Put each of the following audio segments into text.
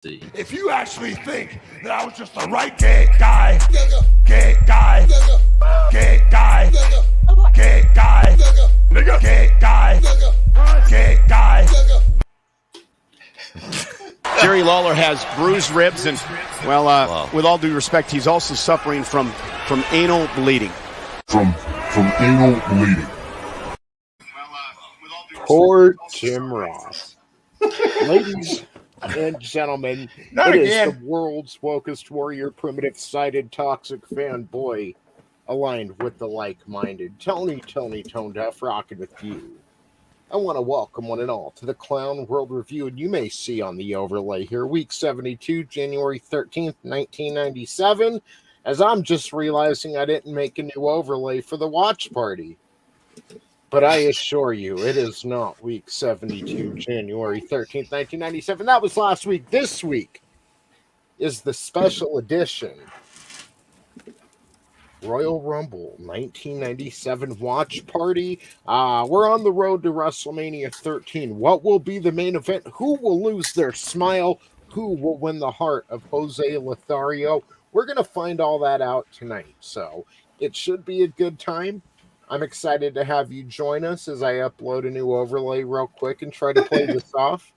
If you actually think that I was just the right gay guy, Jerry Lawler has bruised ribs, and with all due respect, he's also suffering from anal bleeding. From anal bleeding. Poor Jim Ross. Ladies and gentlemen, Not it again. is the world's wokest warrior, primitive-sided, toxic fanboy, aligned with the like-minded Tony Tone Deaf, rocking with you. I want to welcome one and all to the Clown World Review, and you may see on the overlay here, week 72, January 13th, 1997, as I'm just realizing I didn't make a new overlay for the watch party. But I assure you, it is not week 72, January 13th, 1997. That was last week. This week is the special edition Royal Rumble 1997 watch party. We're on the road to WrestleMania 13. What will be the main event? Who will lose their smile? Who will win the heart of Jose Lothario? We're going to find all that out tonight. So it should be a good time. I'm excited to have you join us as I upload a new overlay real quick and try to play this off.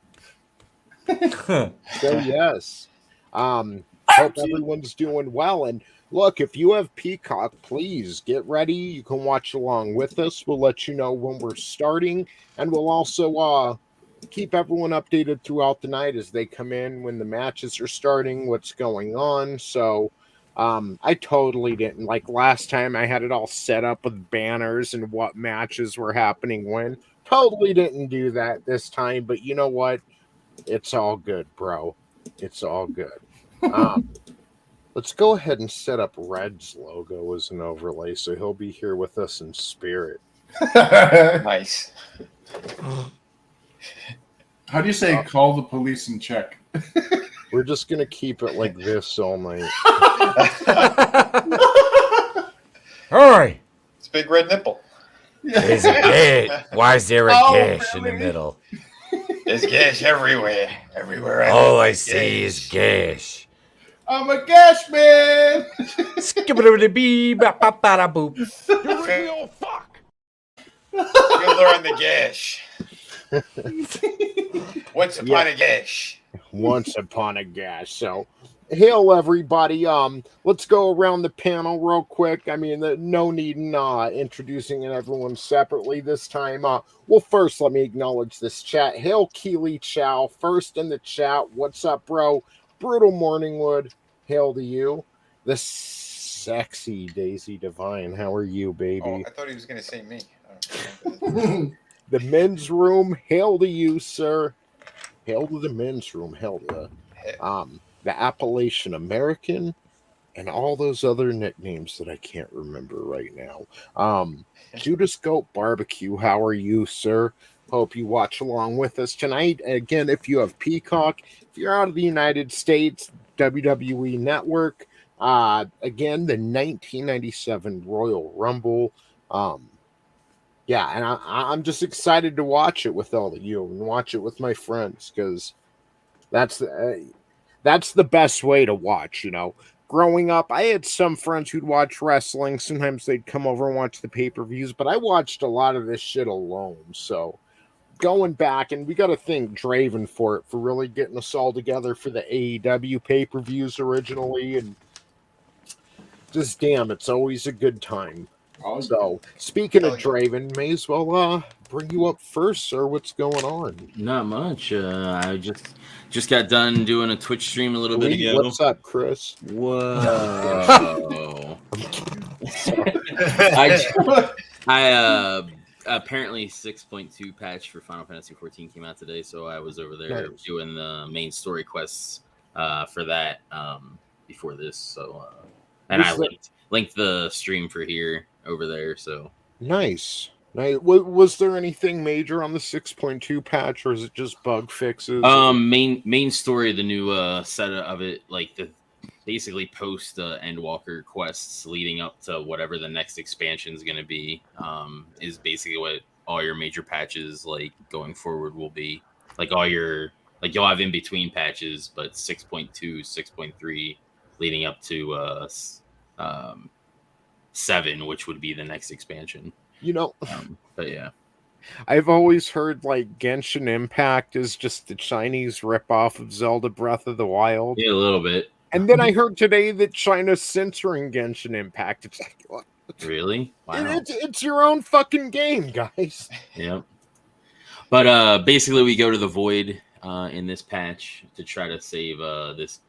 So yes. Hope everyone's doing well. And look, if you have Peacock, please get ready. You can watch along with us. We'll let you know when we're starting. And we'll also keep everyone updated throughout the night as they come in, when the matches are starting, what's going on. So I totally didn't. Like last time, I had it all set up with banners and what matches were happening when. Totally didn't do that this time. But you know what? It's all good, bro. It's all good. Let's go ahead and set up Red's logo as an overlay, so he'll be here with us in spirit. Nice. How do you say call the police and check? We're just going to keep it like this all night. Hurry! It's a big red nipple. There's a gash. Why is there a gash in the middle? There's gash everywhere. Everywhere. All I see is gash. I'm a gash man. Skip-a-da-ba-dee-ba-ba-ba-da-boop. you real fuck. Fiddler on the gash. Once upon a gash. Once upon a gash. So, hail everybody. Let's go around the panel real quick. I mean, no need in introducing everyone separately this time. Well, first, let me acknowledge this chat. Hail Keely Chow, first in the chat. What's up, bro? Brutal Morningwood, hail to you. The sexy Daisy Divine, how are you, baby? Oh, I thought he was going to say me. The men's room, hail to you, sir. Hail to the men's room, hail to the Appalachian American, and all those other nicknames that I can't remember right now. Judas Goat Barbecue, how are you, sir? Hope you watch along with us tonight. Again, if you have Peacock, if you're out of the United States, WWE Network, again, the 1997 Royal Rumble. Yeah, and I'm just excited to watch it with all of you and watch it with my friends, because that's the best way to watch, you know. Growing up, I had some friends who'd watch wrestling. Sometimes they'd come over and watch the pay-per-views, but I watched a lot of this shit alone, so going back, and we got to thank Draven for really getting us all together for the AEW pay-per-views originally, and just damn, it's always a good time. So, speaking of Draven, may as well bring you up first, sir. What's going on? Not much. I just got done doing a Twitch stream a little bit ago. What's up, Chris? Whoa. I apparently 6.2 patch for Final Fantasy 14 came out today, so I was over there doing the main story quests for that before this. So, and I linked the stream for here over there. So nice. Was there anything major on the 6.2 patch, or is it just bug fixes? Main story, the new set of it, like the basically post Endwalker quests leading up to whatever the next expansion is going to be, is basically what all your major patches like going forward will be. Like all your Like you'll have in between patches, but 6.2, 6.3, leading up to 7, which would be the next expansion. But yeah. I've always heard like Genshin Impact is just the Chinese ripoff of Zelda Breath of the Wild. Yeah, a little bit. And then I heard today that China's censoring Genshin Impact. It's like, what? Really? Wow. It's your own fucking game, guys. Yeah. But basically, we go to the Void in this patch to try to save this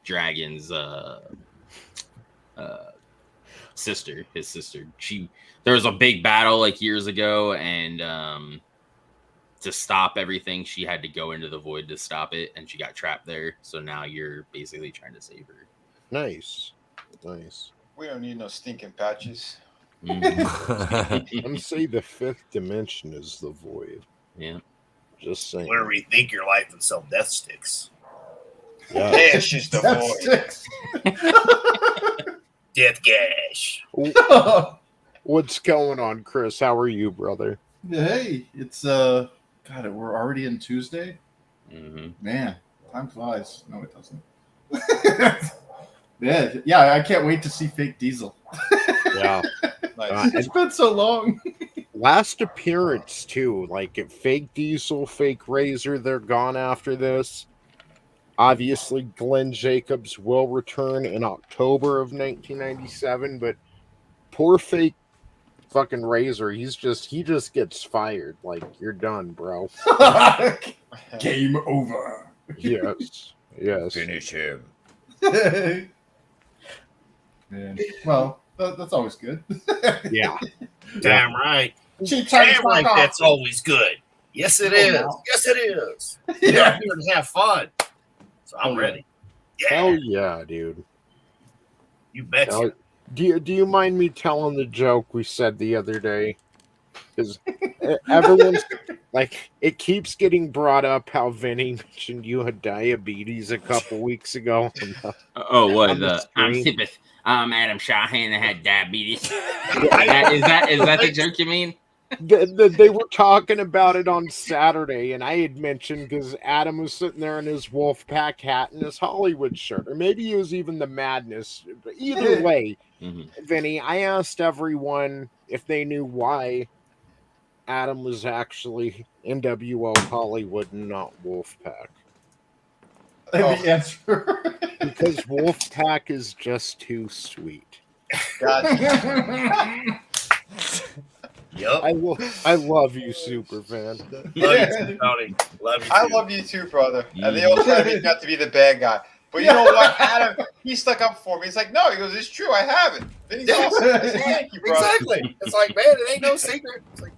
dragon's sister. His sister. There was a big battle like years ago, and to stop everything, she had to go into the Void to stop it, and she got trapped there. So now you're basically trying to save her. Nice. We don't need no stinking patches. I'm saying the 5th dimension is the Void. Yeah. Just saying. Where we think your life and sell death sticks. Yeah. Gash is the Void. Death gash. What's going on, Chris? How are you, brother? Hey, it's God, we're already in Tuesday. Mm-hmm. Man, time flies. No, it doesn't. yeah, I can't wait to see Fake Diesel. Yeah. Nice. It's been so long. Last appearance too, like at Fake Diesel, Fake Razor, they're gone after this. Obviously, Glenn Jacobs will return in October of 1997, but poor Fake fucking Razor, he just gets fired. Like, you're done, bro. Game over. Yes. Finish him. Man. Well, that's always good. Yeah. Damn right. Cheap Damn right, that's always good. Yes, it is. Wow. Yes, it is. Yeah. We're here to have fun. So I'm ready. Yeah, Hell yeah, dude. you betcha. Do you mind me telling the joke we said the other day? Because everyone's like, it keeps getting brought up how Vinny mentioned you had diabetes a couple weeks ago. Oh, what? On the screen. I'm Adam Shawhan. I had diabetes. Is that the joke you mean? They were talking about it on Saturday, and I had mentioned because Adam was sitting there in his Wolfpack hat and his Hollywood shirt, or maybe it was even the Madness. But either way, Vinny, I asked everyone if they knew why Adam was actually NWO Hollywood and not Wolfpack. And the answer. Because Wolfpack is just too sweet. Gotcha. Yup. I love you, Superfan. Love you too, Tony. Love you too. I love you too, brother. And they all try to make me out to be the bad guy. But you know what? Adam, he stuck up for me. He's like, no, he goes, it's true, I have it. Then he's awesome. I said, thank you, brother. Exactly. It's like, man, it ain't no secret. It's like,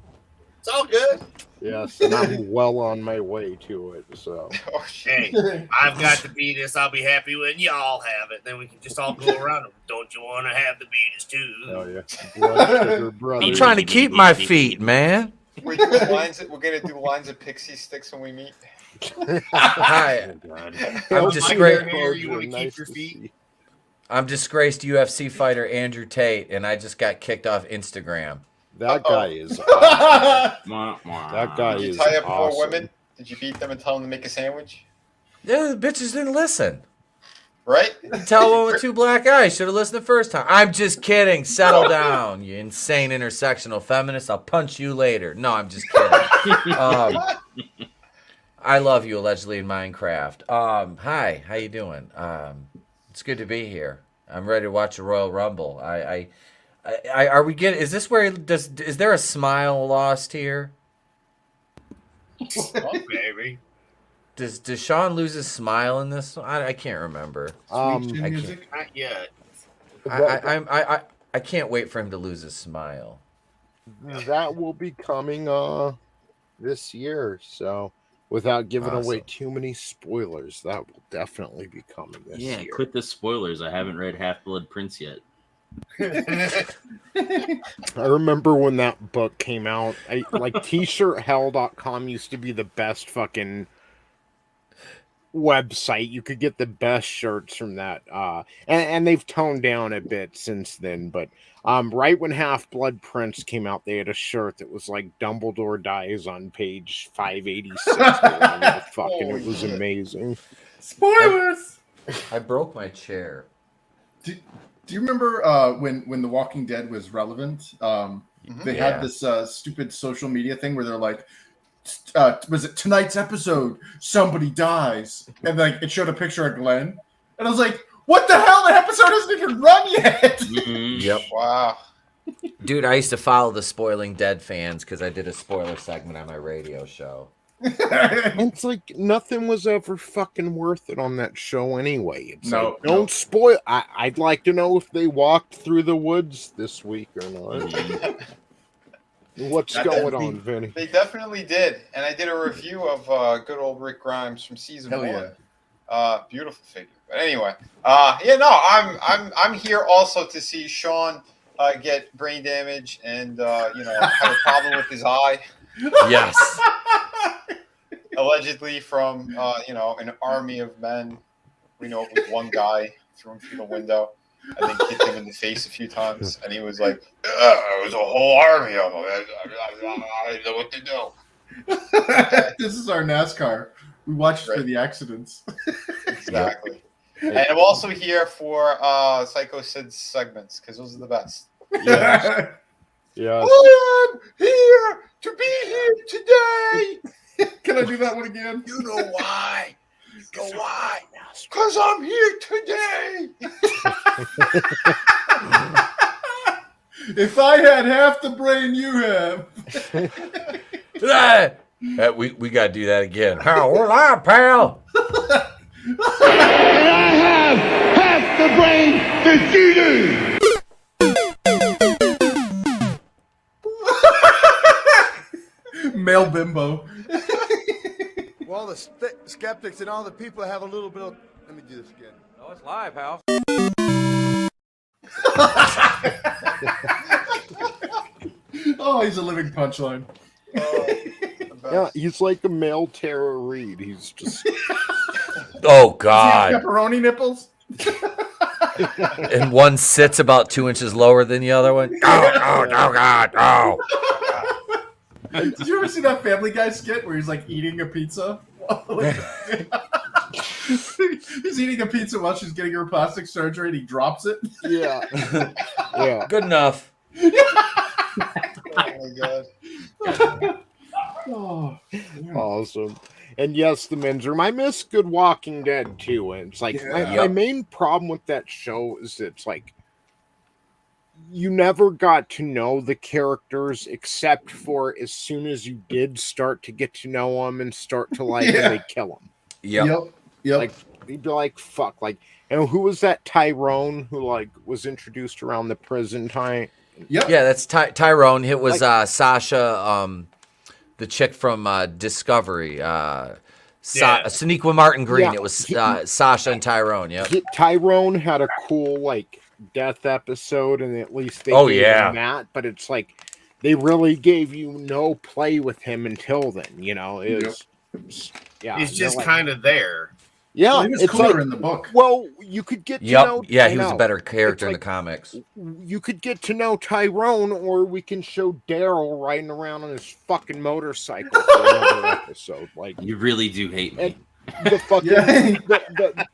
it's all good. Yes, and I'm well on my way to it. So, Oh, shit. Hey, I've got the beatus. I'll be happy when y'all have it. Then we can just all go around. Don't you want to have the beatus too? hell yeah, blood sugar brother. I'm trying to keep my feet, man. We're going to do lines of pixie sticks when we meet. Hi. Hell, I'm disgraced. You want to keep your feet? I'm disgraced UFC fighter Andrew Tate, and I just got kicked off Instagram. That guy is awesome. That guy Did you is tie up awesome. 4 women? Did you beat them and tell them to make a sandwich? Yeah, the bitches didn't listen. Right? You tell one with 2 black eyes. Should have listened the first time. I'm just kidding. Settle down, you insane intersectional feminist. I'll punch you later. No, I'm just kidding. I love you, allegedly, in Minecraft. Hi, how you doing? It's good to be here. I'm ready to watch the Royal Rumble. Are we getting? Is this where is there a smile lost here? Oh, baby. Does Sean lose his smile in this? I can't remember. Music. Not yet. I can't wait for him to lose his smile. That will be coming this year. So, without giving away too many spoilers, that will definitely be coming this year. Yeah, quit the spoilers. I haven't read Half-Blood Prince yet. I remember when that book came out. T-shirthell.com used to be the best fucking website. You could get the best shirts from that. And they've toned down a bit since then. But right when Half-Blood Prince came out, they had a shirt that was like Dumbledore dies on page 586. It was amazing. Spoilers. I broke my chair. Do you remember when The Walking Dead was relevant? They had this stupid social media thing where they're like, was it tonight's episode? Somebody dies, and like it showed a picture of Glenn, and I was like, "What the hell? The episode hasn't even run yet." Yep. Wow. Dude, I used to follow the Spoiling Dead fans because I did a spoiler segment on my radio show. It's like nothing was ever fucking worth it on that show anyway. It's No, don't spoil. I'd like to know if they walked through the woods this week or not. What's going on, Vinny? They definitely did, and I did a review of good old Rick Grimes from season 1. Beautiful figure. But anyway, I'm here also to see Sean get brain damage and have a problem with his eye. Yes. Allegedly from an army of men. We know it was one guy threw him through the window and then kicked him in the face a few times, and he was like, it was a whole army of them. I didn't know what to do. This is our NASCAR. We watched for the accidents. Exactly. And I'm also here for Psycho Sid's segments, because those are the best. Yeah. Yeah. I am here to be here today. Can I do that one again? You know why? You know why? Because I'm here today. If I had half the brain you have. We got to do that again. How? We're live, pal. And I have half the brain that you do. Male bimbo. Well, the skeptics and all the people have a little bit of... Let me do this again. Oh, it's live, pal. Oh, he's a living punchline. Yeah, he's like a male Tara Reid. He's just... Oh, Does God. he have pepperoni nipples? And one sits about 2 inches lower than the other one. Oh, God, oh. Did you ever see that Family Guy skit where he's like eating a pizza? He's eating a pizza while she's getting her plastic surgery and he drops it. Yeah. Yeah. Good enough. Oh, my God. Oh, Awesome. And yes, the men's room. I miss Good Walking Dead too. And it's like my main problem with that show is it's like you never got to know the characters except for as soon as you did start to get to know them and start to like them, they kill them. Yep. Like you'd be like, fuck. Like, and who was that Tyrone who like was introduced around the prison time? Yep. Yeah, that's Tyrone. It was Sasha, the chick from Discovery. Sonequa Martin Green. Yeah. It was Sasha and Tyrone. Yep. Tyrone had a cool like death episode, and at least they gave him that. But it's like they really gave you no play with him until then. You know, he's just kind of there. Yeah, well, he was cooler in the book. Well, you could get to know. Yeah, he was a better character in the comics. You could get to know Tyrone, or we can show Daryl riding around on his fucking motorcycle for another episode. Like, You really do hate me. the fucking the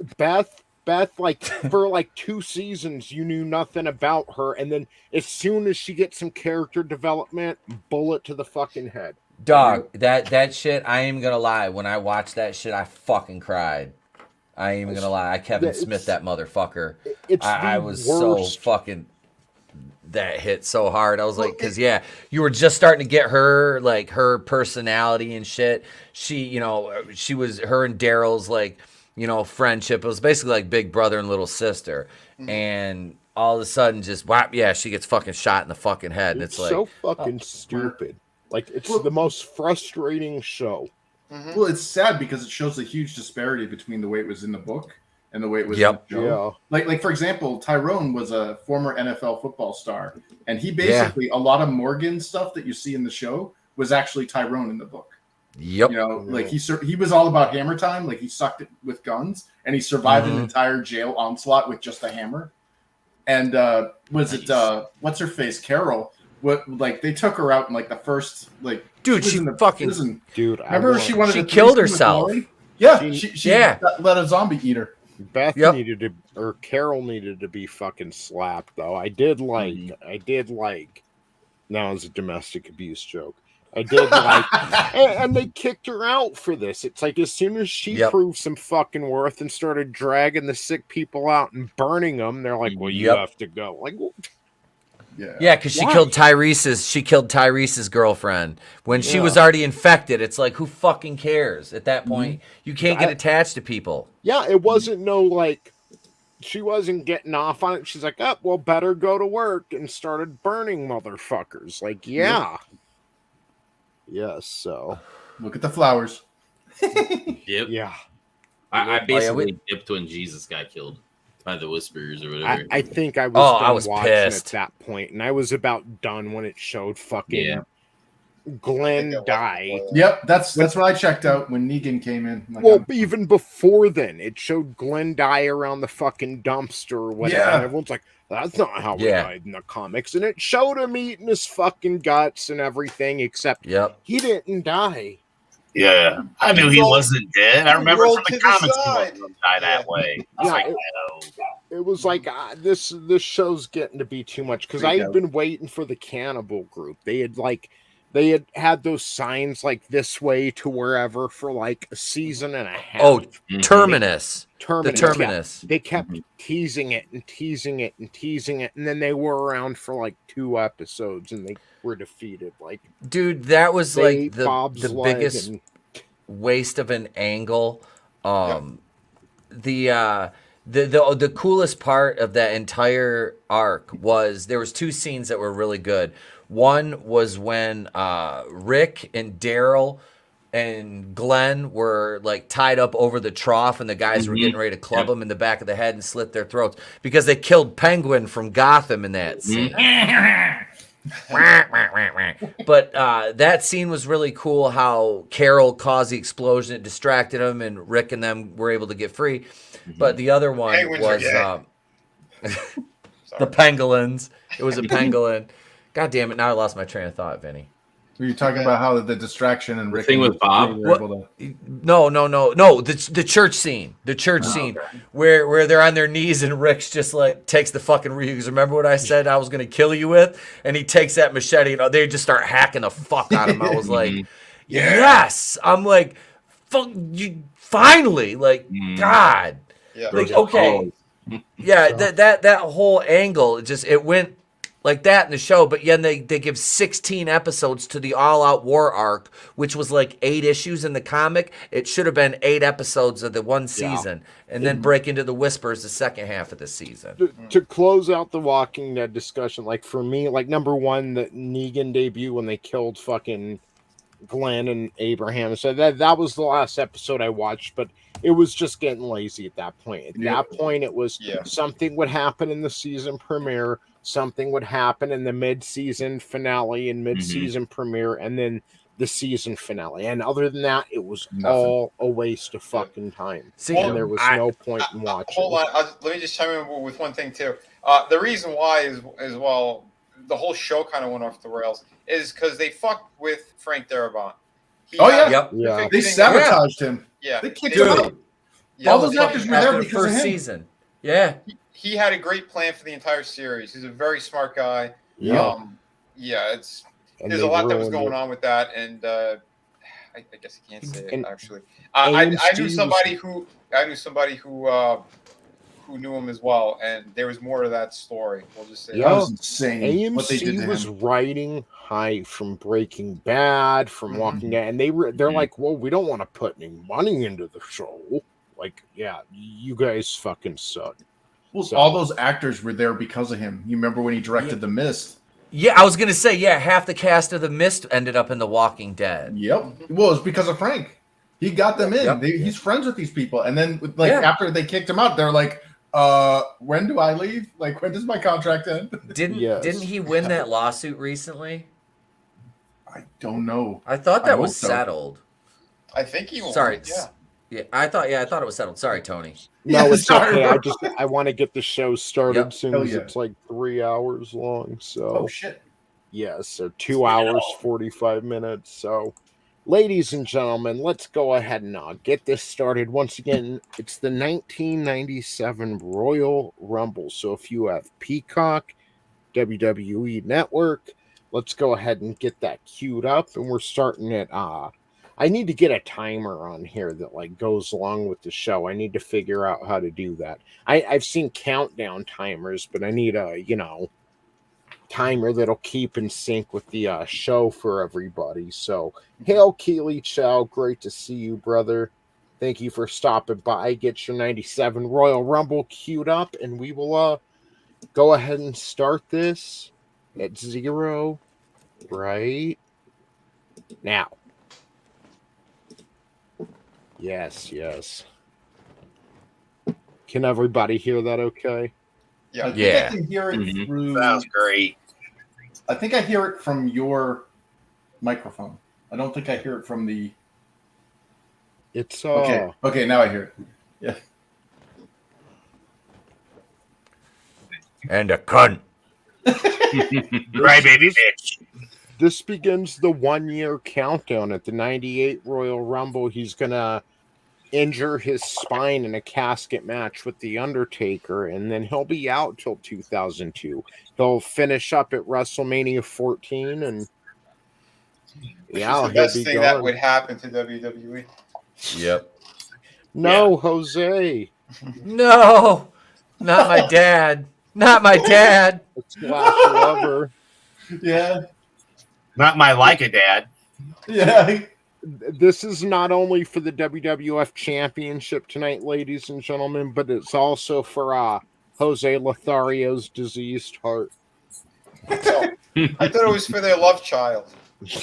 Beth, like for like 2 seasons, you knew nothing about her, and then as soon as she gets some character development, bullet to the fucking head. Dog, that shit. I ain't even gonna lie. When I watched that shit, I fucking cried. I ain't even gonna lie. I Kevin Smith that motherfucker. I was worst. So fucking. That hit so hard. I was like, because you were just starting to get her, like her personality and shit. She was her and Daryl's like, friendship. It was basically like big brother and little sister. Mm-hmm. And all of a sudden, just whap, she gets fucking shot in the fucking head. And it's like so fucking stupid. Like it's the most frustrating show. Mm-hmm. Well, it's sad because it shows a huge disparity between the way it was in the book and the way it was in the show. Yeah. Like for example, Tyrone was a former NFL football star, and he basically a lot of Morgan stuff that you see in the show was actually Tyrone in the book. Yep. You know, like he was all about hammer time. Like he sucked it with guns, and he survived an entire jail onslaught with just a hammer. And was it what's her face, Carol? What, like, they took her out in like the first, like, dude, she fucking prison. Dude, remember she wanted she to killed herself. Yeah, she let a zombie eat her. Beth needed to, or Carol needed to be fucking slapped, though. I did like. Now it's a domestic abuse joke. I did like, and they kicked her out for this. It's like as soon as she proved some fucking worth and started dragging the sick people out and burning them, they're like, "Well, you have to go." Like, well, yeah, because she killed Tyrese's girlfriend when she was already infected. It's like, who fucking cares at that point? You can't get attached to people. Yeah, it wasn't like she wasn't getting off on it. She's like, "Oh, well, better go to work," and started burning motherfuckers. Like, yes. So look at the flowers. Yep. Yeah. I basically dipped when Jesus got killed by the Whisperers or whatever. I think I was watching pissed at that point, and I was about done when it showed fucking Glenn die. Yep, that's what I checked out when Negan came in. Like, well, even before then, it showed Glenn die around the fucking dumpster or whatever. Yeah. And everyone's like, that's not how he died in the comics. And it showed him eating his fucking guts and everything, except he didn't die. Yeah, I knew he wasn't dead. I remember from the comics he wasn't going to die that way. It was like this show's getting to be too much because I had been waiting for the cannibal group. They had those signs like this way to wherever for like a season and a half. Oh, Terminus. The Terminus. Yeah, they kept teasing it, and then they were around for like 2 episodes, and they were defeated. Like, dude, that was like the biggest waste of an angle. The coolest part of that entire arc was there was 2 scenes that were really good. One was when Rick and Daryl and Glenn were like tied up over the trough, and the guys were getting ready to club them in the back of the head and slit their throats because they killed Penguin from Gotham in that scene. But that scene was really cool. How Carol caused the explosion, it distracted them, and Rick and them were able to get free. But the other one was the pangolins. It was a pangolin. God damn it! Now I lost my train of thought, Vinny. Were you talking about how the distraction and Rick thing with Bob? No. The church scene. The church scene where they're on their knees and Rick's just like takes the fucking because remember what I said I was gonna kill you with, and he takes that machete and they just start hacking the fuck out of him. I was like, yes. I'm like, fuck you. Finally, like, God. Yeah. Like, okay. Yeah, that whole angle, it went like that in the show, but then they give 16 episodes to the All Out War arc, which was like 8 issues in the comic. It should have been 8 episodes of the one season, and then break into the Whispers the second half of the season. To close out the Walking Dead discussion, like for me, like number one, the Negan debut when they killed fucking Glenn and Abraham. So that was the last episode I watched, but it was just getting lazy at that point. At that point, it was something would happen in the season premiere, something would happen in the mid-season finale and mid-season premiere, and then the season finale. And other than that, it was all a waste of fucking time. And there was no point in watching. Hold on, let me just chime in with one thing too. The reason why is well, the whole show kind of went off the rails is because they fucked with Frank Darabont. They sabotaged him. Yeah, they kicked him out. All those actors were there because of him. Season. Yeah. He had a great plan for the entire series. He's a very smart guy. There's a lot that was going on with that, and I guess I can't say it actually. I knew somebody who knew him as well, and there was more to that story. We'll just say that was insane. AMC was riding high from Breaking Bad, from Walking Dead, and they're like, well, we don't want to put any money into the show. Like, you guys fucking suck. Well, all those actors were there because of him. You remember when he directed The Mist? Yeah, I was gonna say, half the cast of The Mist ended up in The Walking Dead. Yep. Well, it's because of Frank. He got them in. He's friends with these people, and then after they kicked him out, they're like, when do I leave? Like, when does my contract end? Didn't he win that lawsuit recently? I don't know. I thought that was settled. I think he won. Sorry. Yeah. Yeah, I thought it was settled. Sorry, Tony. No, Yeah, it's sorry, okay. bro. I want to get the show started Yep. soon Hell as yeah. it's like 3 hours long. So Oh shit. yes, so 2 hours 45 minutes. So, ladies and gentlemen, let's go ahead and get this started. Once again, it's the 1997 Royal Rumble. So if you have Peacock, WWE Network, let's go ahead and get that queued up, and we're starting at I need to get a timer on here that like goes along with the show. I need to figure out how to do that. I've seen countdown timers, but I need a timer that'll keep in sync with the show for everybody. So, hail Keely Chow, great to see you, brother. Thank you for stopping by. Get your 97 Royal Rumble queued up, and we will go ahead and start this at 0 right now. Yes. Can everybody hear that okay? Yeah. I think Yeah. I can hear it through. Sounds great. I think I hear it from your microphone. I don't think I hear it from the. It's Okay, now I hear it. Yeah. And a cunt. Right, baby bitch. This begins the 1-year countdown at the 98 Royal Rumble. He's going to injure his spine in a casket match with The Undertaker, and then he'll be out till 2002. He'll finish up at WrestleMania 14, and Which yeah, is the he'll best be thing gone. that would happen to WWE. Yep. No, Jose. No, not my dad. Not my dad. Splash lover. Yeah. Not my like a dad. Yeah. This is not only for the WWF Championship tonight, ladies and gentlemen, but it's also for Jose Lothario's diseased heart. I thought it was for their love child.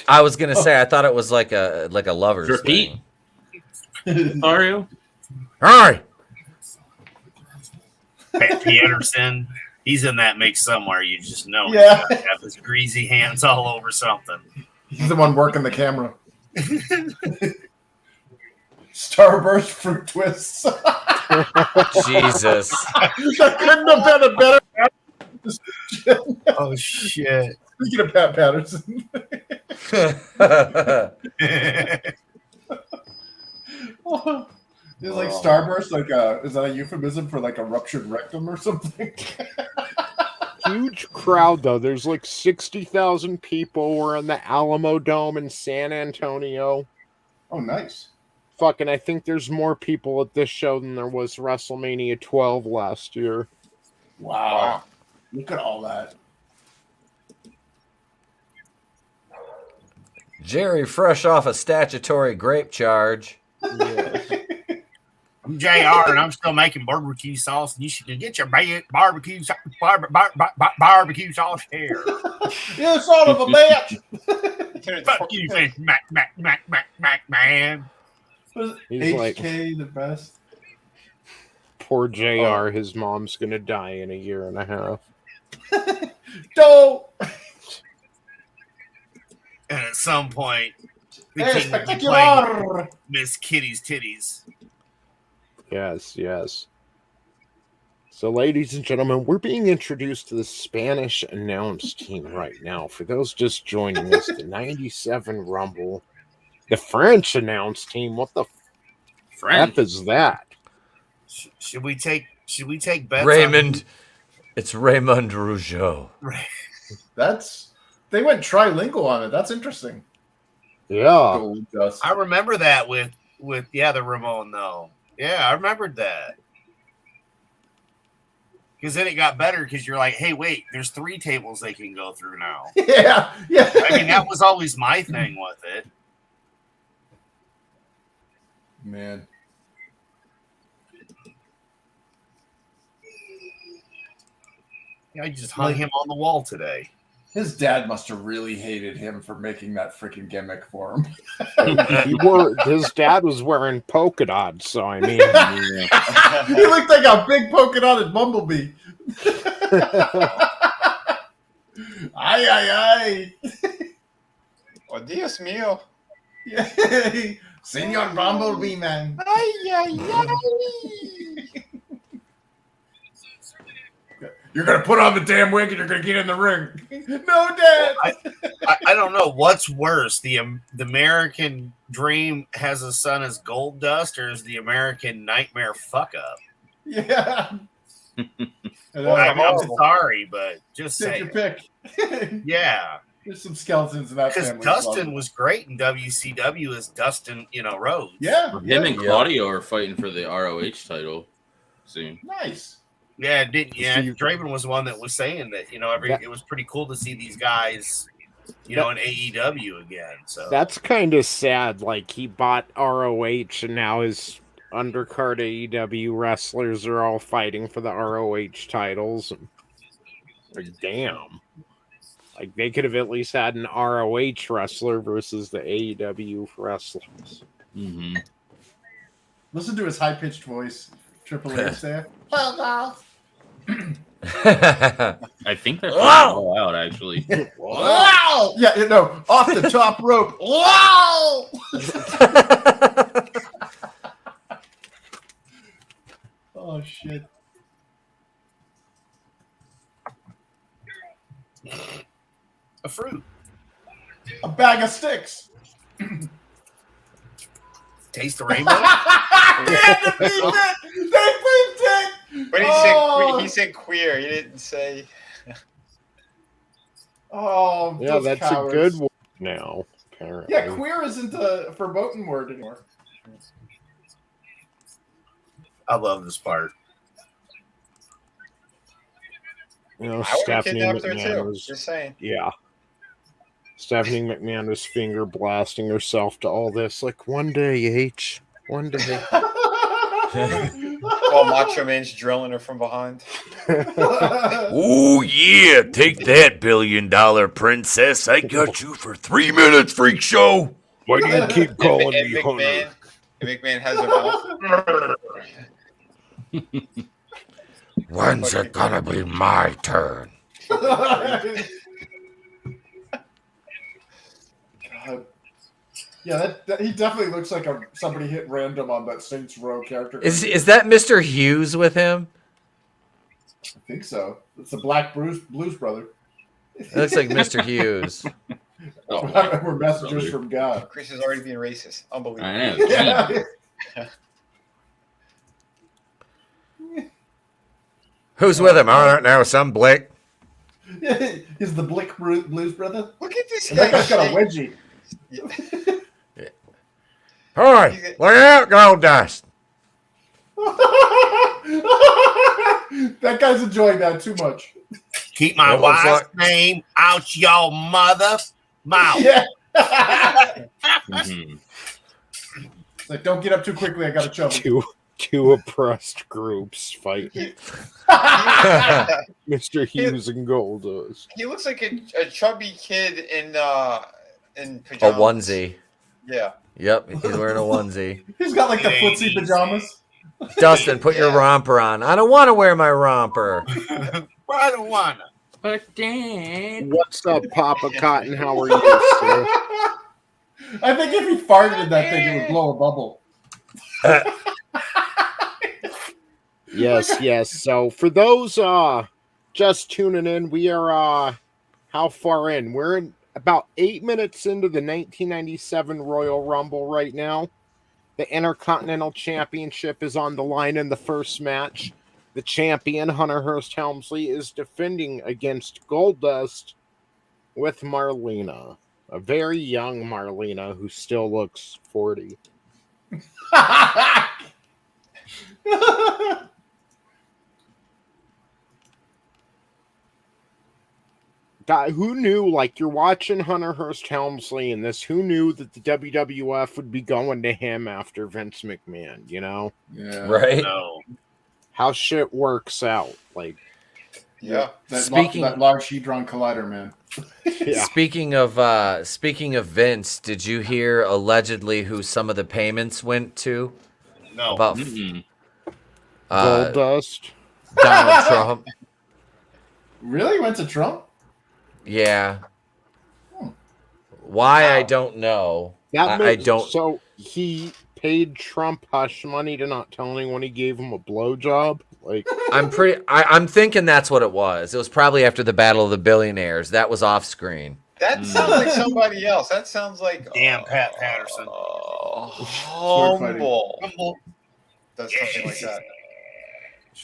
I was gonna say I thought it was like a lover's Repeat. thing. Mario. Hi. Pat Peterson. He's in that mix somewhere. You just know. Yeah. He's got his greasy hands all over something. He's the one working the camera. Starburst fruit twists. Jesus. That couldn't have been a better. Oh shit. Speaking of Pat Patterson. Is like Starburst like is that a euphemism for like a ruptured rectum or something? Huge crowd, though. There's like 60,000 people. We're in the Alamo Dome in San Antonio. Oh, nice. Fucking, I think there's more people at this show than there was WrestleMania 12 last year. Wow. Look at all that. Jerry, fresh off a statutory grape charge. Yeah. I'm JR and I'm still making barbecue sauce, and you should get your barbecue sauce here. You son of a bitch! Fuck you, Mac, man. Was He's HK like- the best? Poor JR, his mom's gonna die in a year and a half. Don't! And at some point, the Hey, king will be playing spectacular! Miss Kitty's titties. Yes. So, ladies and gentlemen, we're being introduced to the Spanish announce team right now. For those just joining us, the 97 Rumble. The French announce team, what the F is that? Should we take bets? Raymond. It's Raymond Rougeau. They went trilingual on it. That's interesting. Yeah. Gold dust. I remember that with the Ramon though. Yeah, I remembered that. Because then it got better because you're like, hey, wait, there's 3 tables they can go through now. Yeah. I mean, that was always my thing with it. Man. Yeah, I just hung him on the wall today. His dad must have really hated him for making that freaking gimmick for him. His dad was wearing polka dots, so I mean, He looked like a big polka dotted bumblebee. Ay. Oh, Dios mío. Yay. Senor Bumblebee, man. You're gonna put on the damn wig and you're gonna get in the ring. No, Dad. I don't know what's worse. The American Dream has a son as Gold Dust, or is the American Nightmare fuck up? Yeah. Well, I'm sorry, but just Take say your pick. yeah. There's some skeletons in that Because family. Dustin was great in WCW as Dustin, Rhodes. Yeah. Him and Claudio are fighting for the ROH title soon. Nice. Yeah, Draven was one that was saying that, it was pretty cool to see these guys, in AEW again. So that's kind of sad. Like, he bought ROH and now his undercard AEW wrestlers are all fighting for the ROH titles. Like, damn. Like, they could have at least had an ROH wrestler versus the AEW wrestlers. Mm-hmm. Listen to his high-pitched voice. Triple H there. I think they're all out, actually. Wow! Yeah, no, off the top rope. Wow! Oh, shit. a fruit. A bag of sticks. Taste the rainbow. They beeped it. But he said queer. He didn't say. Oh, yeah, that's cowards. a good one now, apparently. Yeah, queer isn't a verboten word anymore. I love this part. Stephanie McMahon was just saying. Yeah. Stephanie McMahon was finger blasting herself to all this. Like, one day, H. One day. While Macho Man's drilling her from behind. Oh, yeah. Take that, $1 billion princess. I got you for 3 minutes, freak show. Why do you keep calling me Hunter? McMahon has her mouth. When's it gonna be my turn? Yeah, that he definitely looks like somebody hit random on that Saints Row character. Is that Mr. Hughes with him? I think so. It's the Black Blues Brother. It looks like Mr. Hughes. We're messengers from God. Chris is already being racist. Unbelievable. I know. Who's with him? I don't know. Some Blick. He's the Blick Blues Brother. Look at this And that guy. guy's got a wedgie. Hi, look out, Gold Dust. That guy's enjoying that too much. Keep my It looks wife's like- name out your mother mouth. Yeah. Mhm. It's like, don't get up too quickly. I got to shovel. Two oppressed groups fighting. Mr. Hughes and Goldust. He looks like a chubby kid in A pajamas. onesie. Yeah. Yep, he's wearing a onesie. He's got like the footsie pajamas. Dustin, put your romper on. I don't want to wear my romper. Well, I don't wanna. But Dad. What's up, Papa Cotton? How are you, sir? I think if he farted in that thing, it would blow a bubble. Yes. So for those just tuning in, we are how far in? We're in about 8 minutes into the 1997 Royal Rumble right now. The Intercontinental Championship is on the line in the first match. The champion, Hunter Hearst Helmsley, is defending against Goldust with Marlena. A very young Marlena who still looks 40. God, who knew, like, you're watching Hunter Hearst Helmsley in this, who knew that the WWF would be going to him after Vince McMahon, you know? Yeah. Right? No. How shit works out. Like, Yeah. That large Hedron collider, man. yeah. Speaking of Vince, did you hear allegedly who some of the payments went to? No. About Mm-mm. Goldust. Donald Trump. Really? Went to Trump? Yeah. Why I don't know. That I makes, don't. he paid Trump hush money to not tell anyone he gave him a blowjob? Like, I'm thinking that's what it was. It was probably after the Battle of the Billionaires. That was off screen. That sounds like somebody else. That sounds like Damn Pat Patterson. Humble. Does something like that.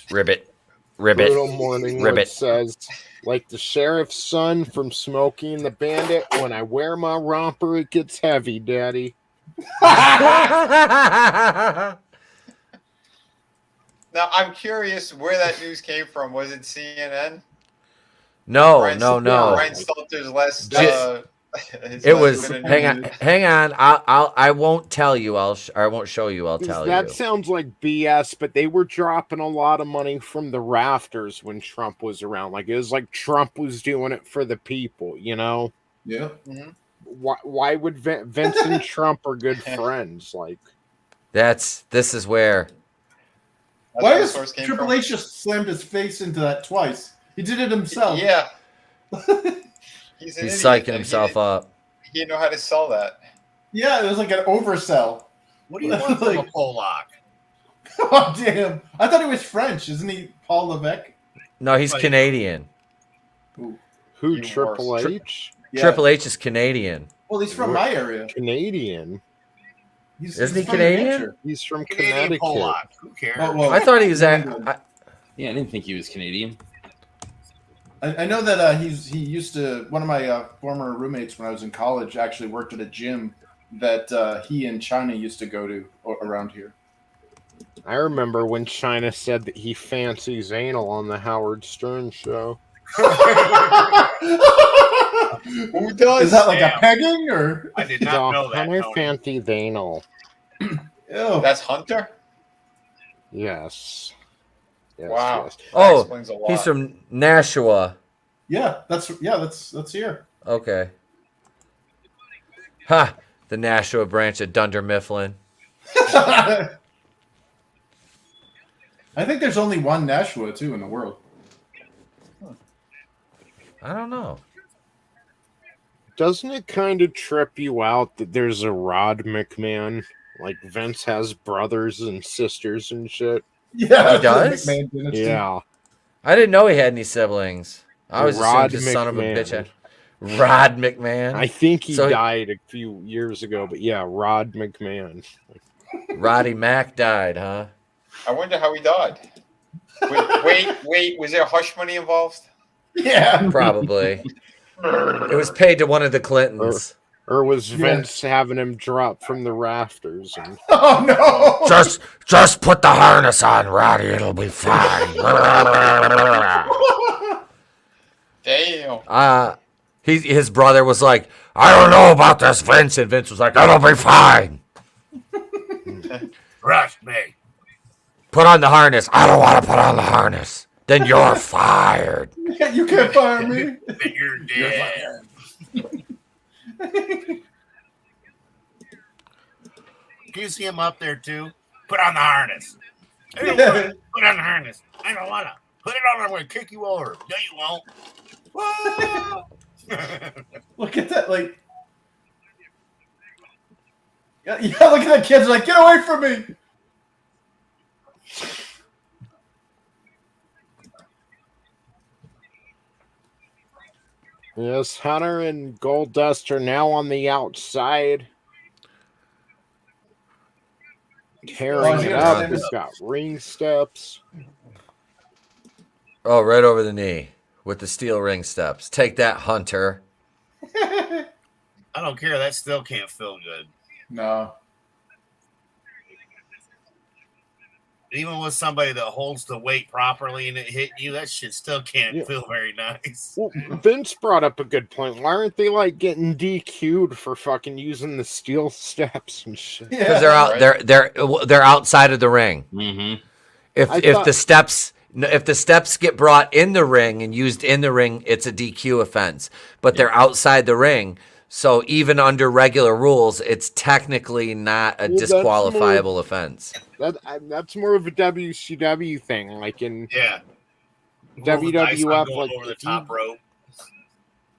Ribbit. Brutal Morning Wood Ribbit. says, like the sheriff's son from Smokey and the Bandit, when I wear my romper, it gets heavy, Daddy. Now, I'm curious where that news came from. Was it CNN? No. Brian Stelter's last. It was. Hang on. I won't tell you. I won't show you. I'll tell you. That sounds like BS, but they were dropping a lot of money from the rafters when Trump was around. Like, it was like Trump was doing it for the people, you know? Yeah. Mm-hmm. Why would Vince and Trump are good friends? Like, this is where. Why has Triple H just slammed his face into that twice? He did it himself. Yeah. He's psyching himself up. He didn't know how to sell that. Yeah, it was like an oversell. What do you want from a Pollock? Oh, damn. I thought he was French. Isn't he Paul Levesque? No, he's Canadian. Who, Triple H? Yeah. Triple H is Canadian. Well, he's from my area. Canadian. Isn't he Canadian? He's from Canadian Connecticut. Pollock. Who cares? I thought he was Yeah, I didn't think he was Canadian. I know that he used to. One of my former roommates when I was in college actually worked at a gym that he and China used to go to around here. I remember when China said that he fancies anal on the Howard Stern show. Who does? Is that like a pegging or? I did not know that. Hunter fancies anal. Ew. That's Hunter? Yes. Wow. Yes. Oh, explains a lot. he's from Nashua. Yeah, that's here. Okay. Ha! The Nashua branch of Dunder Mifflin. I think there's only one Nashua too in the world. I don't know. Doesn't it kind of trip you out that there's a Rod McMahon? Like, Vince has brothers and sisters and shit. Yeah, He does? McMahon dynasty. Yeah. I didn't know he had any siblings. I always Rod assumed his son of a McMahon. bitch had Rod McMahon. I think he So died a few years ago, but yeah, Rod McMahon. Roddy Mack died, huh? I wonder how he died. Wait. Was there hush money involved? Yeah. Probably. It was paid to one of the Clintons. Or was Vince having him drop from the rafters? And... Oh no! Just put the harness on, Roddy. It'll be fine. Damn. His brother was like, I don't know about this, Vince. And Vince was like, it'll be fine. Trust me. Put on the harness. I don't want to put on the harness. Then you're fired. You can't fire me. Then you're dead. Can you see him up there too? Put on the harness. I don't want it. Put on the harness. I don't want to. Put it on. I'm going to kick you over. No, you won't. Whoa! Look at that, like. Yeah, look at that kid's like, get away from me. Yes, Hunter and Goldust are now on the outside. Tearing it up. It's got ring steps. Oh, right over the knee with the steel ring steps. Take that, Hunter. I don't care. That still can't feel good. No. Even with somebody that holds the weight properly and it hit you, that shit still can't feel very nice. Well, Vince brought up a good point. Why aren't they like getting DQ'd for fucking using the steel steps and shit? Because they're out. They're outside of the ring. Mm-hmm. If the steps get brought in the ring and used in the ring, it's a DQ offense. But they're outside the ring, so even under regular rules, it's technically not a disqualifiable offense. That's more of a WCW thing, like in Yeah. WWF, Over like the top rope.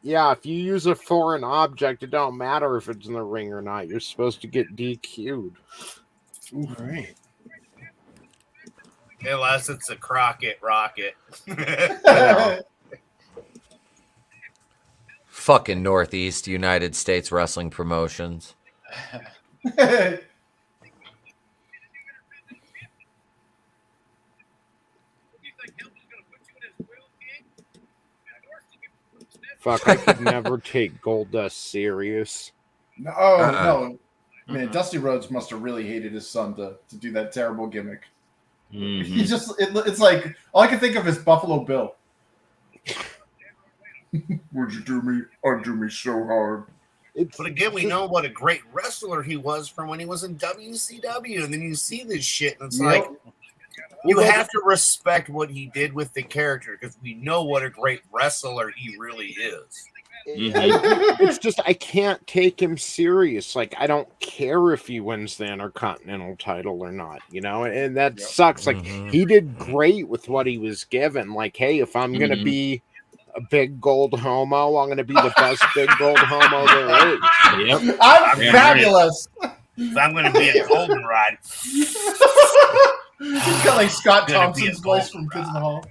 Yeah, if you use a foreign object, it don't matter if it's in the ring or not. You're supposed to get DQ'd. All right. Unless it's a Crockett rocket. Fucking Northeast United States Wrestling Promotions. Fuck, I could never take Goldust serious. No, no. Man, Dusty Rhodes must have really hated his son to do that terrible gimmick. Mhm. He just, it's like, all I can think of is Buffalo Bill. Would you do me? Undo me so hard. But again, we know what a great wrestler he was from when he was in WCW. And then you see this shit, and it's like, you have to respect what he did with the character because we know what a great wrestler he really is. It's just I can't take him serious. Like, I don't care if he wins the Intercontinental title or not, you know, and that sucks. Like, he did great with what he was given. Like, hey, if I'm gonna be a big gold homo, I'm gonna be the best big gold homo there is. Yep. I'm fabulous. If I'm gonna be a goldenrod. He's got like Scott Thompson's voice from Kids in the Hall.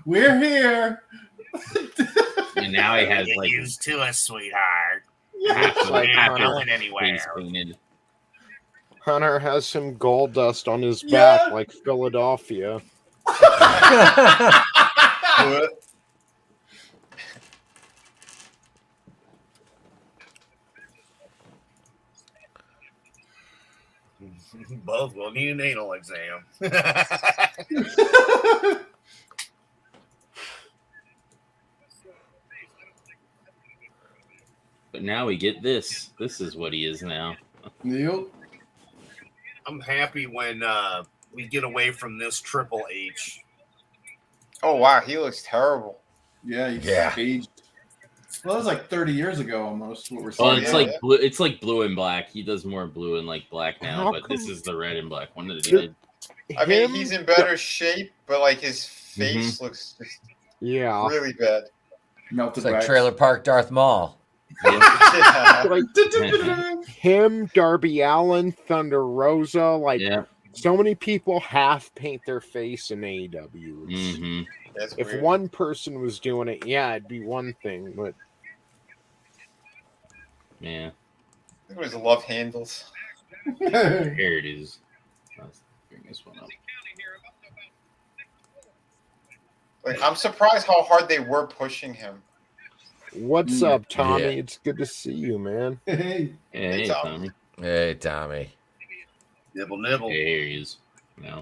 We're here. And now he has Get like used to us, sweetheart. half We're not his going anywhere. face painted. Hunter has some gold dust on his back, like Philadelphia. Both will need an anal exam. But now we get this. This is what he is now. Yep. I'm happy when we get away from this Triple H. Oh wow, he looks terrible. Yeah, he's aged. Well, that was like 30 years ago almost. What we're Well, saying. it's like blue. It's like blue and black. He does more blue and like black now, How but come- this is the red and black one that he did. I mean, he's in better shape, but like his face looks just Yeah. really bad. Melted It's like wax. Trailer Park Darth Maul. Yeah. Like him, Darby Allin, Thunder Rosa, like Yeah. so many people half paint their face in AEW. It's- Mm-hmm. That's If weird. one person was doing it, yeah, it'd be one thing, but Yeah. Look at his love handles. Here it is. Let's bring this one up. Like, I'm surprised how hard they were pushing him. what's up, Tommy? Yeah. It's good to see you, man. Hey. Hey, Tom. Tommy. Hey, Tommy. Nibble, nibble. Hey, here he is. No.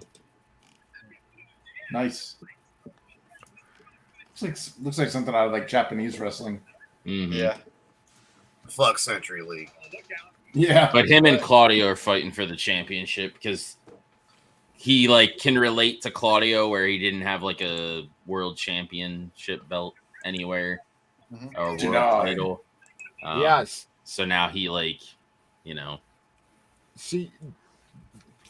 Nice. Looks like something out of like Japanese wrestling. Mm-hmm. Yeah. Fuck Century League. Yeah. But him and Claudio are fighting for the championship because he like can relate to Claudio where he didn't have like a world championship belt anywhere or world Denied. title. Yes. So now he like, you know. See,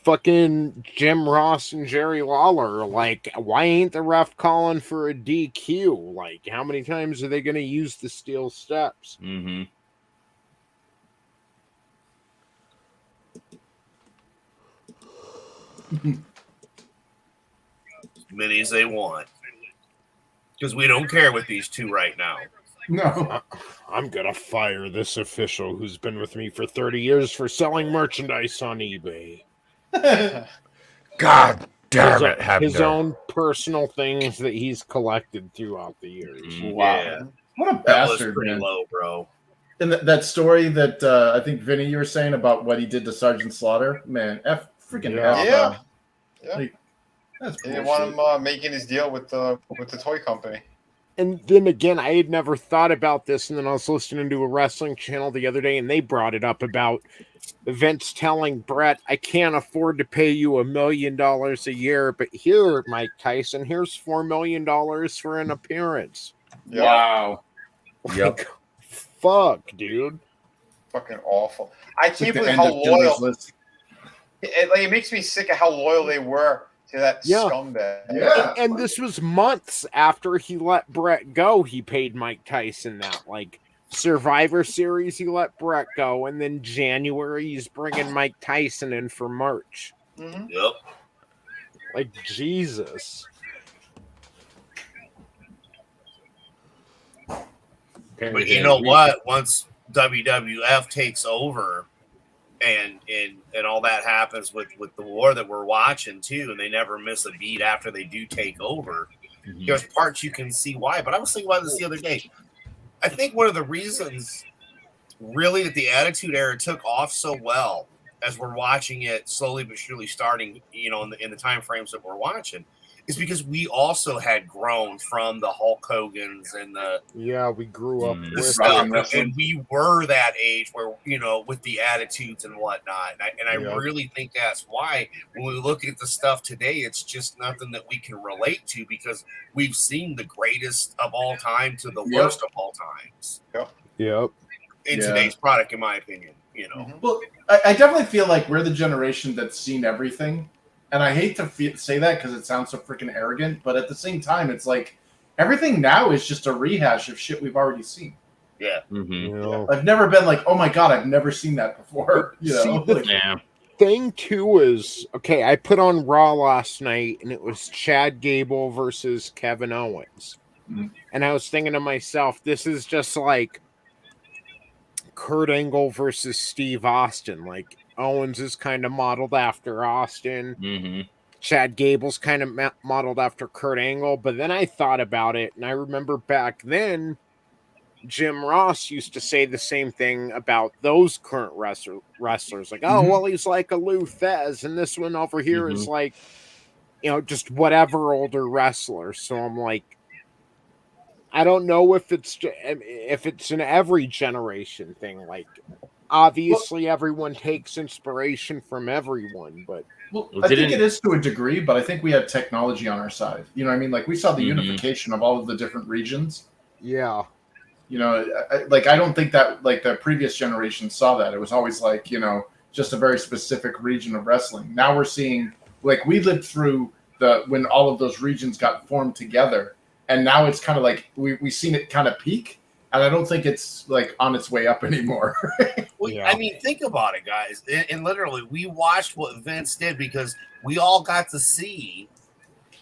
fucking Jim Ross and Jerry Lawler, like, why ain't the ref calling for a DQ? Like, how many times are they going to use the steel steps? Mm-hmm. As many as they want. Because we don't care with these two right now. No. I'm going to fire this official who's been with me for 30 years for selling merchandise on eBay. God damn it, His Hebner. own personal things that he's collected throughout the years. Mm-hmm. Wow. Yeah. What a That was bastard, pretty man. low, bro. And that story that I think Vinny you were saying about what he did to Sergeant Slaughter, man, freaking Yeah. F, Yeah. Yeah. Like, that's They didn't want bullshit. him making his deal with the toy company. And then again, I had never thought about this, and then I was listening to a wrestling channel the other day, and they brought it up about Vince telling Brett, I can't afford to pay you $1 million a year, but here, Mike Tyson, here's $4 million for an appearance. Yeah. Wow. Like, fuck, dude. Fucking awful. I It's like can't the believe end how of Schindler's loyal. List. It makes me sick of how loyal they were To that Yeah. scumbag. Yeah. And this was months after he let Brett go. He paid Mike Tyson that. Like, Survivor Series, he let Brett go. And then January, he's bringing Mike Tyson in for March. Mm-hmm. Yep. Like, Jesus. But you know what? Once WWF takes over and all that happens with the war that we're watching too, and they never miss a beat after they do take over, there's parts you can see why. But I was thinking about this the other day. I think one of the reasons really that the Attitude Era took off so well as we're watching it slowly but surely starting, you know, in the time frames that we're watching, is because we also had grown from the Hulk Hogan's and the we grew up the with stuff, it. and we were that age where, you know, with the attitudes and whatnot. And I really think that's why when we look at the stuff today, it's just nothing that we can relate to because we've seen the greatest of all time to the worst of all times. Yep. In today's product, in my opinion, you know. Well, I definitely feel like we're the generation that's seen everything. And I hate to say that because it sounds so freaking arrogant, but at the same time, it's like everything now is just a rehash of shit we've already seen. Yeah. I've never been like, oh my God, I've never seen that before. You know? See, the thing too is, okay, I put on Raw last night and it was Chad Gable versus Kevin Owens. And I was thinking to myself, this is just like Kurt Angle versus Steve Austin. Like, Owens is kind of modeled after Austin. Chad Gable's kind of modeled after Kurt Angle. But then I thought about it, and I remember back then, Jim Ross used to say the same thing about those current wrestlers. Like, oh, well, he's like a Lou Thez, and this one over here is like, you know, just whatever older wrestler. So I'm like, I don't know if it's an every generation thing. Like, obviously, everyone takes inspiration from everyone, but I think it is to a degree. But I think we have technology on our side. You know what I mean? Like, we saw the unification of all of the different regions. Yeah. You know, I don't think that like the previous generation saw that. It was always like, you know, just a very specific region of wrestling. Now we're seeing, like, we lived through when all of those regions got formed together. And now it's kind of like we've seen it kind of peak, and I don't think it's like on its way up anymore. I mean, think about it, guys. And literally, we watched what Vince did because we all got to see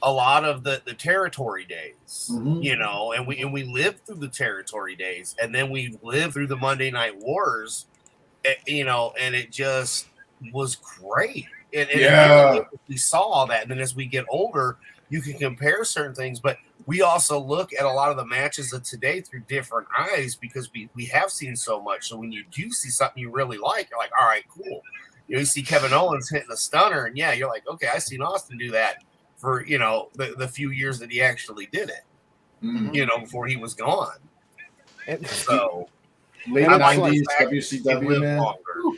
a lot of the territory days, you know, and we lived through the territory days, and then we lived through the Monday Night Wars, you know, and it just was great. And we saw all that, and then as we get older, you can compare certain things, but we also look at a lot of the matches of today through different eyes because we have seen so much. So when you do see something you really like, you're like, all right, cool. You know, you see Kevin Owens hitting a stunner, and you're like, okay, I seen Austin do that for, you know, the few years that he actually did it, you know, before he was gone. And so late 90s WCW, man.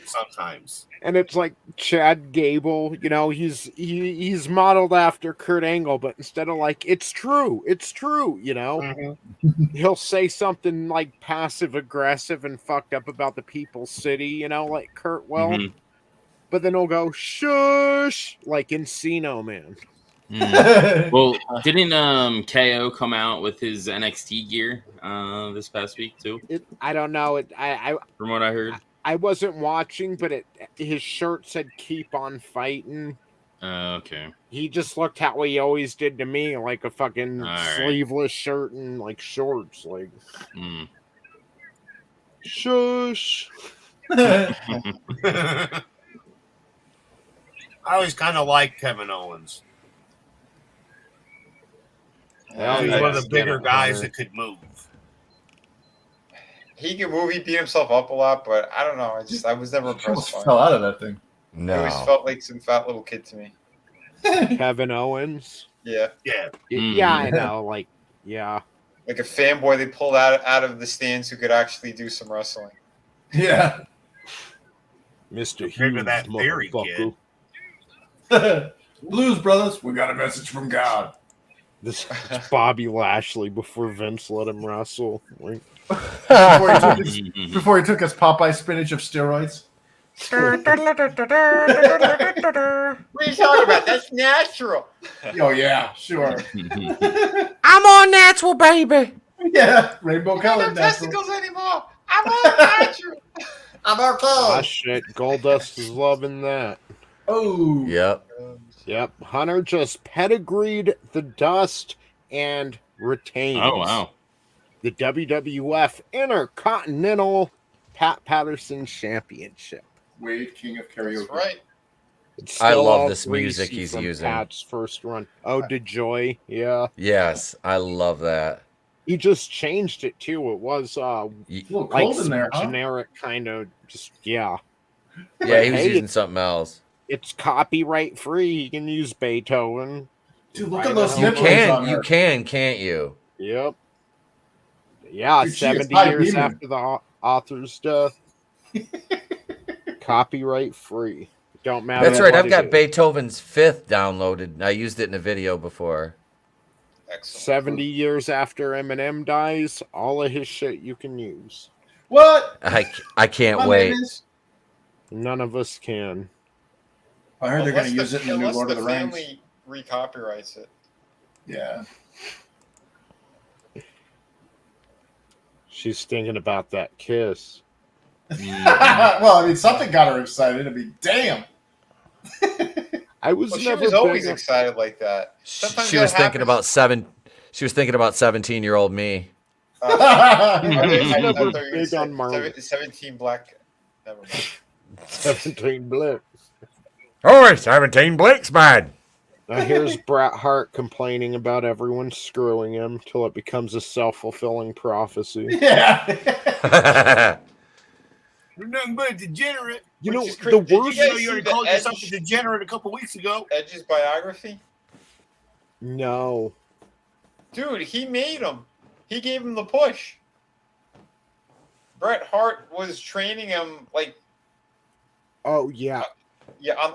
Sometimes. And it's like Chad Gable, you know, he's modeled after Kurt Angle, but instead of like, it's true, you know, he'll say something like passive aggressive and fucked up about the People's City, you know, like Kurt will, but then he'll go shush like Encino Man. Well, didn't KO come out with his NXT gear this past week too? I don't know. I from what I heard, I wasn't watching, but his shirt said "Keep on Fighting." Okay. He just looked how he always did to me, like a fucking sleeveless shirt and like shorts, like. Shush. I always kind of liked Kevin Owens. He's one of the bigger guys that could move. He can move. He beat himself up a lot, but I don't know. I was never impressed. Almost fell out of that thing. No. He always felt like some fat little kid to me. Kevin Owens. Yeah. Yeah, I know. Like, yeah. Like a fanboy they pulled out of the stands who could actually do some wrestling. Yeah. Mr. Hughes, that theory kid. Blues Brothers, we got a message from God. This is Bobby Lashley before Vince let him wrestle. Like, before he took his Popeye spinach of steroids. What are you talking about? That's natural. Oh yeah, sure. I'm on natural, baby. Yeah, rainbow I got no colored natural. testicles anymore. I'm on natural. I'm okay. Ah, shit. Goldust is loving that. Oh. Yep. Yep. Hunter just pedigreed the dust and retains Oh, wow. the WWF Intercontinental Pat Patterson Championship. Wade, king of karaoke. That's right. It's I still love all this music greasy he's from using. Pat's first run. Oh, did Joy? Yeah. Yes, I love that. He just changed it too. It was A little like cold in some there, huh? generic kind of just Yeah, But he was hey, using something else. it's copyright free. You can use Beethoven. Dude, look Right at those now. nipples on You her. can't you? Yep. Yeah, Dude, she is 70 high years demon. after the author's death. Copyright free. Don't matter. That's right. what I've it got is. Beethoven's Fifth downloaded. I used it in a video before. Excellent. 70 years after Eminem dies, all of his shit you can use. What? I can't My wait. name is- None of us can. I heard they're going to Unless use it in the new unless Lord of the Rings. family recopyrights it. Yeah. She's thinking about that kiss. Well, I mean, something got her excited. I mean, damn. I was Well, she never was always big- excited like that. Sometimes She that was thinking happens. She was thinking about 17-year-old me. I was I never thought you were gonna big say on Marvel. 17 black. Never mind. 17 Blitz. Oh, 17 Blitz, man. Now here's Bret Hart complaining about everyone screwing him till it becomes a self-fulfilling prophecy. Yeah. You're nothing but a degenerate. You know, Which is the crazy. Did worst... you You know, guys you already see called the yourself a Edge- degenerate a couple weeks ago. Edge's biography? No. Dude, he made him. He gave him the push. Bret Hart was training him like Oh, yeah.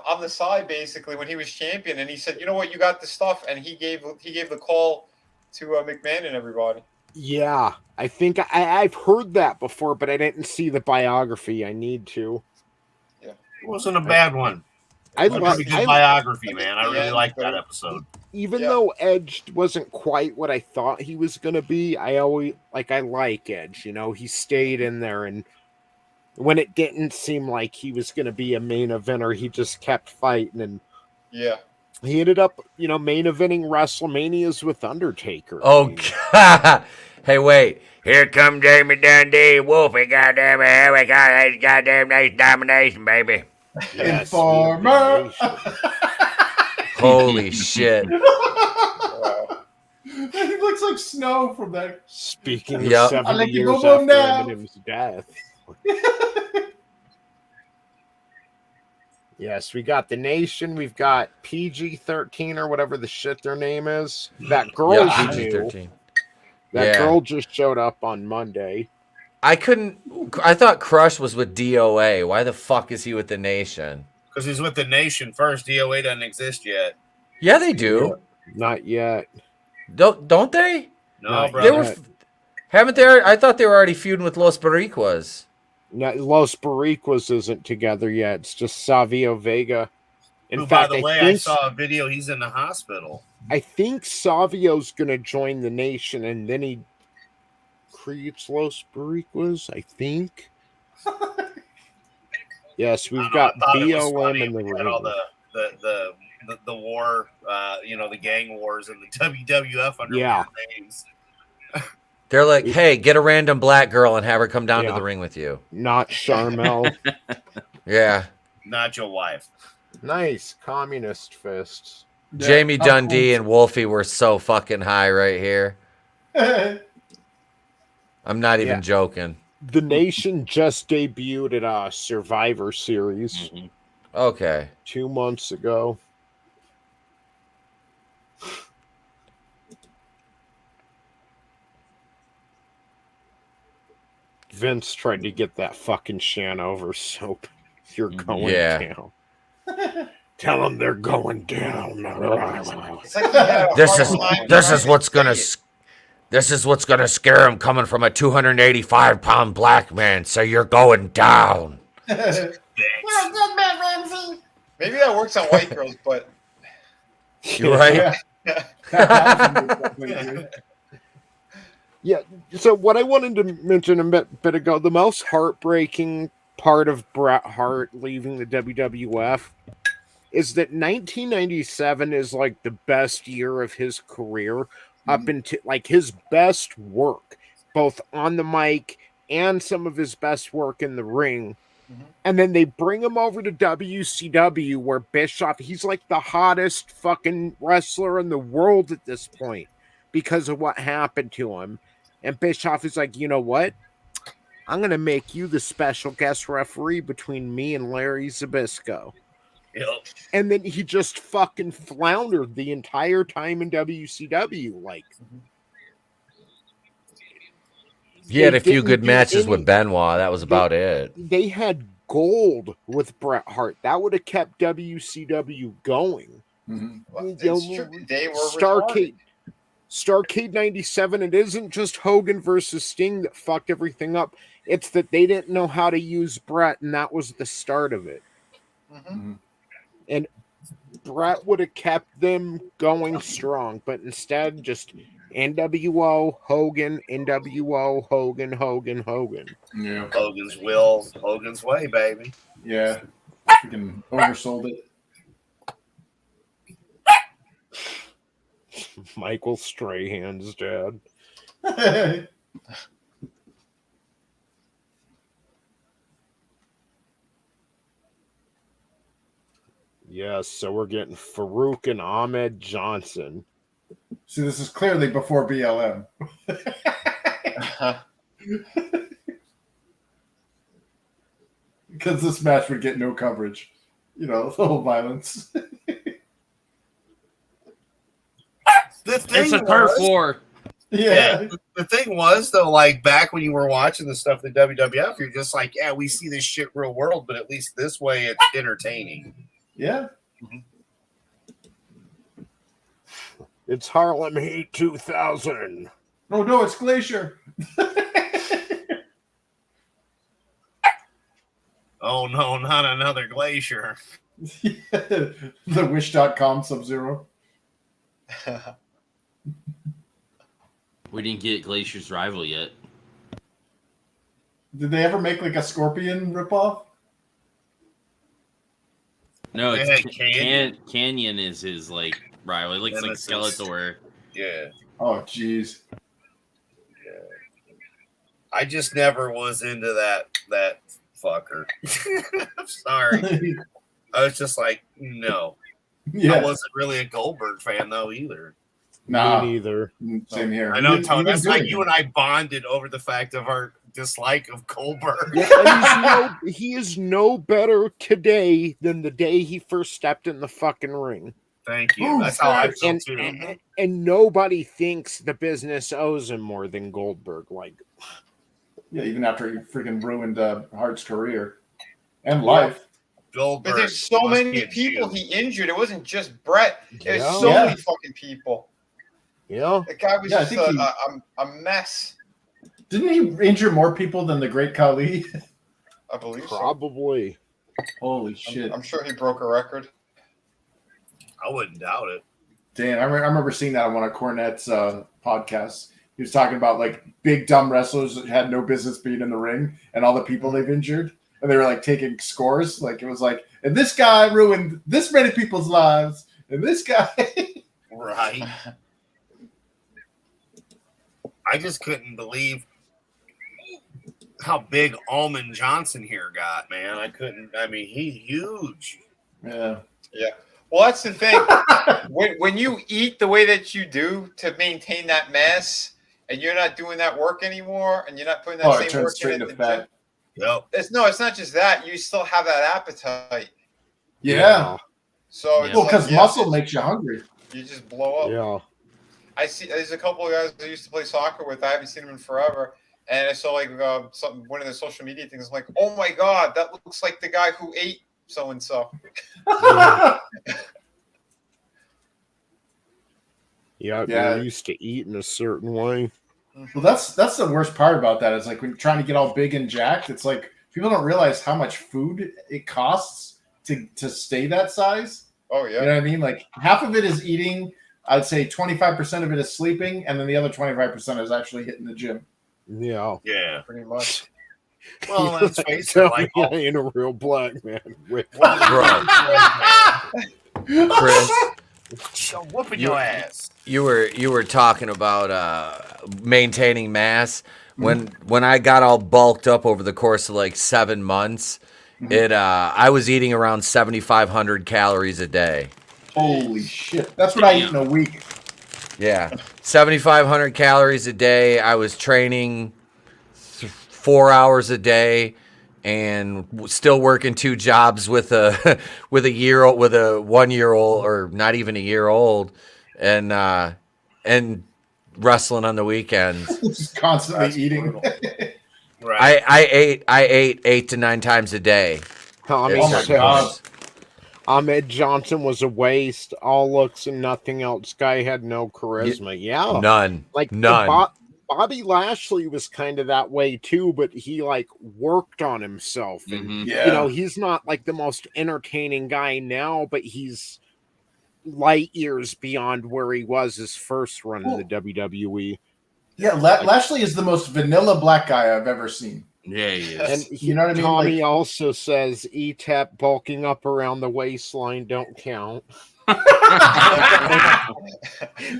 on the side basically when he was champion, and he said, "You know what? You got the stuff," and he gave the call to McMahon and everybody. Yeah. I think I've heard that before, but I didn't see the biography. I need to. It wasn't a bad one. I It was a love pretty good biography, man. I really Yeah, liked but that episode. even Yeah. though Edge wasn't quite what I thought he was gonna be, I like Edge, you know, he stayed in there, and when it didn't seem like he was gonna be a main eventer, he just kept fighting, and Yeah. he ended up, you know, main eventing WrestleManias with Undertaker. Oh God! Hey, wait. Here come Jamie Dundee, Wolfie, goddamn it, here we got that goddamn nation domination, baby. Yes, Informer. Holy shit! Wow. He looks like Snow from that. Speaking Yep. of 70 I like to years go after home now. Eminem's death. Yes, we got the Nation. We've got PG-13 or whatever the shit their name is. That girl Yeah, you knew. PG-13. That Yeah. girl just showed up on Monday. I thought Crush was with DOA. Why the fuck is he with the Nation? Because he's with the Nation first. DOA doesn't exist yet. Yeah, they do. Not yet. Don't they? No, Not brother. They were. Haven't they? I thought they were already feuding with Los Boricuas. No, Los Boricuas isn't together yet. It's just Savio Vega. In Who, fact, by the way, I saw a video. He's in the hospital. I think Savio's going to join the Nation, and then he creates Los Boricuas, I think. Yes, we've got I thought it was BOM funny in the when we had ring. all the war, the gang wars in the WWF under Yeah. weird names. They're like, hey, get a random black girl and have her come down to Yeah. the ring with you. Not Charmel. Yeah. Not your wife. Nice. Communist fists. Jamie Dundee and Wolfie were so fucking high right here. I'm not even Yeah. joking. The Nation just debuted at Survivor Series Okay. 2 months ago. Vince tried to get that fucking Shan over, so you're going Yeah. down. Tell them they're going down. It's like he had a This hard is time this trying is to what's say gonna it. this is what's gonna scare him coming from a 285-pound black man. So you're going down. Maybe that works on white girls, but You're right. Yeah. So what I wanted to mention a bit ago, the most heartbreaking part of Bret Hart leaving the WWF is that 1997 is like the best year of his career up into like his best work, both on the mic and some of his best work in the ring. And then they bring him over to WCW where Bischoff, he's like the hottest fucking wrestler in the world at this point because of what happened to him. And Bischoff is like, you know what? I'm going to make you the special guest referee between me and Larry Zbyszko. Yep. And then he just fucking floundered the entire time in WCW. Like, He had a few good matches with Benoit. That was about it. They had gold with Bret Hart. That would have kept WCW going. It's true. They were Starrcade 97, it isn't just Hogan versus Sting that fucked everything up. It's that they didn't know how to use Bret, and that was the start of it. And Bret would have kept them going strong, but instead just NWO, Hogan, NWO, Hogan, Hogan, Hogan. Yeah. Hogan's will, Hogan's way, baby. Yeah. Freaking oversold it. Michael Strahan's dad. Yes, so we're getting Farouk and Ahmed Johnson. See, this is clearly before BLM. Because this match would get no coverage. You know, the whole violence. It's a turf war. Yeah. The thing was, though, like back when you were watching the stuff at WWF, you're just like, yeah, we see this shit real world, but at least this way it's entertaining. Yeah. It's Harlem Heat 2000. Oh, no, it's Glacier. Oh, no, not another Glacier. The Wish.com Sub-Zero. We didn't get Glacier's rival yet. Did they ever make like a Scorpion ripoff? No, They it's had Canyon. Canyon is his like rival. It looks like Nemesis. Skeletor. Yeah. Oh, jeez. I just never was into that fucker. I'm sorry. I was just like, no. Yeah. I wasn't really a Goldberg fan though either. Nah. Me neither. Same here. I know, Even- Tony. even That's like doing you and I bonded over the fact of our dislike of Goldberg. Yeah, and he is no better today than the day he first stepped in the fucking ring. Thank you. That's how I feel too. And nobody thinks the business owes him more than Goldberg. Like, Yeah, even after he freaking ruined Hart's career and life. Goldberg. But there's so must many be a people Jew. he injured. It wasn't just Brett. There's Yeah. so Yeah. many fucking people. yeah, The guy was Yeah, I just think a mess. Didn't he injure more people than the Great Khali? I believe so. probably. Holy shit. I'm sure he broke a record. I wouldn't doubt it. Dan, I remember seeing that on one of Cornette's podcasts. He was talking about like big dumb wrestlers that had no business being in the ring and all the people they've injured. And they were like taking scores. Like it was like, and this guy ruined this many people's lives. And this guy. Right. I just couldn't believe how big Almond Johnson here got, man. I mean, he's huge. Yeah. Yeah. Well, that's the thing. when you eat the way that you do to maintain that mass, and you're not doing that work anymore, and you're not putting that Oh, it same turns work straight in into at the fat. gym, Yep. it's not just that. You still have that appetite. Yeah. So it's Well, like, because yeah, muscle makes you hungry. you just blow up. Yeah. I see. There's a couple of guys I used to play soccer with. I haven't seen them in forever. And I saw like one of the social media things. I'm like, oh my god, that looks like the guy who ate so and so. Yeah, Yeah. you're used to eat in a certain way. Well, that's the worst part about that is like when you're trying to get all big and jacked, it's like people don't realize how much food it costs to stay that size. Oh yeah. You know what I mean? Like half of it is eating. I'd say 25% of it is sleeping, and then the other 25% is actually hitting the gym. Yeah. Yeah. Pretty much. Well, let's face it. Tell Like, me I ain't a real black man. Wait. Bro. Chris, I'm whooping your ass. you were talking about maintaining mass. When I got all bulked up over the course of like 7 months, I was eating around 7,500 calories a day. Holy shit! That's what I eat in a week. Yeah, 7,500 calories a day. I was training 4 hours a day, and still working 2 jobs with a 1 year old, or not even a year old, and wrestling on the weekends. Just constantly eating. Right. I ate 8 to 9 times a day. Tommy Oh my says God. Ahmed Johnson was a waste, all looks and nothing else. Guy had no charisma. Yeah, None. like None. Bobby Lashley was kind of that way too, but he like worked on himself, and Yeah. you know, he's not like the most entertaining guy now, but he's light years beyond where he was his first run in the WWE. Yeah, Lashley is the most vanilla black guy I've ever seen. Yeah, he is. And You know what I mean? Tommy Like- also says Etep bulking up around the waistline don't count.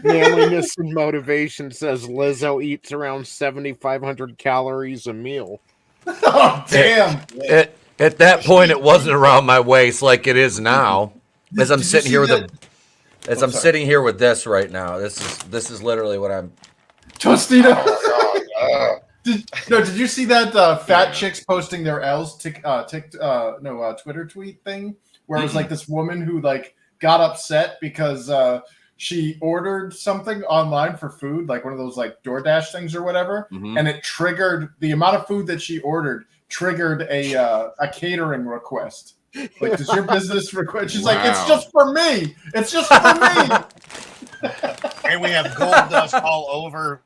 Manliness and motivation says Lizzo eats around 7,500 calories a meal. Oh damn! At that point, it wasn't around my waist like it is now. As I'm Did you sitting see here with that- I'm sitting here with this right now. This is literally what I'm. Tostito. Oh god. Did you see that fat chicks posting their L's Twitter tweet thing where it was like this woman who like got upset because she ordered something online for food, like one of those like DoorDash things or whatever, and it triggered the amount of food that she ordered triggered a catering request. Like, does your business request? She's like, it's just for me. It's just for me. And we have gold dust all over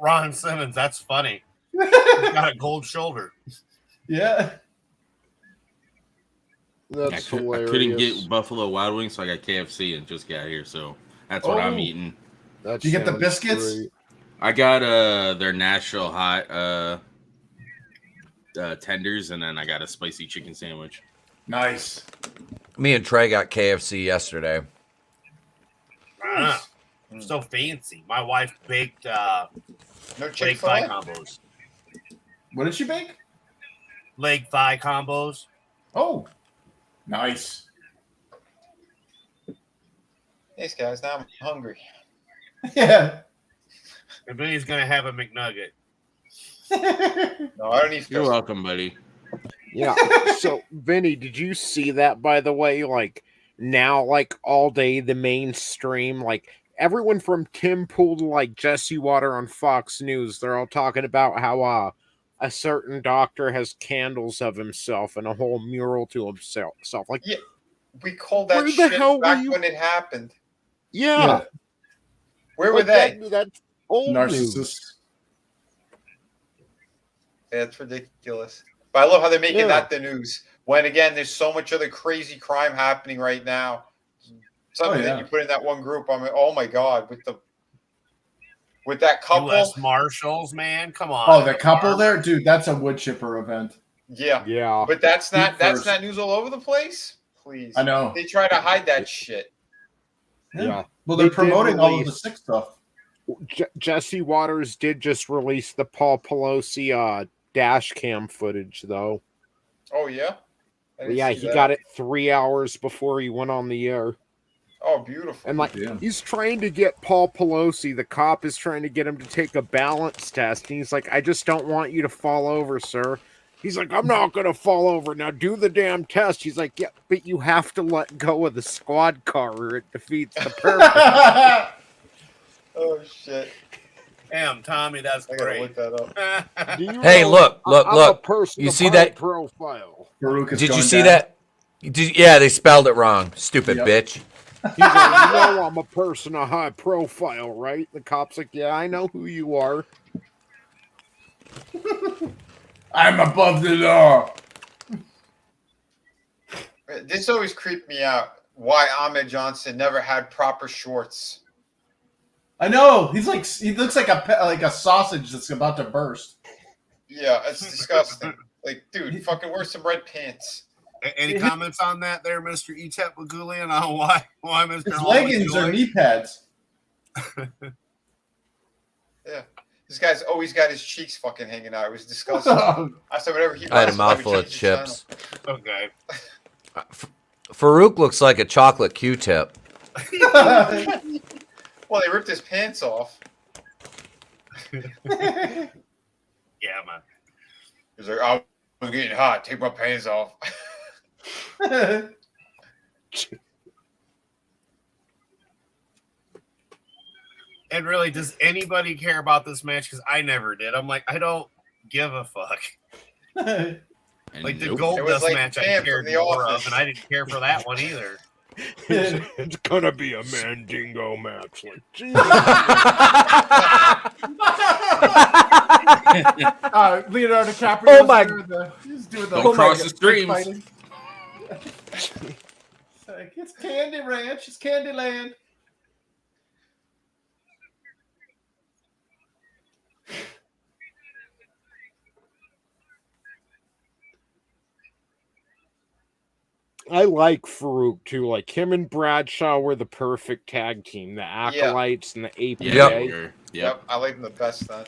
Ron Simmons. That's funny. He's got a gold shoulder. Yeah. That's I hilarious. couldn't get Buffalo Wild Wings, so I got KFC and just got here. So that's what I'm eating. That Did you get the sounds biscuits? great. I got their Nashville hot tenders, and then I got a spicy chicken sandwich. Nice. Me and Trey got KFC yesterday. So fancy. My wife baked No leg Chick-fil-A? thigh combos. What did she bake? Leg thigh combos. Oh, nice. Thanks, guys. Now I'm hungry. Yeah. And Billy's gonna have a McNugget. No, I don't need You're to. welcome, buddy. Yeah. So, Vinny, did you see that, by the way? Like, now, like, all day, the mainstream, like, everyone from Tim Pool to, like, Jesse Water on Fox News, they're all talking about how a certain doctor has candles of himself and a whole mural to himself. Like, Yeah, we called that Where the shit hell were back you- when it happened. yeah. Where were Like, they? that's old news. Narcissist. That's ridiculous. But I love how they're making Yeah. that the news. When again, there's so much other crazy crime happening right now. Something yeah. that you put in that one group. I'm like, oh my god, with that couple. U.S. Marshals, man. Come on. Oh, the couple there, dude. That's a wood chipper event. Yeah, Yeah. but that's not first. not news all over the place. Please, I know. they try to hide that shit. Yeah. Well, they're They did promoting all of the release- sick stuff. Jesse Waters did just release the Paul Pelosi dash cam footage, though. Oh yeah, I didn't Yeah, see he that. got it 3 hours before he went on the air. Oh, beautiful. And, like, Damn. he's trying to get Paul Pelosi, the cop is trying to get him to take a balance test. And he's like, I just don't want you to fall over, sir. He's like, I'm not going to fall over. Now do the damn test. He's like, yeah, but you have to let go of the squad car or it defeats the purpose. Oh shit, Damn, Tommy, that's I gotta great. look that up. Do you Hey, know look. I'm a person You of see high that? profile. Baruch is Did you going see down. that? Yeah, they spelled it wrong. Stupid Yep. bitch. He's like, you know I'm a person of high profile, right? The cop's like, yeah, I know who you are. I'm above the law. This always creeped me out. Why Ahmed Johnson never had proper shorts. I know. He looks like a sausage that's about to burst. Yeah, it's disgusting. Like, dude, fucking wear some red pants. Any comments on that there, Mr. Etep Wokuian, on why Mr. His leggings are knee pads. Yeah. This guy's always got his cheeks fucking hanging out. It was disgusting. I said whatever he I had a wants, mouthful of change the channel. chips. Okay. Farouk looks like a chocolate Q-tip. Well, they ripped his pants off. Yeah, man. He's like, oh, I'm getting hot. Take my pants off. And really, does anybody care about this match? Because I never did. I'm like, I don't give a fuck. Like the Gold It was Dust like match, I Pam cared from The more Office. of, and I didn't care for that one either. It's gonna be a Mandingo match. Like, Jesus. Leonardo DiCaprio. Oh my- He's doing Don't cross the streams. fighting. It's Candy Ranch. It's Candyland. I like Farouk too. Like him and Bradshaw were the perfect tag team. The Acolytes and the APA. Yep. Yep, I like him the best then.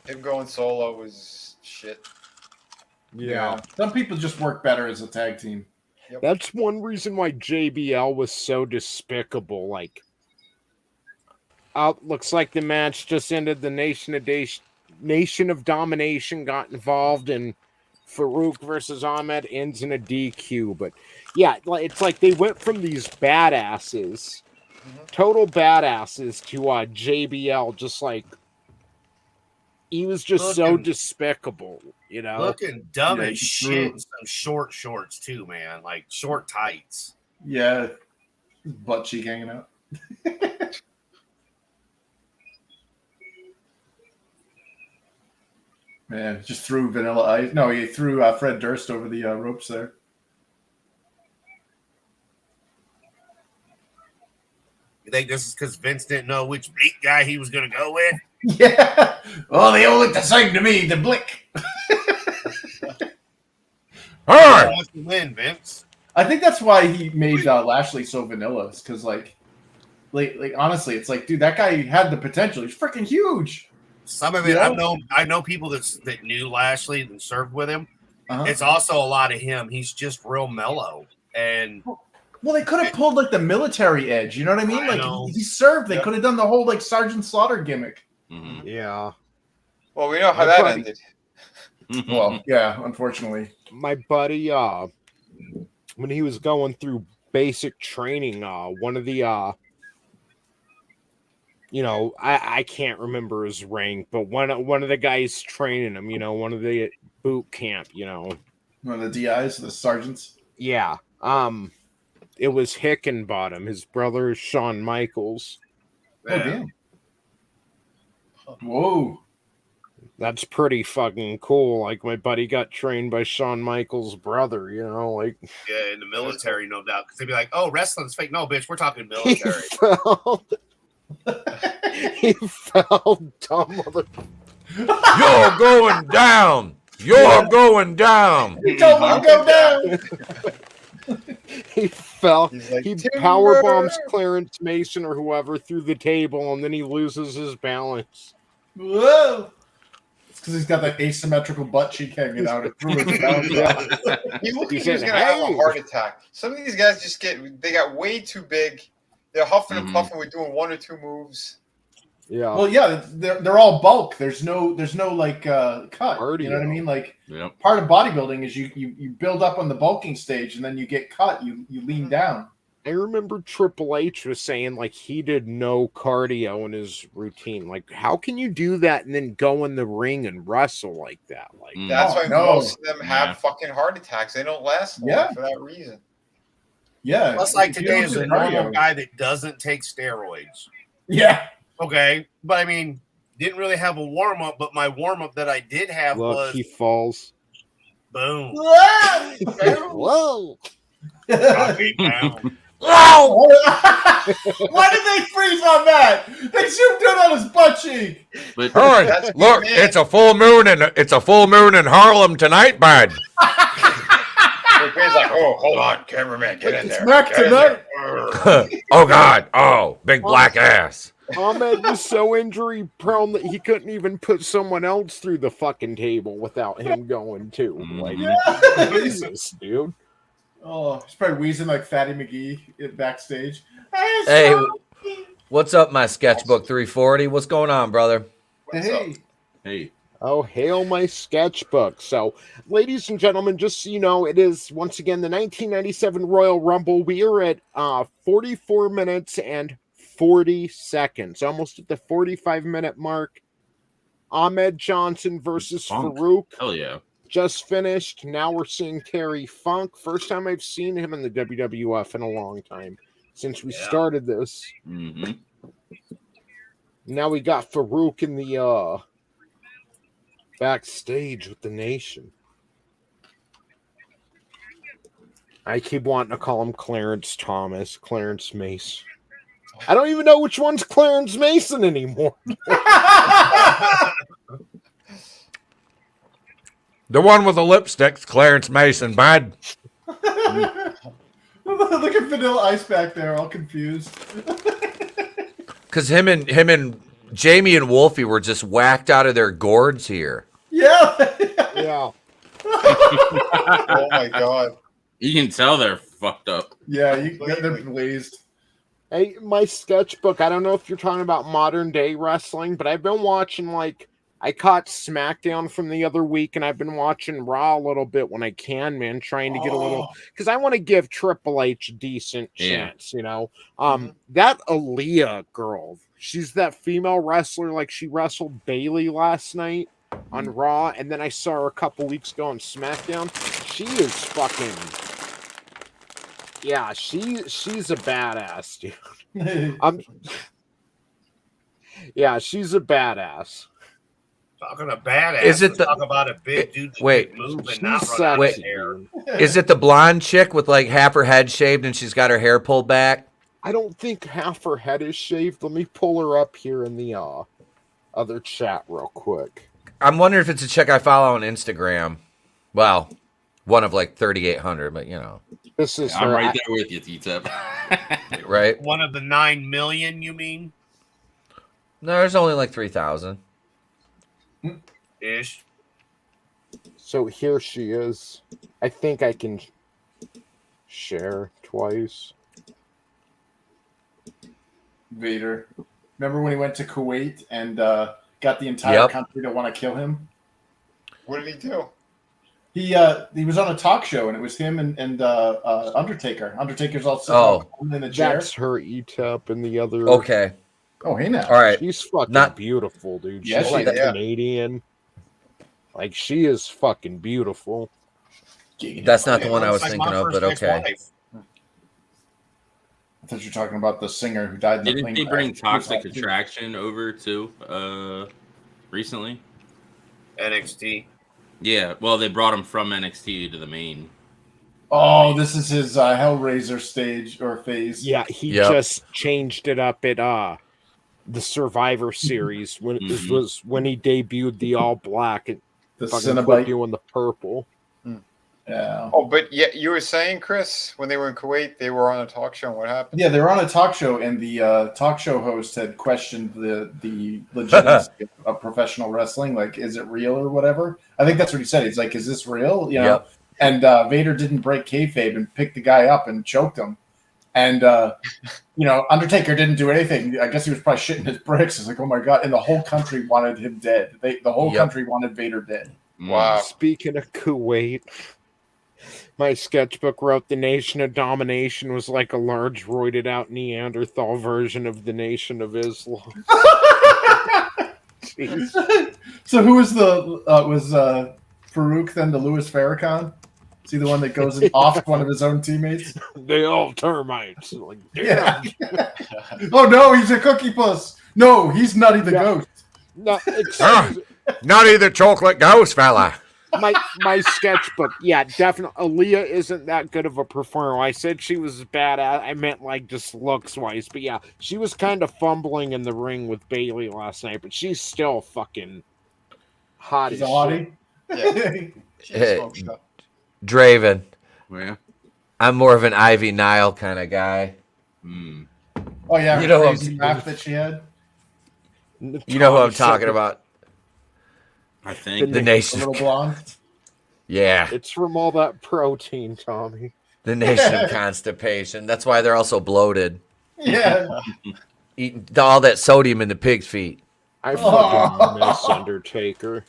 Him going solo was shit. Yeah. Some people just work better as a tag team. That's one reason why JBL was so despicable. Like, looks like the match just ended. The Nation of Domination got involved, and Farouk versus Ahmed ends in a DQ. But yeah, it's like they went from these badasses, total badasses, to JBL. Just like he was just so despicable, you know. Looking dumb Yeah, as shit. In some short shorts too, man. Like short tights. Yeah. Butt cheek hanging out. Man, just threw Vanilla Ice. No, he threw Fred Durst over the ropes there. You think this is because Vince didn't know which bleak guy he was going to go with? Yeah. Oh, they all look the same to me. The blick. All right. Wants to win, Vince. I think that's why he made Lashley so vanilla. Because like honestly, it's like, dude, that guy had the potential. He's freaking huge. Some of it, I know people that knew Lashley and served with him. Uh-huh. It's also a lot of him. He's just real mellow. And well, they could have pulled like the military edge. You know what I mean? Like he served. They could have done the whole like Sergeant Slaughter gimmick. Mm-hmm. Yeah. Well, we know how that ended. Well, yeah, unfortunately. My buddy, when he was going through basic training, one of the you know, I can't remember his rank, but one of the guys training him, you know, one of the boot camp, you know. One of the DIs, the sergeants. Yeah. It was Hickenbottom. His brother is Shawn Michaels. Oh, damn. Whoa. That's pretty fucking cool. Like, my buddy got trained by Shawn Michaels' brother, you know, like. Yeah, in the military, no doubt. Because they'd be like, oh, wrestling's fake. No, bitch, we're talking military. He fell dumb. You're going down. You're going down. He told me to go down. He fell. Like, he power bombs Clarence Mason or whoever through the table, and then he loses his balance. Whoa. It's because he's got that asymmetrical butt cheek hanging out. It threw his balance out. He looked like he said, was going to have a "Hey." heart attack. Some of these guys just got way too big. They're huffing and puffing with doing one or two moves. Yeah. Well, yeah, they're all bulk. There's no like cut. Cardio. You know what I mean? Like Yep. part of bodybuilding is you build up on the bulking stage and then you get cut. You lean down. I remember Triple H was saying like he did no cardio in his routine. Like, how can you do that and then go in the ring and wrestle like that? Like, That's why no. most of them have fucking heart attacks. They don't last long for that reason. Yeah. Plus, like If you today don't is do a normal cardio- guy that doesn't take steroids. Yeah. Okay, but I mean, didn't really have a warm up. But my warm up that I did have look, was he falls. Boom. Whoa. Coffee down. Whoa! Why did they freeze on that? They zoomed in on his butt cheek. But Hey, look, it's a full moon in Harlem tonight, bud. He's like, oh, hold on, cameraman, get in there. Mac Get in tonight. there. Oh God, oh, big black ass. Ahmed was so injury prone that he couldn't even put someone else through the fucking table without him going too. Like, Jesus, dude. Oh, he's probably wheezing like Fatty McGee backstage. Hey, what's up, my sketchbook 340? What's going on, brother? hey, Oh, hail my sketchbook. So, ladies and gentlemen, just so you know, it is once again the 1997 Royal Rumble. We are at 44 minutes and 40 seconds, almost at the 45-minute mark. Ahmed Johnson versus Farouk. Hell yeah. Just finished. Now we're seeing Terry Funk. First time I've seen him in the WWF in a long time, since we started this. Mm-hmm. Now we got Farouk in the backstage with the Nation. I keep wanting to call him Clarence Thomas, Clarence Mason. I don't even know which one's Clarence Mason anymore. The one with the lipstick's Clarence Mason, bud. Look at Vanilla Ice back there, all confused. Because him and Jamie and Wolfie were just whacked out of their gourds here. Yeah. Yeah. Oh my god. You can tell they're fucked up. Yeah, they're blazed. Hey, my sketchbook, I don't know if you're talking about modern day wrestling, but I've been watching, like, I caught SmackDown from the other week, and I've been watching Raw a little bit when I can, man, trying to get a little, because I want to give Triple H a decent chance, you know. That Aaliyah girl, she's that female wrestler, like she wrestled Bailey last night on Raw, and then I saw her a couple weeks ago on SmackDown. She is fucking, yeah, she's a badass, dude. Yeah, she's a badass. Talking a badass. Is it talk about a big dude? Wait, moving, not run out of hair. Is it the blonde chick with like half her head shaved and she's got her hair pulled back? I don't think half her head is shaved. Let me pull her up here in the other chat real quick. I'm wondering if it's a chick I follow on Instagram. Well, one of like 3,800, but you know. This is I'm right there with you, Etep. Right? One of the 9 million, you mean? No, there's only like 3,000. Ish. So here she is. I think I can share twice. Vader. Remember when he went to Kuwait and got the entire country to want to kill him? What did he do? He was on a talk show, and it was him and Undertaker. Undertaker's all sitting in the chair. That's her Etep and the other. Okay. Oh, hey now. All right. She's fucking beautiful, dude. Yeah, She's like Canadian. Like, she is fucking beautiful. That's not the one I was thinking of, but okay. I thought you were talking about the singer who died in the plane Didn't they bring crash. Toxic Attraction over too recently? NXT. Yeah, well, they brought him from NXT to the main. Oh, this is his Hellraiser stage or phase. Yeah, he just changed it up at the Survivor Series when it was when he debuted the all black and the Cenobite doing the purple. Yeah. Oh, but yeah, you were saying, Chris, when they were in Kuwait, they were on a talk show. What happened? Yeah, they were on a talk show, and the talk show host had questioned the legitimacy of professional wrestling. Like, is it real or whatever? I think that's what he said. He's like, "Is this real?" You know. Yep. And Vader didn't break kayfabe and picked the guy up and choked him. And Undertaker didn't do anything. I guess he was probably shitting his bricks. It's like, oh my god! And the whole country wanted him dead. The whole country wanted Vader dead. Wow. Speaking of Kuwait, my sketchbook wrote the Nation of Domination was like a large roided out Neanderthal version of the Nation of Islam. So who was was Farouk then to Louis Farrakhan? Is he the one that goes and off one of his own teammates? They all termites. Like, yeah. Oh no, he's a cookie puss. No, he's Nutty the Ghost. No, Nutty the chocolate ghost fella. my sketchbook. Yeah, definitely. Aaliyah isn't that good of a performer. I said she was bad at. I meant like just looks wise. But yeah, she was kind of fumbling in the ring with Bailey last night. But she's still fucking hot She's as a hottie. Yeah. Hey, Draven. Yeah. I'm more of an Ivy Nile kind of guy. Oh yeah, You know who crazy laugh that she had. You know who I'm talking about? I think the A nation. little blonde. Yeah, It's from all that protein, Tommy. the nation constipation. That's why they're also bloated. Yeah. Eating all that sodium in the pig's feet. I fucking miss Undertaker.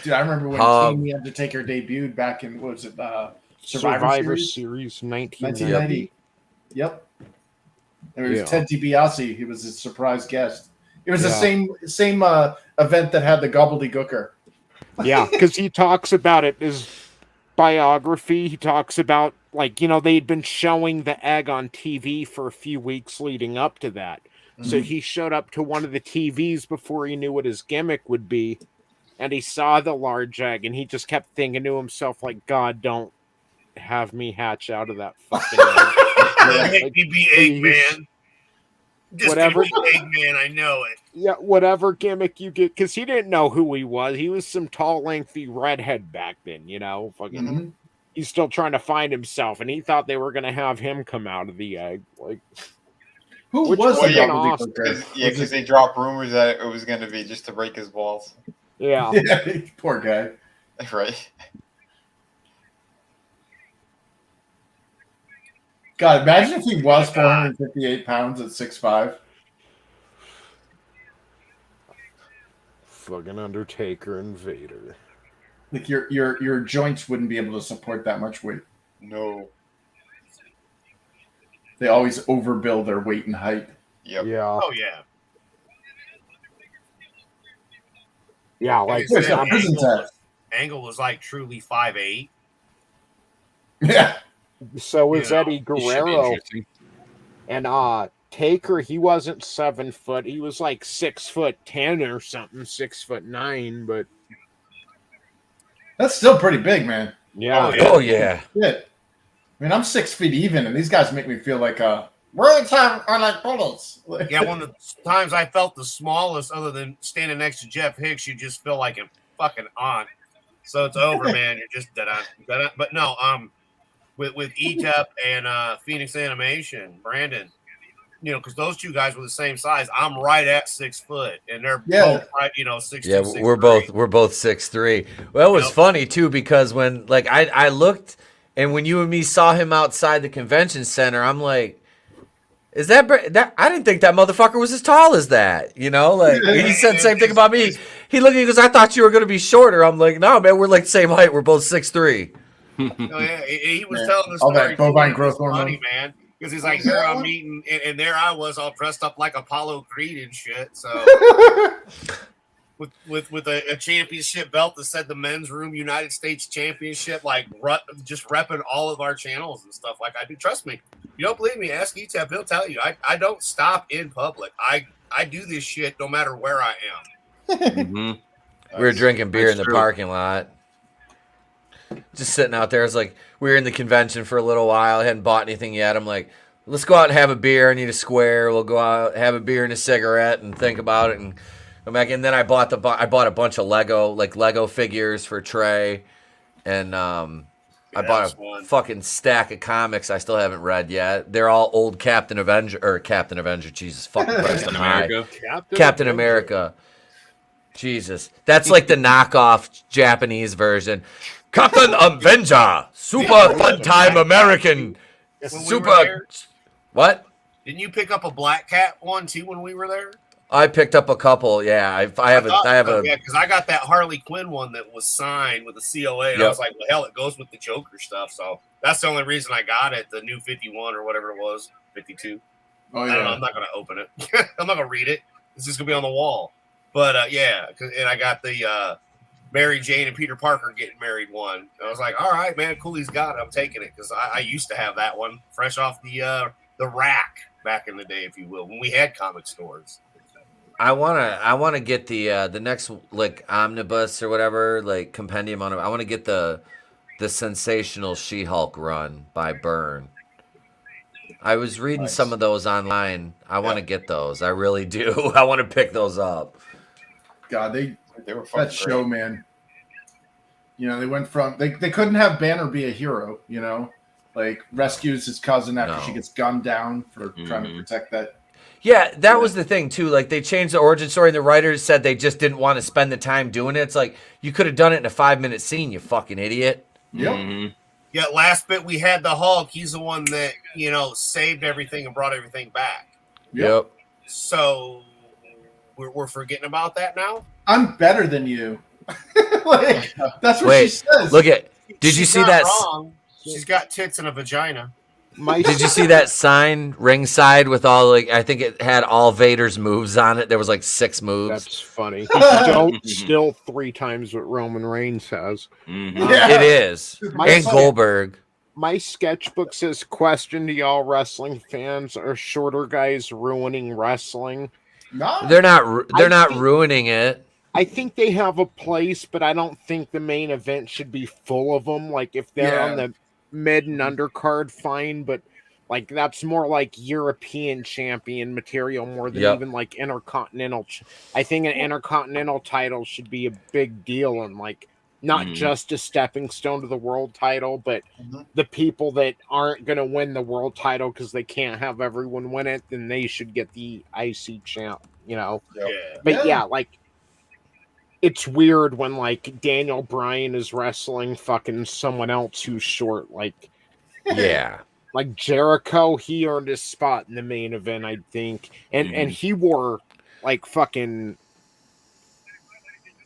Dude, I remember when Team The Undertaker debuted back in, what was it, Survivor Series 1990. Yep. And it was Ted DiBiase. He was a surprise guest. It was the same event that had the gobbledygooker. Yeah, because he talks about it, his biography. He talks about, like, they'd been showing the egg on TV for a few weeks leading up to that. So he showed up to one of the TVs before he knew what his gimmick would be. And he saw the large egg, and he just kept thinking to himself, like, God, don't have me hatch out of that fucking egg. Make me be Eggman. Just Whatever. be Eggman, I know it. Yeah, whatever gimmick you get, because he didn't know who he was. He was some tall, lengthy redhead back then, fucking. He's still trying to find himself, and he thought they were going to have him come out of the egg. Like, who which was the awesome. Yeah, because they dropped rumors that it was going to be just to break his balls. Yeah. Poor guy. Right. God, imagine if he was 458 pounds at 6'5". Fucking Undertaker and Vader. Like your joints wouldn't be able to support that much weight. No. They always overbill their weight and height. Yep. Yeah. Oh, yeah. Yeah, like Angle was like truly 5'8". Yeah. So is Eddie Guerrero. And Taker, he wasn't 7 foot. He was like 6'10" or something, 6'9", but That's still pretty big, man. yeah. Oh yeah. Shit. I mean, I'm 6 feet even, and these guys make me feel like words are like bullets. Yeah, one of the times I felt the smallest, other than standing next to Jeff Hicks, you just feel like a fucking aunt. So it's over, man. You're just dead on. But no, with Etep and Phoenix Animation, Brandon, because those two guys were the same size. I'm right at 6 foot, and they're both right, 6'2", Yeah, 6'3". we're both 6'3". Well, it was funny too because when I looked, and when you and me saw him outside the convention center, I'm like, is that I didn't think that motherfucker was as tall as that. He said the same thing about me. He looked at me and goes, I thought you were going to be shorter. I'm like, no, man, we're like the same height. We're both 6'3". Oh, yeah, he was telling the All story. that bovine growth hormone. Funny, man. Because he's like, here I'm eating, and there I was all dressed up like Apollo Creed and shit. So with a championship belt that said the Men's Room United States Championship, like just repping all of our channels and stuff like I do. Trust me. You don't believe me? Ask Etep. He'll tell you. I don't stop in public. I do this shit no matter where I am. We were drinking beer in the parking lot. Just sitting out there. It's like we were in the convention for a little while. I hadn't bought anything yet. I'm like, let's go out and have a beer. I need a square. We'll go out, have a beer and a cigarette, and think about it, and come back. And then I bought a bunch of Lego figures for Trey, and I bought a fucking stack of comics I still haven't read yet. They're all old Captain Avenger. Jesus fucking Christ, Captain America. Captain America. Jesus, that's like the knockoff Japanese version. Captain Avenger, super fun time American, super. What? Didn't you pick up a Black Cat one too when we were there? I picked up a couple. Yeah, I have a. Yeah, because I got that Harley Quinn one that was signed with a COA, and I was like, well, hell, it goes with the Joker stuff. So that's the only reason I got it. The new 51 or whatever it was, 52. Oh yeah. I don't know. I'm not gonna open it. I'm not gonna read it. It's just gonna be on the wall. But yeah, and I got the Mary Jane and Peter Parker getting married one. I was like, all right, man, cool, he's got it. I'm taking it because I used to have that one fresh off the rack back in the day, if you will, when we had comic stores. I wanna get the next like omnibus or whatever, like compendium on it. I want to get the sensational She-Hulk run by Byrne. I was reading some of those online. I want to get those. I really do. I want to pick those up. God, they were that show, man. You know, they went from they couldn't have Banner be a hero. You know, like rescues his cousin after she gets gunned down for trying to protect that. Yeah, that was the thing too. Like they changed the origin story, and the writers said they just didn't want to spend the time doing it. It's like you could have done it in a 5-minute scene. You fucking idiot. Yep. Yeah, last bit we had the Hulk. He's the one that, you know, saved everything and brought everything back. Yep. So we're forgetting about that now? I'm better than you. Like, that's what she says. Look at. Did you She's see not that? wrong. She's got tits and a vagina. Did you see that sign ringside with all like? I think it had all Vader's moves on it. There was like 6 moves. That's funny. Still 3 times what Roman Reigns has. It is. And Goldberg. My sketchbook says, question to y'all wrestling fans, are shorter guys ruining wrestling? No. They're not ruining it. I think they have a place, but I don't think the main event should be full of them. Like if they're on the mid and undercard, fine, but like that's more like European champion material more than even like intercontinental. I think an intercontinental title should be a big deal and like not just a stepping stone to the world title, but the people that aren't going to win the world title because they can't have everyone win it, then they should get the IC champ, you know? But yeah, like it's weird when like Daniel Bryan is wrestling fucking someone else who's short. Like, like Jericho, he earned his spot in the main event, I think, and he wore like fucking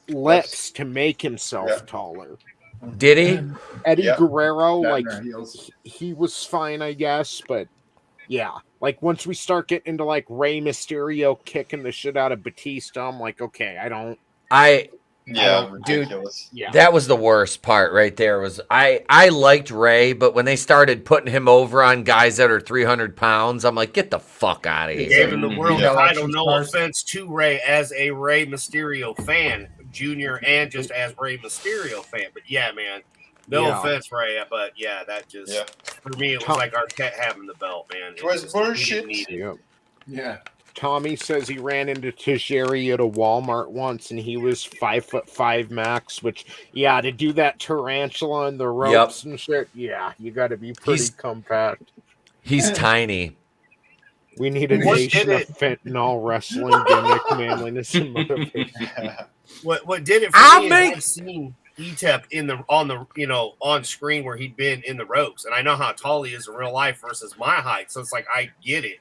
lips to make himself taller. Did he? Eddie Guerrero, like he was fine, I guess, but yeah, like once we start getting into like Rey Mysterio kicking the shit out of Batista, I'm like, okay, dude, that was the worst part right there. Was I liked Ray, but when they started putting him over on guys that are 300 pounds, I'm like, get the fuck out of here. He gave him the world title. No offense to Ray as a Rey Mysterio fan, Junior, and just as Rey Mysterio fan. But yeah, man, no offense, Ray, but yeah, that just for me it was like Arquette having the belt, man. It was bullshit. Yeah. Tommy says he ran into Tajiri at a Walmart once and he was 5'5" max, which, to do that tarantula and the ropes and shit, you got to be pretty compact. He's tiny. We need a nation of fentanyl wrestling gimmick, manliness, and motivation. What did it for me is I've seen Etep on screen where he'd been in the ropes, and I know how tall he is in real life versus my height, so it's like I get it.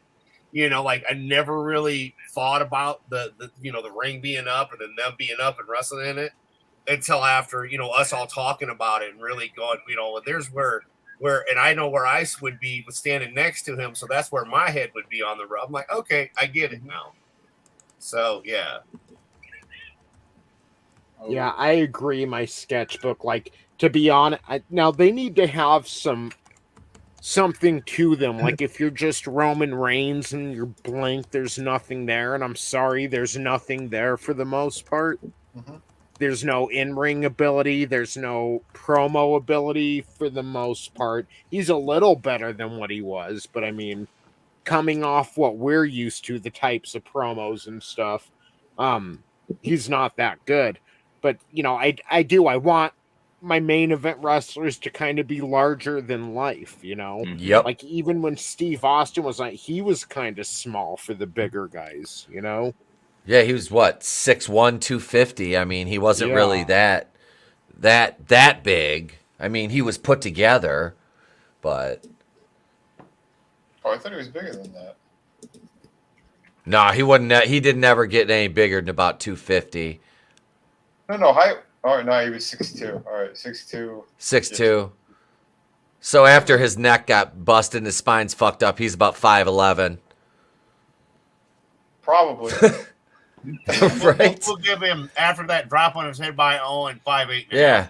You know, like I never really thought about the ring being up and then them being up and wrestling in it until after, us all talking about it and really going, there's where and I know where Ice would be standing next to him. So that's where my head would be on the rope. I'm like, okay, I get it now. So, yeah. Yeah, I agree. My sketchbook, like, to be honest, now they need to have something to them. Like if you're just Roman Reigns and you're blank, there's nothing there. And I'm sorry, there's nothing there for the most part. There's no in-ring ability. There's no promo ability for the most part. He's a little better than what he was, but I mean, coming off what we're used to, the types of promos and stuff, he's not that good. But, I want my main event wrestlers to kind of be larger than life, Yep. Like even when Steve Austin was like, he was kind of small for the bigger guys, Yeah, he was what, 6'1", 250. I mean, he wasn't really that big. I mean, he was put together, but I thought he was bigger than that. No, he wasn't. He didn't ever get any bigger than about 250. No, height. Oh, no, he was 6'2". All right, 6'2". 6'2". So after his neck got busted and his spine's fucked up, he's about 5'11". Probably. Right? We'll give him, after that drop on his head by Owen, 5'8". Yeah.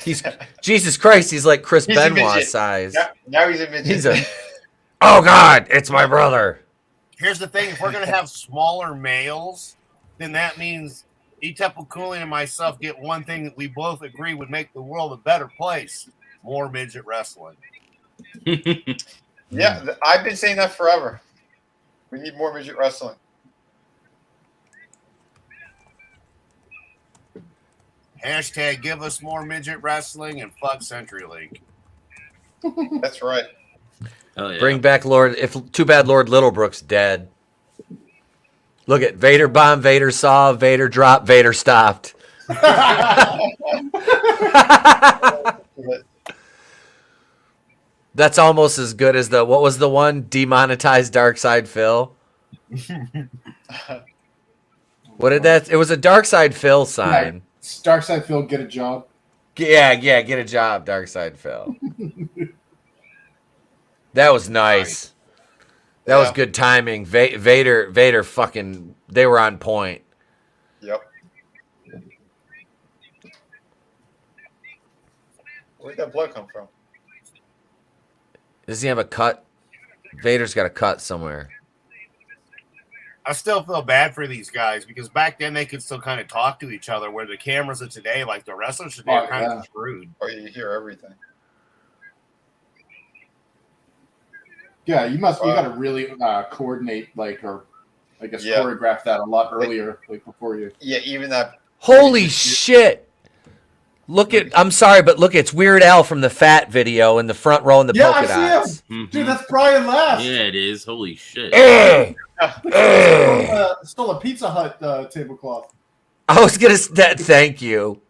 He's Jesus Christ, he's like Chris Benoit size. Now he's a midget. Oh God, it's my brother. Here's the thing: if we're gonna have smaller males, then that means Etep Wokuian and myself get one thing that we both agree would make the world a better place: more midget wrestling. Yeah, I've been saying that forever. We need more midget wrestling. Hashtag give us more midget wrestling and fuck CenturyLink. That's right. Oh, yeah. Bring back Lord. If too bad Lord Littlebrook's dead. Look at Vader bomb, Vader saw, Vader dropped, Vader stopped. That's almost as good as what was the one demonetized Darkside Phil? What did that? It was a Darkside Phil sign. Darkside Phil, get a job. Yeah, get a job, Darkside Phil. That was nice. That was good timing. Vader fucking, they were on point. Yep. Where'd that blood come from? Does he have a cut? Vader's got a cut somewhere. I still feel bad for these guys because back then they could still kind of talk to each other, where the cameras of today, like the wrestlers today, are kind of screwed. Or you hear everything. Yeah, you got to really coordinate, choreograph that a lot earlier, before you. Yeah, even that. Holy shit! I'm sorry, but look, it's Weird Al from the Fat video in the front row in the polka dots. Mm-hmm. Dude, that's Brian Last. Yeah, it is. Holy shit. Stole a Pizza Hut tablecloth. I was gonna thank you.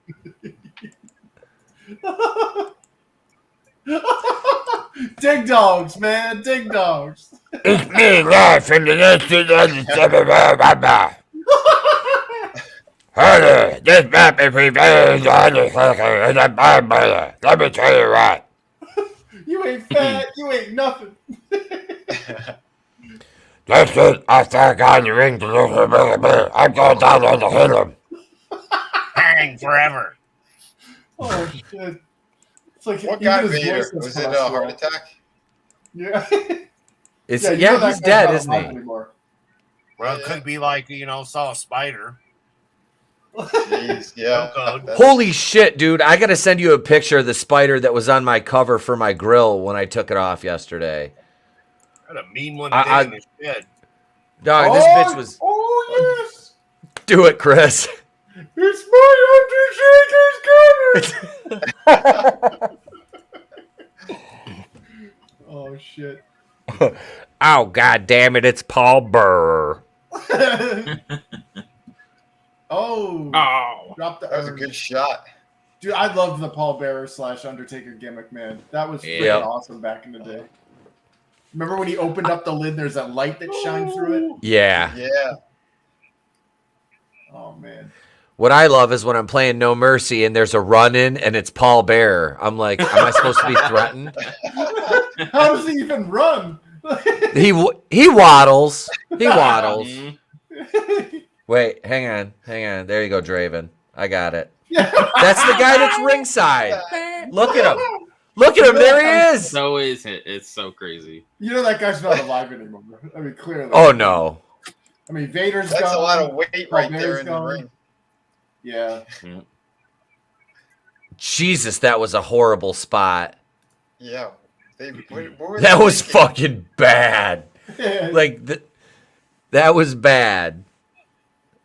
Dig dogs, man, dig dogs. It's me, live from the next 2007. Honey, this map is prepared Undertaker is a bad brother. Let me tell you what. You ain't fat, you ain't nothing. Listen, I stand on the ring to look at me. I'm going down there to hit him. Hang forever. Oh shit! It's like What guy Vader? Was it a heart attack? Yeah. He's dead, isn't he? Anymore. Well, it could be like, saw a spider. Jeez, yeah. Holy shit, dude. I got to send you a picture of the spider that was on my cover for my grill when I took it off yesterday. What a mean one today in the shed. Dog, this bitch was... Oh, yes. Do it, Chris. It's my Undertaker's coming. Oh, shit. Oh, god damn it, it's Paul Burr. Oh. Drop the That was a good shot. Dude, I loved the Paul Bearer / Undertaker gimmick, man. That was freaking awesome back in the day. Remember when he opened up the lid and there's that light that shined through it? Yeah. Yeah. Oh, man. What I love is when I'm playing No Mercy and there's a run-in and it's Paul Bearer. I'm like, am I supposed to be threatened? How does he even run? He waddles. He waddles. Wait, hang on. There you go, Draven. I got it. That's the guy that's ringside. Look at him. There he is. So is it? It's so crazy. You know that guy's not alive anymore. I mean, clearly. Oh, no. I mean, Vader's That's gone. a lot of weight right Vader's there in gone. the ring. Yeah. Jesus, that was a horrible spot. Yeah. That was fucking bad. That was bad.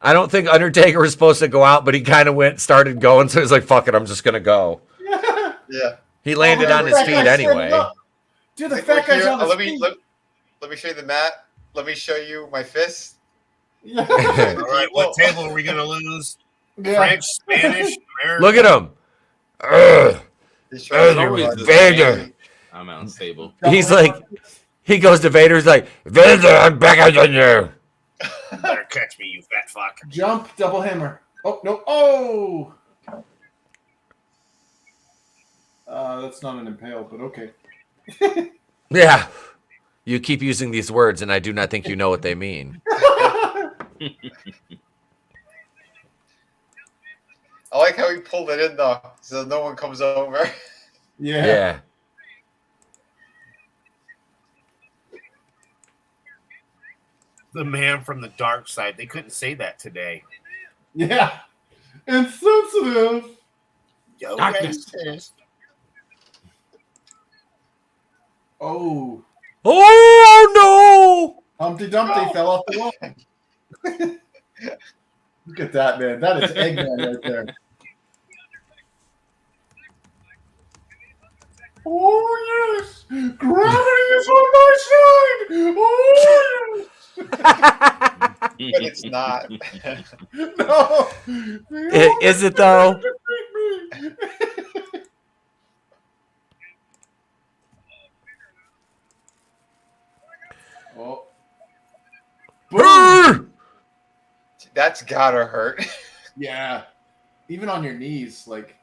I don't think Undertaker was supposed to go out, but he kind of started going, so he's like, fuck it, I'm just going to go. Yeah. He landed on his feet anyway. Dude, the fat guy's on his feet. Let me show you the mat. Let me show you my fist. All right, what table are we going to lose? Yeah. French, Spanish, American? Look at him. Vader. I'm unstable. He's like, he goes to Vader, he's like, Vader, I'm bigger than you. Better catch me, you fat fuck. Jump, double hammer. Oh, no. Oh! That's not an impale, but okay. yeah. You keep using these words, and I do not think you know what they mean. I like how he pulled it in, though, so no one comes over. Yeah. the man from the dark side. They couldn't say that today. Yeah. Insensitive. Yo, Darkness. racist. Oh. Oh Humpty Dumpty fell off the wall. Look at that, man. That is Eggman right there. Oh, yes. Gravity is on my side. Oh, yes. But it's not. No. Is it though? Oh. Boom. That's gotta hurt. Yeah. Even on your knees, like.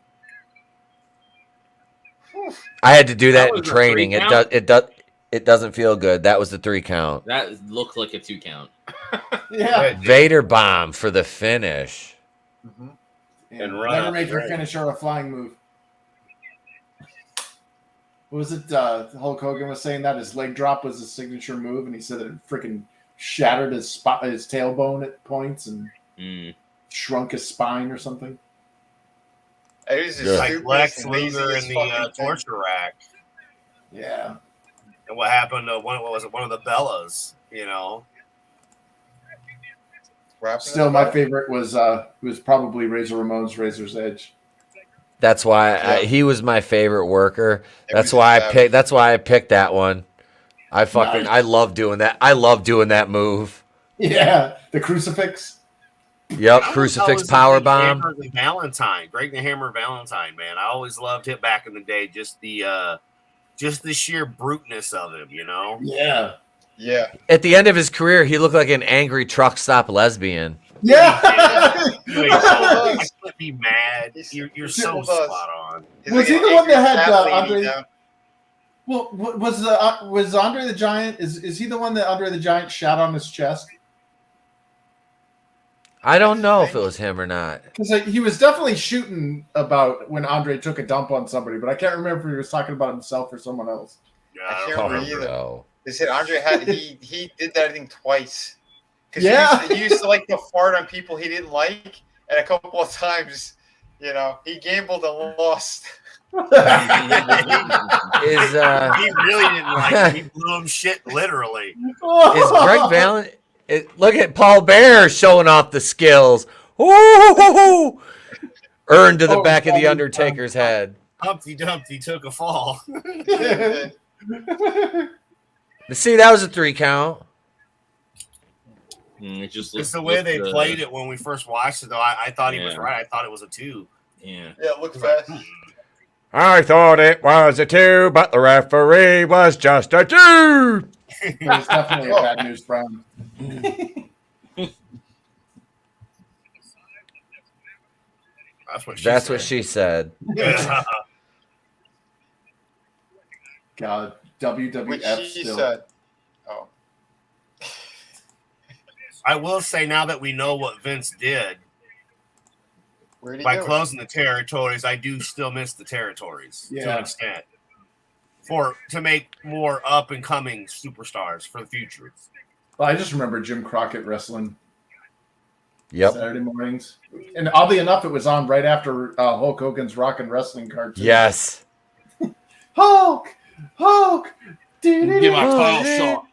I had to do that in was a training. 3 count? It doesn't feel good. That was the 3 count. That looked like a 2 count. Yeah. Vader bomb for the finish. And run never out made the your ring. finisher a flying move. What was it? Hulk Hogan was saying that his leg drop was his signature move, and he said it freaking shattered his tailbone at points and shrunk his spine or something. It was Yeah. Like Lex Luger in the torture rack. Yeah. And what happened to one of the Bellas, you know? Still, my favorite was probably Razor Ramon's Razor's Edge. That's why he was my favorite worker. That's why I picked that one. I love doing that. I love doing that move. Yeah, the crucifix. Yep, crucifix power bomb. Hammer the Valentine, Greg the Hammer Valentine, man. I always loved it back in the day. Just the sheer bruteness of him, you know. Yeah. Yeah. At the end of his career, he looked like an angry truck stop lesbian. Yeah. I can't be mad. You're so spot on. Was he the one that had Andre? Well, was Andre the Giant? Is he the one that Andre the Giant shot on his chest? I don't know if it was him or not. Because he was definitely shooting about when Andre took a dump on somebody, but I can't remember if he was talking about himself or someone else. I can't remember either. No. They said Andre he did that I think twice. Because he used to like to fart on people he didn't like, and a couple of times, you know, he gambled and lost. He really didn't like him. He blew him shit literally. Is Greg Valent? Look at Paul Bear showing off the skills. Ooh, earned to the back of the Undertaker's head. Humpty Dumpty took a fall. See, that was a 3 count. It's the way they played it when we first watched it, though. I thought he was right. I thought it was a 2. Yeah. Yeah, look fast. I thought it was a 2, but the referee was just a 2. It was definitely a bad news Brown. That's what she said. God, WWF Which she still. said. Oh. I will say now that we know what Vince did Where'd he by do it? closing the territories, I do still miss the territories to an extent. To make more up and coming superstars for the future. Well, I just remember Jim Crockett wrestling. Yep. Saturday mornings, and oddly enough, it was on right after Hulk Hogan's Rock and Wrestling cartoon. Yes. Hulk. Give my tile shot.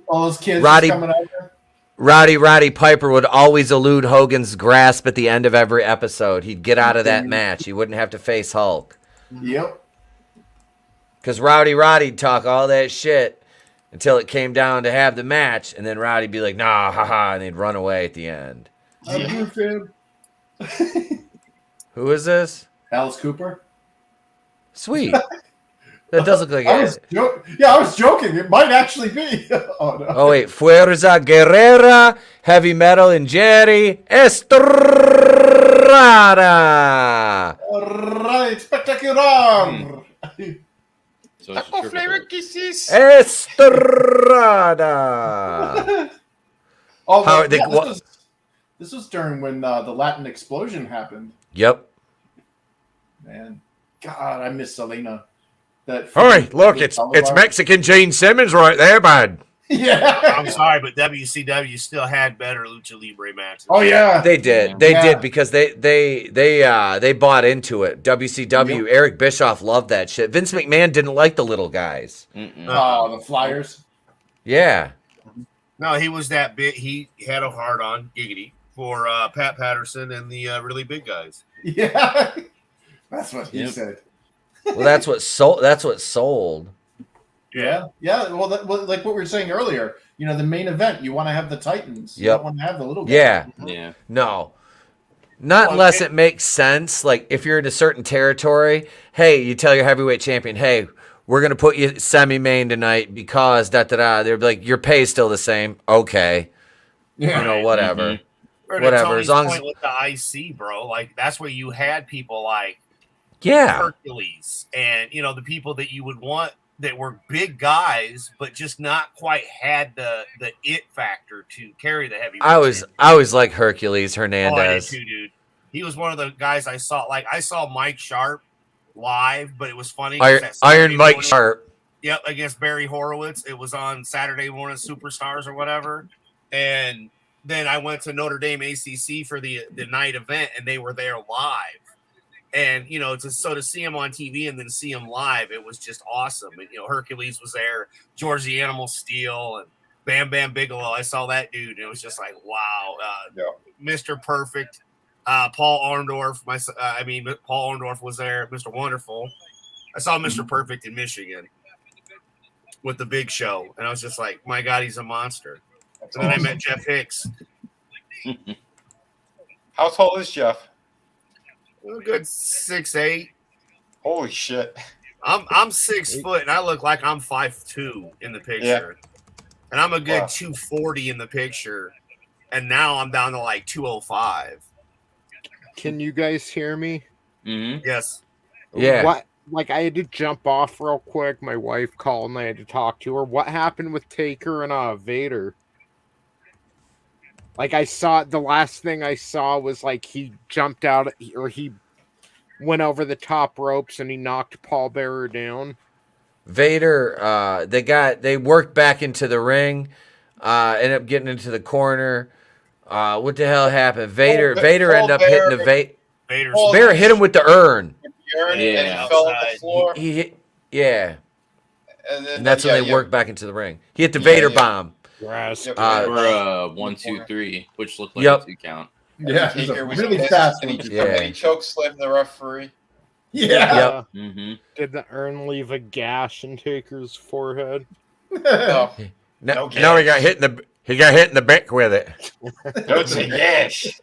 All those kids Roddy- coming out there. Roddy Piper would always elude Hogan's grasp at the end of every episode. He'd get out of that match. He wouldn't have to face Hulk. Yep. Because Roddy'd talk all that shit until it came down to have the match, and then Roddy'd be like, nah, haha, and they'd run away at the end. I'm here, fam. Who is this? Alice Cooper. Sweet. That does look like I it. was joking. It might actually be. Oh, no. Oh, wait. Fuerza Guerrera, Heavy Metal, and Jerry Estrada. Right, spectacular. So it's Apple flavor kisses. Estrada. Oh, How- this was during when the Latin explosion happened. Yep. Man, God, I miss Selena. That Hey, look, it's Mexican Gene Simmons right there, bud. Yeah. I'm sorry, but WCW still had better lucha libre matches. Oh yeah, They did. They did because they bought into it. WCW. Eric Bischoff loved that shit. Vince McMahon didn't like the little guys. The Flyers. Yeah. No, he was that big. He had a hard on giggity for Pat Patterson and the really big guys. Yeah, that's what he said. Well, that's what sold. That's what sold. Yeah. Well, like what we were saying earlier, you know, the main event, you want to have the Titans. You don't want to have the little guys. Yeah. No. Not unless it makes sense. Like if you're in a certain territory, hey, you tell your heavyweight champion, hey, we're gonna put you semi-main tonight because They're like, your pay is still the same. Okay. Yeah. You know, whatever. Whatever. As long as with the IC, bro, like that's where you had people like Hercules and the people that you would want that were big guys, but just not quite had the it factor to carry the heavyweight. I always like Hercules Hernandez. Oh, I did too, dude. He was one of the guys I saw. Like I saw Mike Sharp live, but it was funny. Iron Mike Sharp. Yep, against Barry Horowitz. It was on Saturday Morning Superstars or whatever. And then I went to Notre Dame ACC for the night event, and they were there live. And to see him on TV and then see him live, it was just awesome. And Hercules was there, George the Animal Steel, and Bam Bam Bigelow. I saw that dude, and it was just like, wow. Mr. Perfect, Paul Orndorff. Paul Orndorff was there. Mr. Wonderful. I saw Mr. Perfect in Michigan with the Big Show, and I was just like, my God, he's a monster. And then I met Jeff Hicks. How tall is Jeff? A good 6'8". Holy shit! I'm 6 foot, and I look like I'm 5'2" in the picture, and I'm a good 240 in the picture, and now I'm down to like 205. Can you guys hear me? Mm-hmm. Yes. Yeah. What? Like I had to jump off real quick. My wife called, and I had to talk to her. What happened with Taker and Vader? Like I saw the last thing I saw was like he jumped out or he went over the top ropes and he knocked Paul Bearer down. Vader, they worked back into the ring, ended up getting into the corner. What the hell happened? Vader ended up hitting the Bear hit him with the urn. And he fell on the floor. And that's when they worked back into the ring. He hit the Vader bomb. Yes. For 1, 2, 3, which looked like a 2 count. Yeah, Taker was really pissed, fast. and he choke slammed the referee. Yeah. Yep. Mm-hmm. Did the urn leave a gash in Taker's forehead? No. Now he got hit in the back with it. Don't say yes.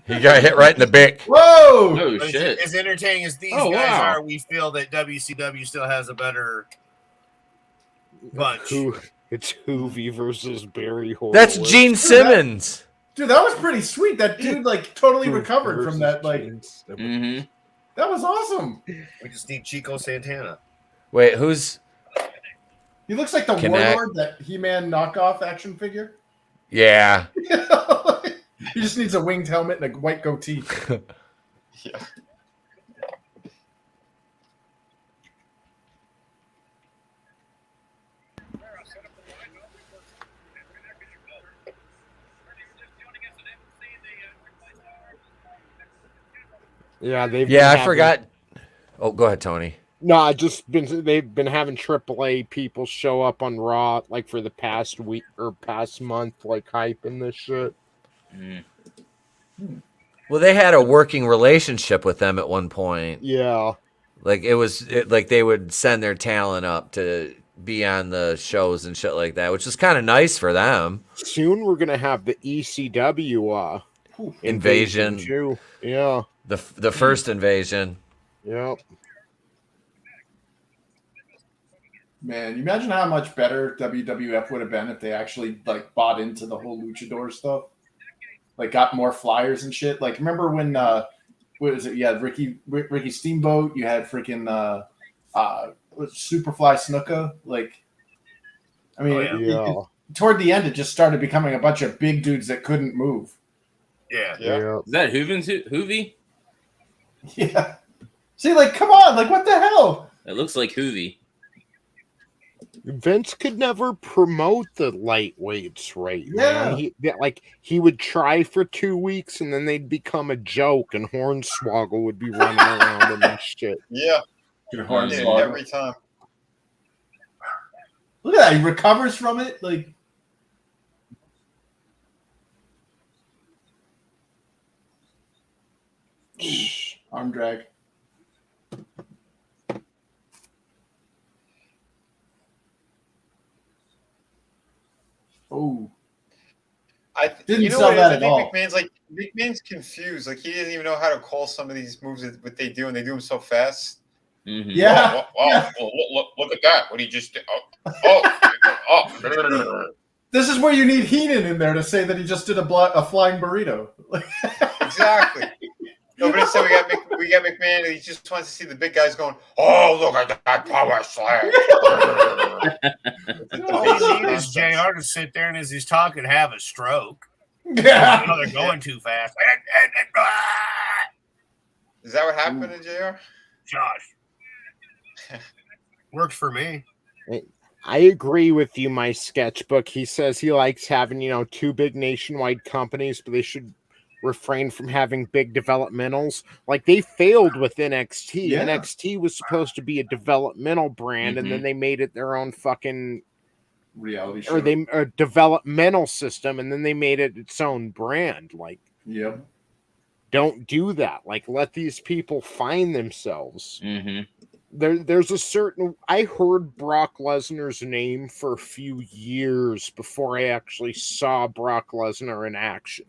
He got hit right in the back. Whoa! Oh shit! As entertaining as these guys are, we feel that WCW still has a better bunch. It's Hoovy versus Barry Horowitz. That's Gene Simmons. Dude, that was pretty sweet. That dude like totally recovered from that. Like, Mm-hmm. that was awesome. We just need Chico Santana. Wait, who's? He looks like the Warlord, that He-Man knockoff action figure. Yeah. He just needs a winged helmet and a white goatee. Yeah. Yeah, I forgot. Oh, go ahead, Tony. No, they've been having AAA people show up on Raw like for the past week or past month, like hyping this shit. Well, they had a working relationship with them at one point. Yeah, like like they would send their talent up to be on the shows and shit like that, which is kind of nice for them. Soon we're gonna have the ECW invasion too. Yeah, the first invasion. Yep. Man, you imagine how much better WWF would have been if they actually like bought into the whole luchador stuff, like got more flyers and shit. Like, remember when what was it? You had Ricky Steamboat. You had freaking Superfly Snuka. Like, I mean, toward the end, it just started becoming a bunch of big dudes that couldn't move. Yeah. Is that Hoovy? Yeah. See, like, come on, like, what the hell? It looks like Hoovy. Vince could never promote the lightweights right, Yeah. man. He would try for 2 weeks and then they'd become a joke and Hornswoggle would be running around and shit. Yeah. Dude, Every time. Look at that. He recovers from it. Like, arm drag. Oh. I didn't you know sell what it is? that I at think all. McMahon's confused. Like he doesn't even know how to call some of these moves that they do, and they do them so fast. Mm-hmm. Yeah. Well, look at that! What he just did. Oh. This is where you need Heenan in there to say that he just did a flying burrito. Exactly. No, but instead we got McMahon, and he just wants to see the big guys going. Oh, look at that power slam! All he needs is JR to sit there and as he's talking, have a stroke. Yeah. You know they're going too fast. Is that what happened to JR? Josh. Works for me. I agree with you, my sketchbook. He says he likes having, 2 big nationwide companies, but they should refrain from having big developmentals. Like they failed with NXT. Yeah. NXT was supposed to be a developmental brand, and then they made it their own fucking reality show. or a developmental system, and then they made it its own brand. Like, yep. Don't do that. Like, let these people find themselves. Mm-hmm. There's a certain. I heard Brock Lesnar's name for a few years before I actually saw Brock Lesnar in action.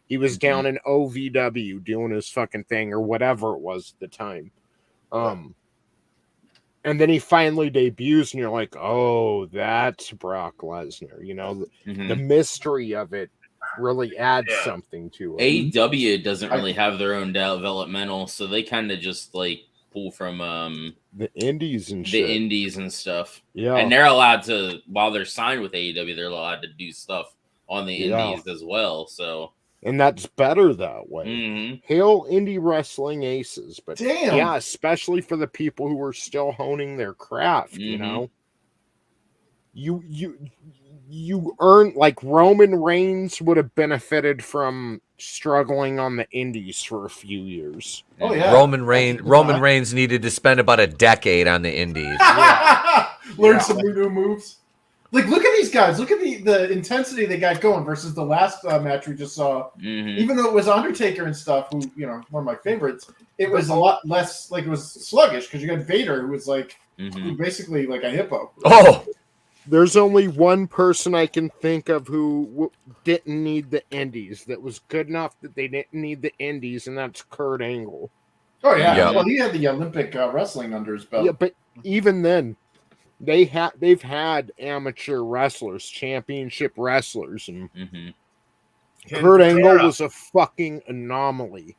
He was down in OVW doing his fucking thing or whatever it was at the time. And then he finally debuts, and you're like, oh, that's Brock Lesnar. The mystery of it really adds something to it. AEW doesn't really have their own developmental, so they kind of just like pull from the indies and shit. The indies and stuff. Yeah. And they're allowed to, while they're signed with AEW, they're allowed to do stuff on the indies as well. So. And that's better that way. Mm-hmm. Hail indie wrestling aces, but damn, yeah, especially for the people who are still honing their craft. You earn, like Roman Reigns would have benefited from struggling on the indies for a few years. Oh yeah, Roman Reigns needed to spend about a decade on the indies. Learn some new moves. Like, look at these guys. Look at the intensity they got going versus the last match we just saw. Mm-hmm. Even though it was Undertaker and stuff, who, one of my favorites, it was a lot less, like, it was sluggish because you got Vader, who was, like, basically like a hippo. Oh! There's only one person I can think of who didn't need the indies, that was good enough that they didn't need the indies, and that's Kurt Angle. Oh, yeah. Yep. Well, he had the Olympic wrestling under his belt. Yeah, but even then, they've had amateur wrestlers, championship wrestlers, and Kurt Angle was a fucking anomaly.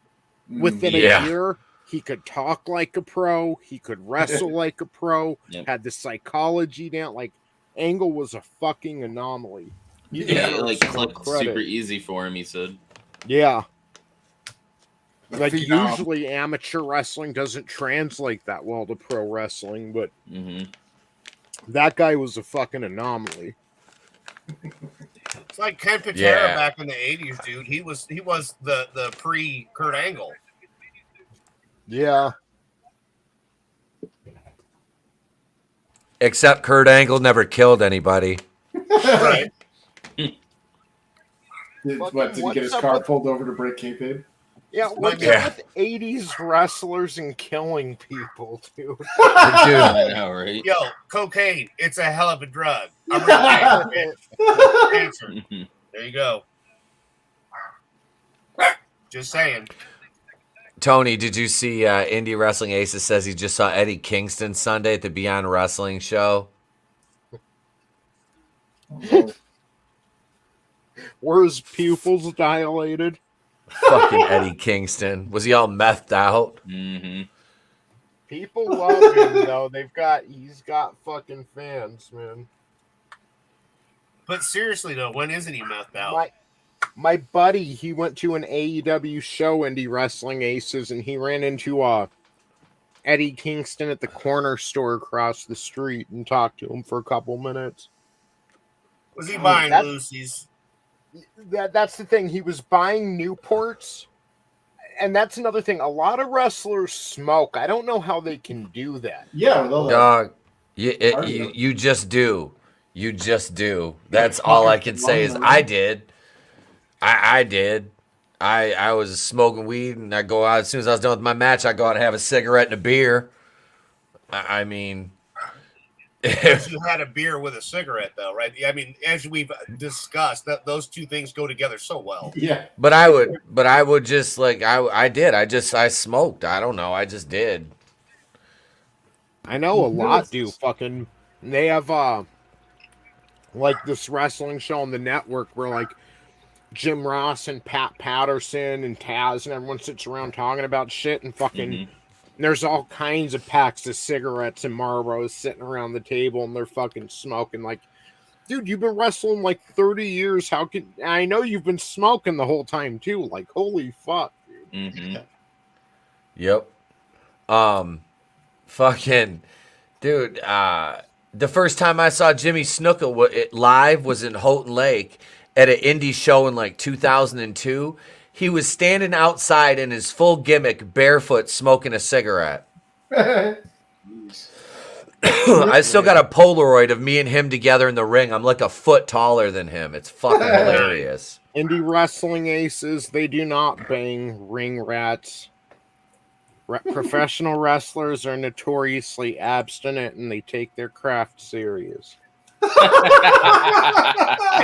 Within a year, he could talk like a pro, he could wrestle like a pro, had the psychology down. Like, Angle was a fucking anomaly. Like clicked super easy for him, he said. Yeah. Like, usually amateur wrestling doesn't translate that well to pro wrestling, but that guy was a fucking anomaly. It's like Ken Patera back in the 80s, dude. He was the pre-Kurt Angle. Yeah. Except Kurt Angle never killed anybody. Right. To get his car pulled over to break kayfabe? Yeah, what's up with 80s wrestlers and killing people, dude? I know, right? Yo, cocaine, it's a hell of a drug. I'm cancer. There you go. Just saying. Tony, did you see Indie Wrestling Aces says he just saw Eddie Kingston Sunday at the Beyond Wrestling show? Were his pupils dilated? Fucking Eddie Kingston. Was he all methed out? People love him, though. He's got fucking fans, man. But seriously, though, when isn't he methed out? My buddy, he went to an AEW show, Indie Wrestling Aces, and he ran into Eddie Kingston at the corner store across the street and talked to him for a couple minutes. Was he buying Lucy's? That's the thing. He was buying Newports. And that's another thing. A lot of wrestlers smoke. I don't know how they can do that. Yeah, dog. You just do. You just do. That's all I can say is I did. I did. I was smoking weed, and I go out as soon as I was done with my match. I go out and have a cigarette and a beer. I mean, You had a beer with a cigarette, though, right? I mean, as we've discussed, that those two things go together so well. Yeah. But I would just like I smoked. I don't know. I just did. I know a lot do fucking. They have like this wrestling show on the network where like Jim Ross and Pat Patterson and Taz and everyone sits around talking about shit and fucking. There's all kinds of packs of cigarettes and Marlboros sitting around the table and they're fucking smoking. Like, dude, you've been wrestling like 30 years. How can I know you've been smoking the whole time too? Like, holy fuck, dude. Yep. Fucking dude. The first time I saw Jimmy Snuka live was in Houghton Lake at an indie show in like 2002. He was standing outside in his full gimmick, barefoot, smoking a cigarette. I still got a Polaroid of me and him together in the ring. I'm like a foot taller than him. It's fucking hilarious. Indie wrestling aces, they do not bang ring rats. Professional wrestlers are notoriously abstinent and they take their craft serious. They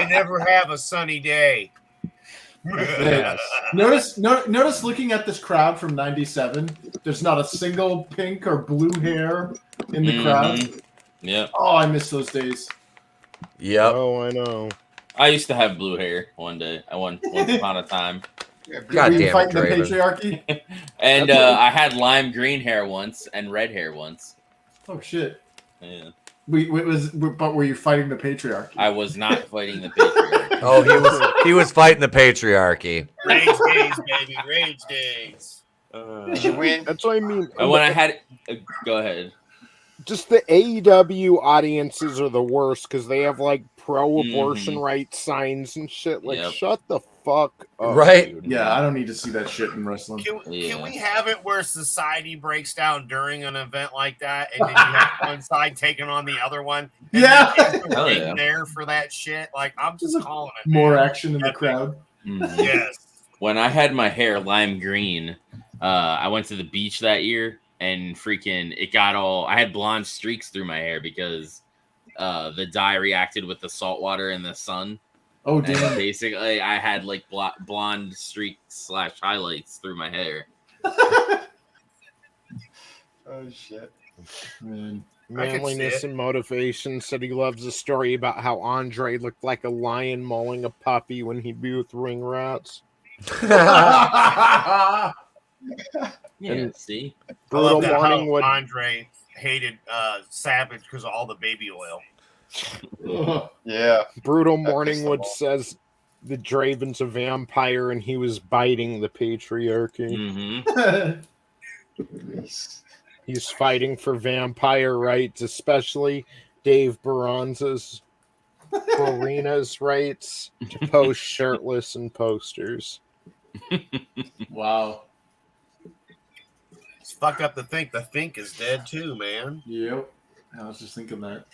never have a sunny day. Yes. Notice looking at this crowd from '97, there's not a single pink or blue hair in the crowd. Yeah. Oh, I miss those days. Yep. Oh, I know. I used to have blue hair one day. Once upon a time. God damn it, fighting the Draven. patriarchy? And I had lime green hair once and red hair once. Oh shit. Yeah. But were you fighting the patriarchy? I was not fighting the patriarchy. Oh, he was fighting the patriarchy. Rage days, baby. Rage days. Did you win? That's what I mean. And when I had, go ahead. Just the AEW audiences are the worst because they have like pro-abortion rights signs and shit. Like, shut the fuck up, Right? dude. Yeah, I don't need to see that shit in wrestling. Can we have it where society breaks down during an event like that, and then you have one side taking on the other one? And there for that shit. Like, I'm just calling it. More action in the crowd. Yes. When I had my hair lime green, I went to the beach that year, and freaking it got all. I had blonde streaks through my hair because the dye reacted with the salt water and the sun. Oh, and damn. basically, I had like blonde streaks / highlights through my hair. Oh shit. Man. Manliness and Motivation said he loves the story about how Andre looked like a lion mauling a puppy when he'd be with ring rats. Yeah, see? I Brutal love that Morning how would Andre hated Savage because of all the baby oil. Yeah. Brutal Morningwood says the Draven's a vampire and he was biting the patriarchy. He's fighting for vampire rights, especially Dave Baranza's Arena's rights to post shirtless in posters. Wow. It's fucked up to think the Fink is dead too, man. Yep. I was just thinking that.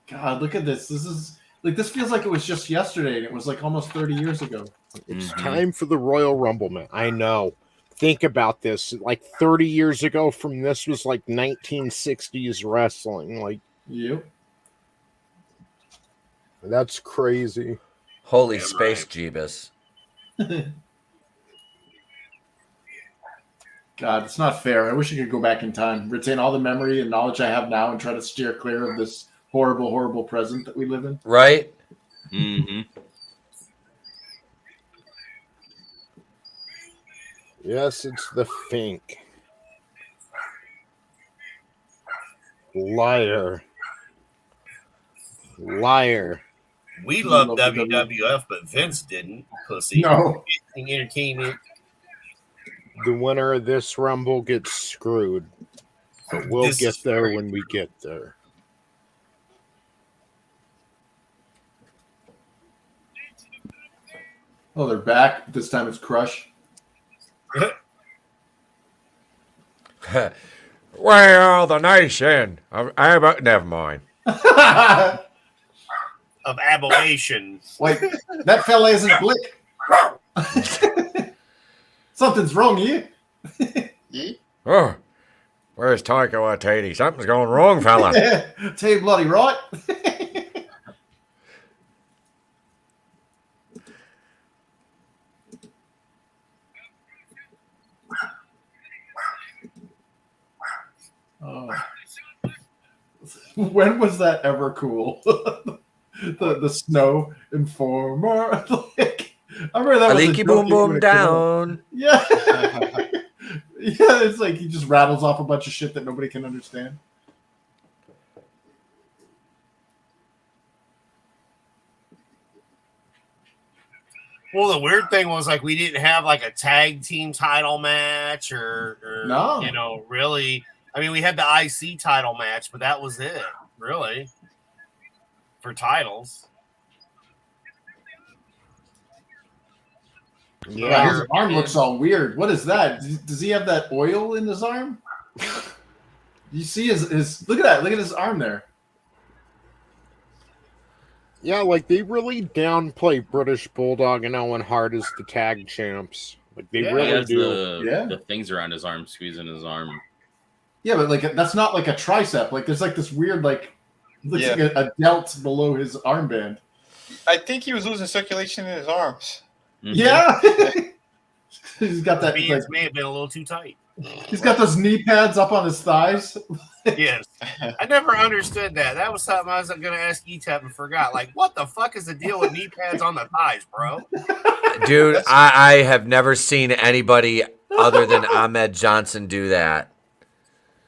God, look at this. This feels like it was just yesterday, and it was like almost 30 years ago. It's time for the Royal Rumble, man. I know. Think about this. Like 30 years ago from this was like 1960s wrestling. Like, yep. That's crazy. Holy space, Jeebus. God, it's not fair. I wish I could go back in time, retain all the memory and knowledge I have now, and try to steer clear of this horrible, horrible present that we live in. Right? Yes, it's the Fink. Liar. Liar. We love WWF, but Vince didn't. Pussy. No. Entertainment. The winner of this Rumble gets screwed. But we'll get there when we get there. Oh, they're back. This time it's Crush. Well, the nation. Never mind. Of aberration. Wait, that fella isn't Blick. Something's wrong here. Oh, where's Taika Waititi? Something's going wrong, fella. Tell you bloody right. When was that ever cool? the snow informer. Like, I remember that. A leaky boom boom down. Yeah. Yeah, it's like he just rattles off a bunch of shit that nobody can understand. Well, the weird thing was like we didn't have like a tag team title match or No. you know, really. I mean, we had the IC title match, but that was it, really, for titles. Yeah, his arm looks all weird. What is that? Does he have that oil in his arm? You see his look at that. Look at his arm there. Yeah, like they really downplay British Bulldog and Owen Hart as the tag champs. Like they He really has do. the things around his arm, squeezing his arm. Yeah, but like that's not like a tricep. Like there's like this weird like looks like a delt below his armband. I think he was losing circulation in his arms. Mm-hmm. Yeah. He's got that. Beans Like, may have been a little too tight. he's got those knee pads up on his thighs. Yes, I never understood that. That was something I was going to ask Etep and forgot. Like, what the fuck is the deal with knee pads on the thighs, bro? Dude, I have never seen anybody other than Ahmed Johnson do that.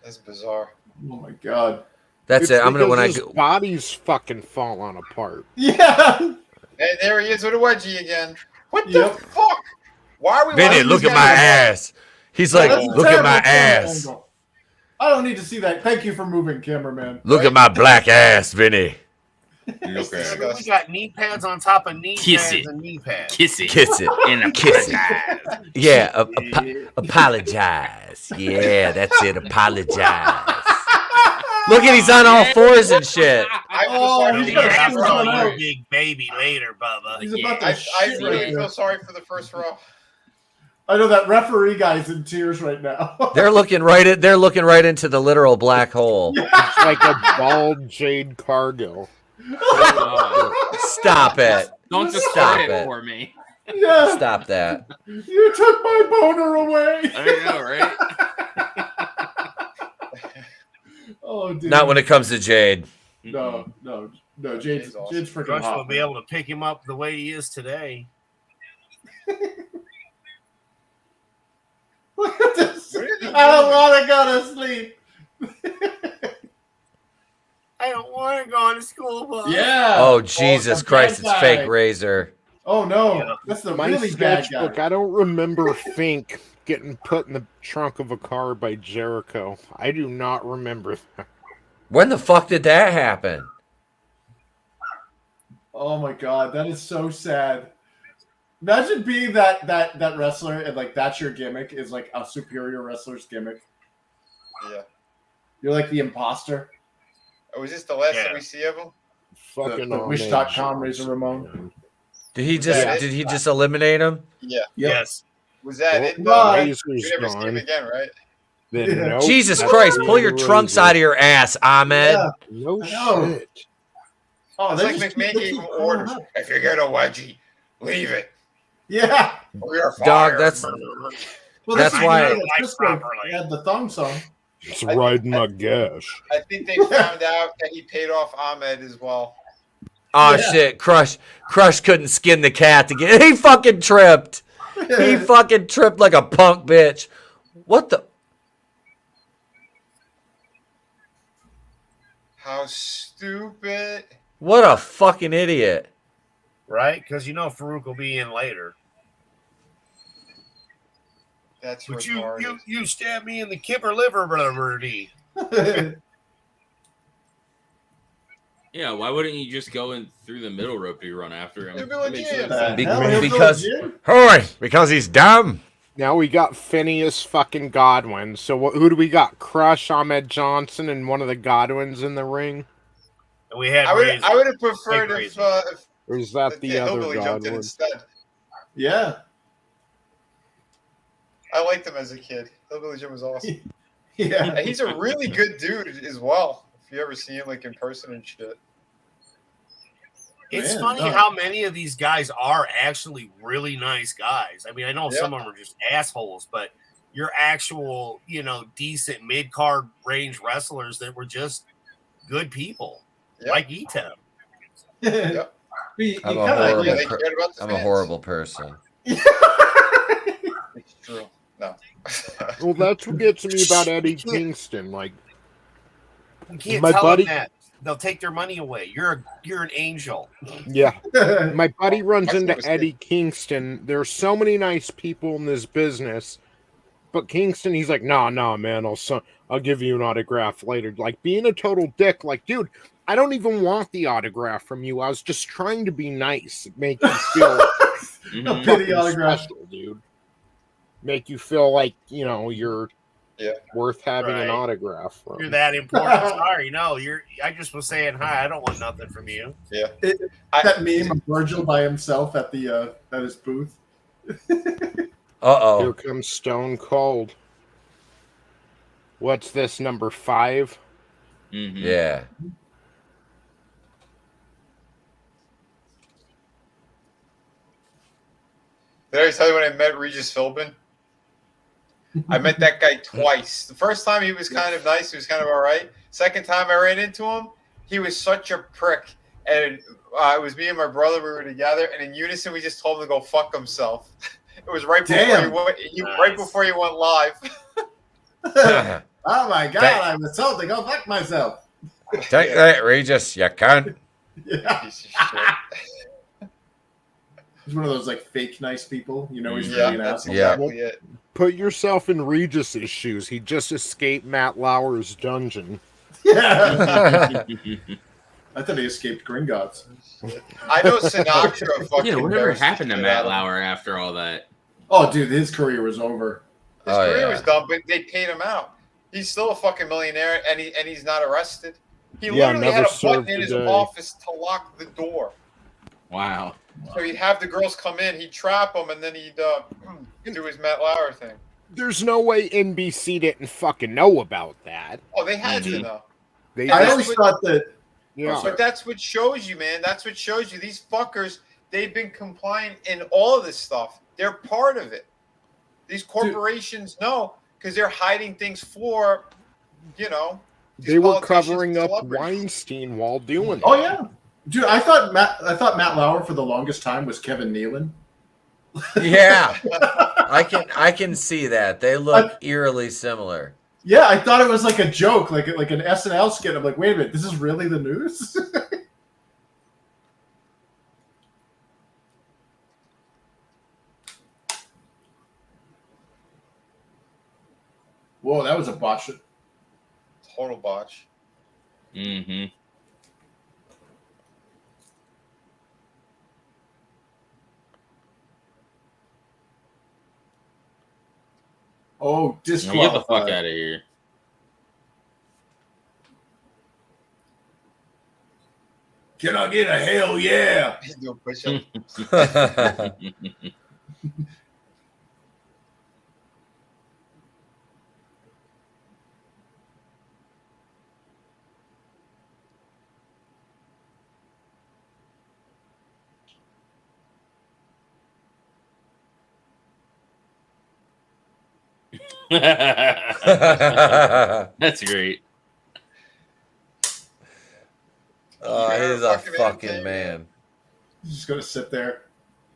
That's bizarre. Oh my god. That's It's it. I'm gonna when I because his go. body's fucking falling apart. Yeah. Hey, there he is with a wedgie again. What the Yep. fuck? Why are we? Vinny, watching look this at guy my in the ass. He's like, That's a look at my terrible camera ass. angle. I don't need to see that. Thank you for moving, cameraman. Look at my black ass, Vinny. Look at We got knee pads on top of knee Kiss pads it. and knee pads. Kiss it. Kiss it. And a Kiss it. Yeah, apologize. Yeah, that's it. Apologize. Look at he's on all fours and shit. He's got a Yeah, full one you're out. a big baby later, Bubba. He's about to I shit really right feel there. sorry for the first row. I know that referee guy's in tears right now. They're looking right into the literal black hole. It's like a bald Jade Cargill. Stop it. Don't just Stop start it it. for me. Yeah. Stop that. You took my boner away. I know, right? Oh, dude. Not when it comes to Jade. No. Jade's awesome. Jade's freaking Rush will hot. be able to pick him up the way he is today. Look at this. I don't want to go to sleep. I don't want to go to school, Bubba. Yeah. Oh Jesus the Christ! bad It's guy. fake razor. Oh no, Yeah. that's the My really bad sketchbook, guy. I don't remember Fink getting put in the trunk of a car by Jericho. I do not remember that. When the fuck did that happen? Oh my god, that is so sad. Imagine being that wrestler and like that's your gimmick is like a superior wrestler's gimmick. Yeah. You're like the imposter. Oh, is this the last Yeah. that we see of him? Fucking The Wish.com Razor Ramon. Did he just eliminate him? Yeah. Yes. Was that it? The though? razor's We never see him gone. again, right? Then Yeah. nope, Jesus that's Christ! the Pull your razor. trunks out of your ass, Ahmed. Yeah. No I know. shit. Oh, It's they like just McMahon they gave keep him going orders. up. If you get a wedgie, leave it. Yeah. Or you're Dog, fired. that's Well, That's is why- why Like properly. they had the thong song. It's riding my gash. I think they found out that he paid off Ahmed as well. oh Yeah. shit. Crush couldn't skin the cat to get. He fucking tripped. He fucking tripped like a punk bitch. What the? How stupid. What a fucking idiot. Right? Because you know Farouk will be in later. That's But retarded. you stabbed me in the kipper liver, birdie. Yeah, why wouldn't you just go in through the middle rope to run after him? You'd be That makes legit. sense. Because he's dumb. Now we got Phineas fucking Godwin. So who do we got? Crush, Ahmed Johnson, and one of the Godwins in the ring? And we had I would have preferred if or is that the other Hillbilly jumped in Godwin? instead. Yeah. I liked him as a kid. Hillbilly Jim was awesome. Yeah. And he's a really good dude as well. If you ever see him like in person and shit. It's Man, funny how many of these guys are actually really nice guys. I mean, I know some of them are just assholes, but you're actual, decent mid-card range wrestlers that were just good people, like Etep. Yep. I'm a horrible person. It's true. No. Well, that's what gets me about Eddie Kingston. Like, You can't my tell buddy, them that. They'll take their money away. You're an angel. yeah, my buddy runs into Eddie Kingston. There's so many nice people in this business, but Kingston, he's like, nah, man, I'll give you an autograph later. Like, being a total dick. Like, dude, I don't even want the autograph from you. I was just trying to be nice, make you feel Pity autograph, special, dude. Make you feel like you're worth having an autograph from. You're that important. Sorry, no. I just was saying hi. I don't want nothing from you. Yeah. That meme of Virgil by himself at the at his booth. Here comes Stone Cold. What's this, number 5? Mm-hmm. Yeah. Did I tell you when I met Regis Philbin? I met that guy twice. The first time he was kind of nice. He was kind of all right. Second time I ran into him, he was such a prick. And it was me and my brother. We were together. And in unison, we just told him to go fuck himself. It was right before right before he went live. Oh, my God. I was told to go fuck myself. Take that, Regis. You can't. Yeah. Piece of shit. He's one of those like fake nice people. He's really an that's asshole. exactly it. Put yourself in Regis's shoes. He just escaped Matt Lauer's dungeon. Yeah. I thought he escaped Gringotts. I know Sinatra fucking. Yeah, whatever embarrassed happened to the shit Matt out of him. Lauer after all that? Oh, dude, his career was over. His career was done, but they paid him out. He's still a fucking millionaire, and he's not arrested. He literally had a button in his office to lock the door. Wow. So he'd have the girls come in, he'd trap them, and then he'd do his Matt Lauer thing. There's no way NBC didn't fucking know about that. Oh, they had to know. I always thought that. Yeah. But that's what shows you, man. That's what shows you. These fuckers, they've been compliant in all of this stuff. They're part of it. These corporations know because they're hiding things for, They were covering up Weinstein while doing that. Oh yeah, dude. I thought Matt Lauer for the longest time was Kevin Nealon. Yeah, I can see that. They look eerily similar. Yeah, I thought it was like a joke, like an SNL skit. I'm like, wait a minute, this is really the news? Whoa, that was a botch. Total botch. Mm-hmm. Oh, Get the disqualified. fuck out of here. Can I get a hell yeah? He's doing push-ups. That's great. Oh, he's a fucking man. He's just gonna sit there.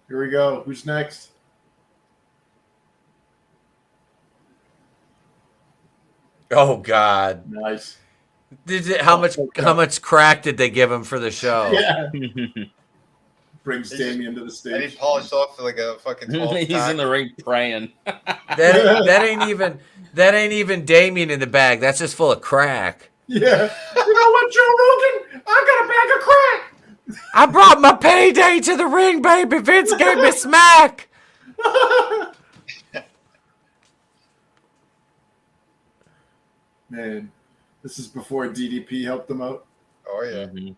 Here we go. Who's next? Oh God. Nice. How much crack did they give him for the show? Yeah. brings Damien to the stage. And he polished off like a fucking 12 He's in the ring praying. That ain't even Damien in the bag. That's just full of crack. Yeah. You know what, Joe Rogan? I got a bag of crack. I brought my payday to the ring, baby. Vince gave me smack. Man, this is before DDP helped them out. Oh, yeah. Mm-hmm.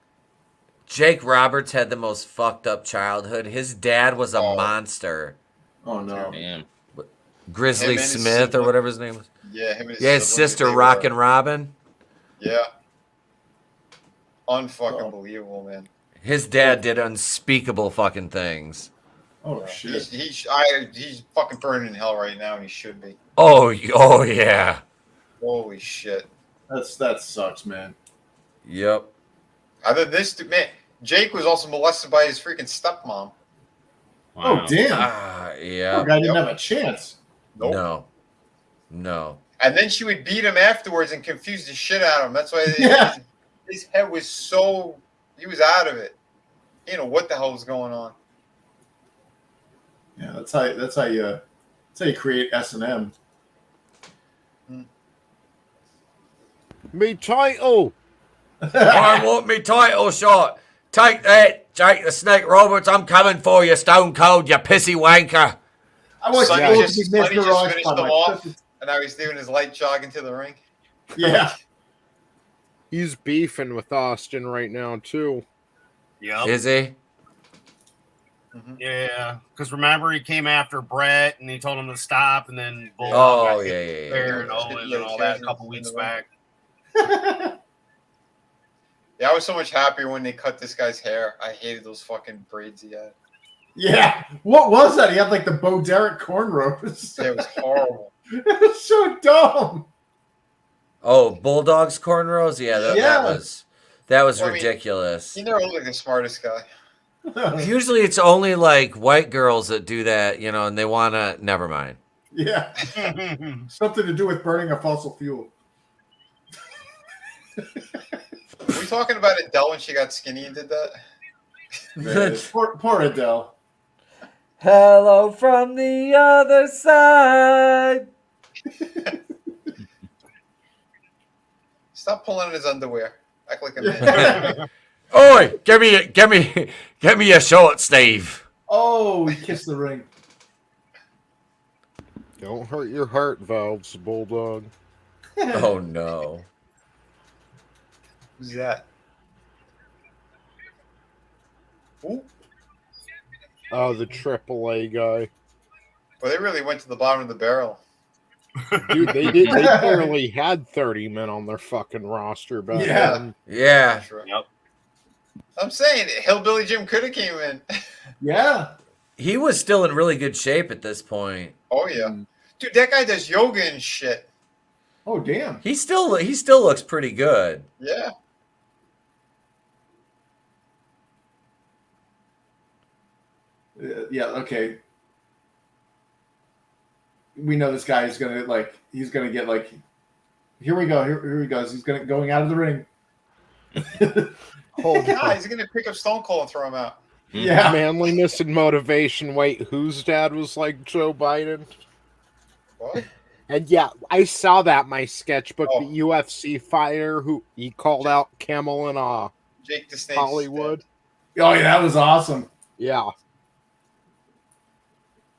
Jake Roberts had the most fucked up childhood. His dad was a monster. Oh, no. Damn. Grizzly Smith or whatever his name was. Yeah, him and his sister, Rockin' Robin. Yeah. Unfucking believable, man. His dad did unspeakable fucking things. Oh, shit. He's fucking burning in hell right now. He should be. Oh yeah. Holy shit. That sucks, man. Yep. Other than this, man, Jake was also molested by his freaking stepmom. Wow. Oh, damn. Yeah. Poor guy didn't have a chance. Nope. No. And then she would beat him afterwards and confuse the shit out of him. That's why his head was so... He was out of it. He didn't know what the hell was going on. Yeah, that's how you create S&M. Me title. I want me title shot. Take that, Jake the Snake Roberts. I'm coming for you, Stone Cold, you pissy wanker. I want Sonny you just to be finished mesmerized them by my off, pussy. and now he's doing his light jog into the ring. Yeah. He's beefing with Austin right now, too. Yep. Is he? Yeah, because remember he came after Brett and he told him to stop, and then Oh, got yeah. there and Owens and all that a couple weeks back. Yeah, I was so much happier when they cut this guy's hair. I hated those fucking braids he had. Yeah. What was that? He had like the Bo Derek cornrows. It was horrible. It was so dumb. Oh, Bulldogs cornrows? Yeah, that was ridiculous. He never looked like the smartest guy. Usually it's only like white girls that do that, and they want to... Never mind. Yeah. Something to do with burning a fossil fuel. Were we talking about Adele when she got skinny and did that? Man, poor Adele. Hello from the other side. Stop pulling on his underwear. Act like a man. Oi, give me a short, Steve. Oh, he kissed the ring. Don't hurt your heart valves, Bulldog. Oh, no. Who's that? Ooh. Oh, the AAA guy. Well, they really went to the bottom of the barrel. Dude, they barely had 30 men on their fucking roster back then. Yeah. Yep. I'm saying Hillbilly Jim could have came in. Yeah. He was still in really good shape at this point. Oh yeah, dude, that guy does yoga and shit. Oh damn. He still looks pretty good. Yeah. Yeah. Okay. We know this guy is gonna he's gonna get like. Here we go. Here he goes. He's going out of the ring. Hold Yeah, he's gonna pick up Stone Cold and throw him out. Yeah. Manliness and motivation. Wait, whose dad was like Joe Biden? What? And yeah, I saw that in my sketchbook. Oh. The UFC fighter who he called out Camel in Jake the Snake. Hollywood. Oh yeah, that was awesome. Yeah.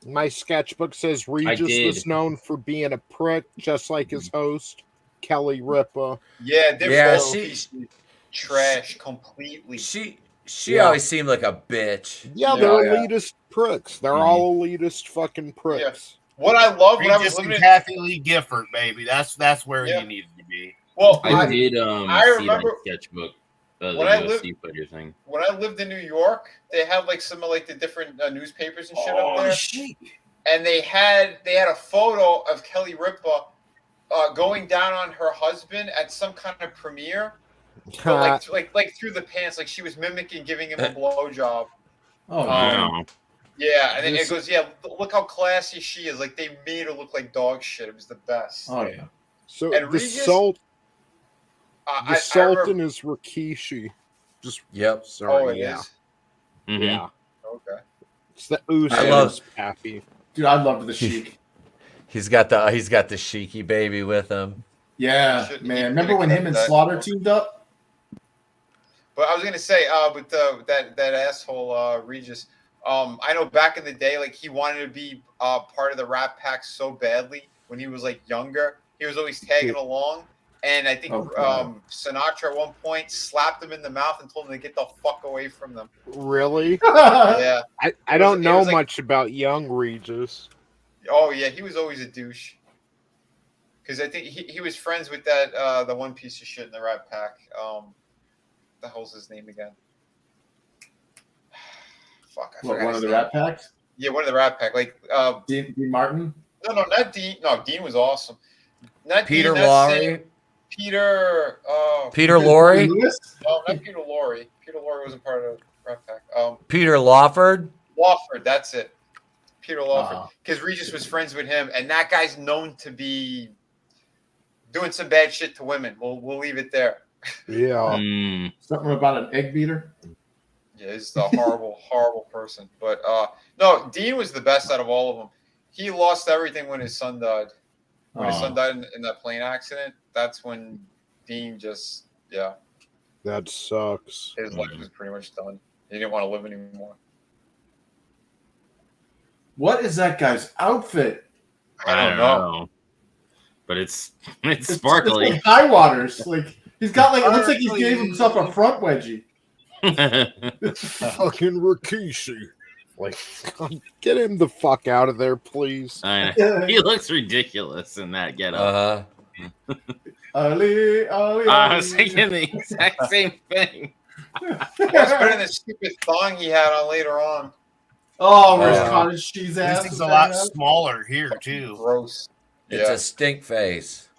My sketchbook says Regis was known for being a prick, just like his host, Kelly Ripa. Yeah, they're Yeah, both pieces of trash completely. She always seemed like a bitch. Yeah, they're elitist pricks. They're all elitist fucking pricks. What I love when I was Regis living and in Kathy Lee Gifford, baby. That's where you needed to be. well, I did I see remember that sketchbook. The when I UFC lived- fighter thing. when I lived in New York, they had like some of like the different newspapers and shit up there. Shit. And they had a photo of Kelly Ripa going down on her husband at some kind of premiere, but like through the pants, like she was mimicking giving him a blowjob. Oh Wow. Yeah, and then it goes, yeah, look how classy she is. Like they made her look like dog shit. It was the best. Oh yeah. So And the Regis- Sultan is Rikishi. Just Yep. sorry, Oh, it yeah. is. Mhm. Yeah. Okay. It's the Usos, I love- Pappy. Dude, I loved the Sheik. He's got the Sheiky baby with him. Yeah, man. Remember when him and Slaughter teamed up? But I was gonna say, with that asshole Regis, I know back in the day, like he wanted to be part of the Rat Pack so badly when he was like younger. He was always tagging along, and I think Sinatra at one point slapped him in the mouth and told him to get the fuck away from them. Really? Yeah. I don't know much about young Regis. Oh yeah, he was always a douche. Because I think he was friends with that the one piece of shit in the Rat Pack. The hell's his name again? Fuck, I forgot. One of the Rat Packs? Yeah, one of the Rat Pack. Like Dean Martin? No, not Dean. No, Dean was awesome. Not Peter Dean, Lorre. Peter. Peter Lorre. No, not Peter Lorre. Peter Lorre wasn't part of the Rat Pack. Peter Lawford. Lawford, that's it. Peter Lawford. Because Regis was friends with him, and that guy's known to be doing some bad shit to women. We'll leave it there. Yeah. Something about an egg beater? Yeah, he's a horrible, horrible person. But no, Dean was the best out of all of them. He lost everything when his son died. When his son died in that plane accident, that's when Dean just, That sucks. his life was pretty much done. He didn't want to live anymore. What is that guy's outfit? I don't know. But it's sparkly. It's like high waters. Like he's got like it looks like he gave himself a front wedgie. Fucking Rikishi. Like, get him the fuck out of there, please. I know. He looks ridiculous in that getup. Ali, I was thinking the exact same thing. What's better than the stupid thong he had on later on? Oh, where's cottage cheese ass? This is a lot smaller here too. Gross. It's a stink face.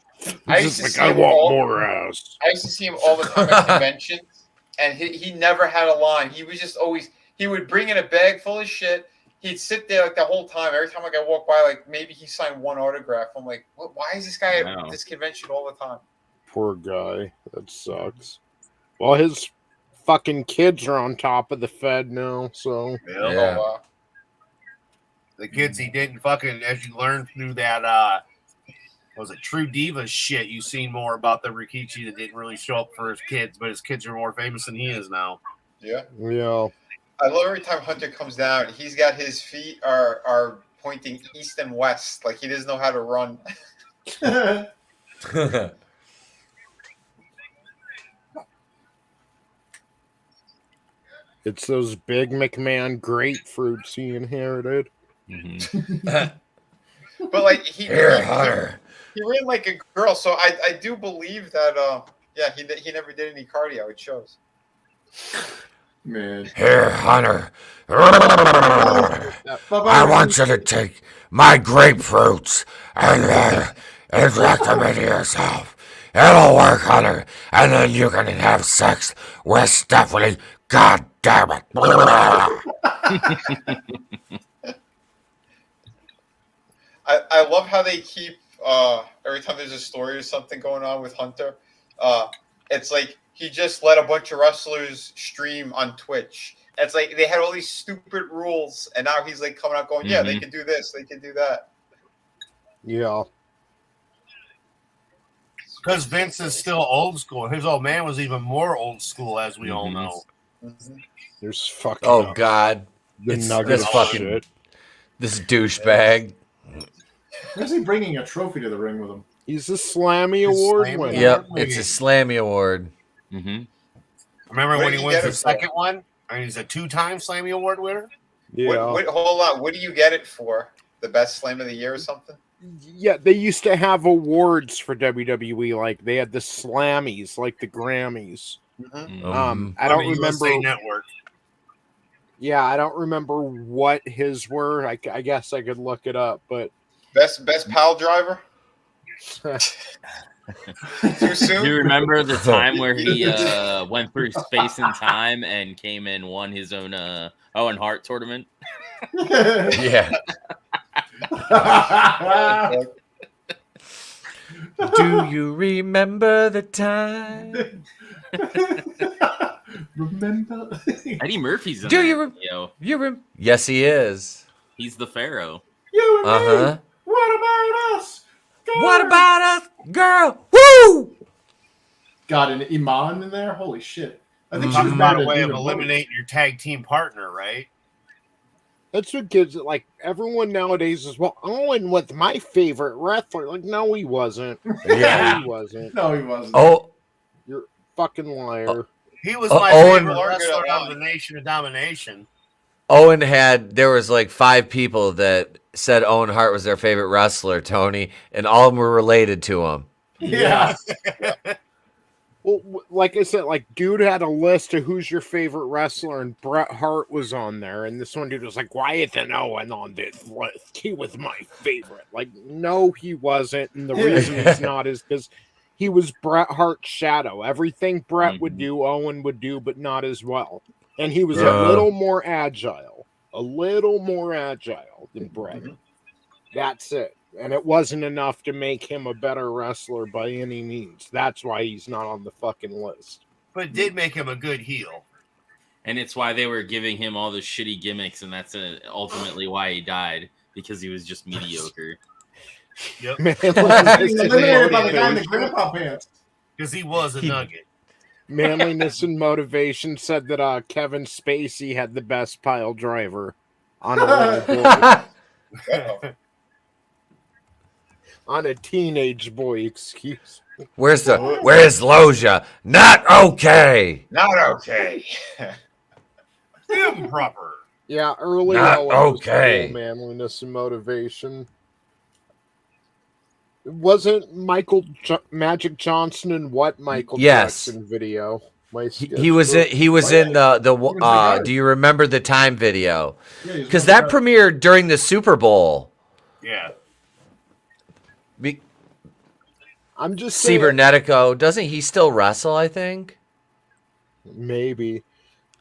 I used to see I him want more ass. I used to see him all the time at conventions, and he never had a line. He was just always, he would bring in a bag full of shit. He'd sit there like the whole time. Every time like I walk by, like maybe he signed one autograph. I'm like, what, why is this guy at this convention all the time? Poor guy. That sucks. Well, his fucking kids are on top of the Fed now, so. Yeah. The kids he didn't fucking, as you learned through that, was it True Divas shit, you seen more about the Rikishi that didn't really show up for his kids, but his kids are more famous than he is now. Yeah. Yeah. I love every time Hunter comes down, he's got his feet are pointing east and west, like he doesn't know how to run. It's those big McMahon grapefruits he inherited. But like he ran like a girl, so I do believe that he never did any cardio. It shows. Man. Here, Hunter. I want you to take my grapefruits and inject them into yourself. It'll work, Hunter. And then you can have sex with Stephanie. God damn it. I love how they keep every time there's a story or something going on with Hunter, it's like he just let a bunch of wrestlers stream on Twitch. It's like they had all these stupid rules, and now he's like coming out going, yeah, they can do this, they can do that. Yeah. Because Vince is still old school. His old man was even more old school, as we all know. There's fucking. Oh God, The nugget this of fucking shit. this douchebag. Where's he bringing a trophy to the ring with him? He's a Slammy Award winner. Yep, it's a Slammy Award. Remember when he wins the second one? I mean, he's a 2-time Slammy Award winner. Yeah. Hold on. What do you get it for? The best slam of the year or something? Yeah, they used to have awards for WWE. Like they had the Slammies, like the Grammys. I don't remember. USA Network. Yeah, I don't remember what his were. I guess I could look it up, but Best pile driver. Too soon? Do you remember the time where he went through space and time and came and won his own Owen Hart tournament? Yeah. Do you remember the time? Remember? Eddie Murphy's in Do that you video. Yes, he is. He's the Pharaoh. You and Uh-huh. me. What about us? What about us, girl? Woo! Got an Iman in there? Holy shit. I think she Talk was about married a to way of David eliminating your tag team partner, right? That's what gives it. Like everyone nowadays is, well, Owen was my favorite wrestler. Like, no, he wasn't. Yeah. No, he wasn't. No, he wasn't. Oh, You're a fucking liar. He was my Owen- favorite wrestler on the Nation of Domination. Owen there was like 5 people that said Owen Hart was their favorite wrestler, Tony, and all of them were related to him. Yeah. Well, like I said, like dude had a list of who's your favorite wrestler, and Bret Hart was on there, and this one dude was like, "Why isn't Owen on this list? He was my favorite." Like, no, he wasn't, and the reason he's not is because he was Bret Hart's shadow. Everything Bret would do, Owen would do, but not as well. And he was a little more agile than Bret. That's it. And it wasn't enough to make him a better wrestler by any means. That's why he's not on the fucking list. But it did make him a good heel. And it's why they were giving him all the shitty gimmicks, and that's ultimately why he died, because he was just mediocre. Yep. Eliminated by the guy in the grandpa pants. Because he was a nugget. Manliness and motivation said that Kevin Spacey had the best pile driver on a little boy. On a teenage boy, excuse me. Where's Loja? Not okay. Not okay. Improper. Yeah, early Not Owen was okay. cool, manliness and motivation. Wasn't Magic Johnson in what Michael Jackson video? He was in the do you remember the time video? Because that premiered during the Super Bowl. Yeah. I'm just saying, Cybernetico, doesn't he still wrestle, I think? maybe.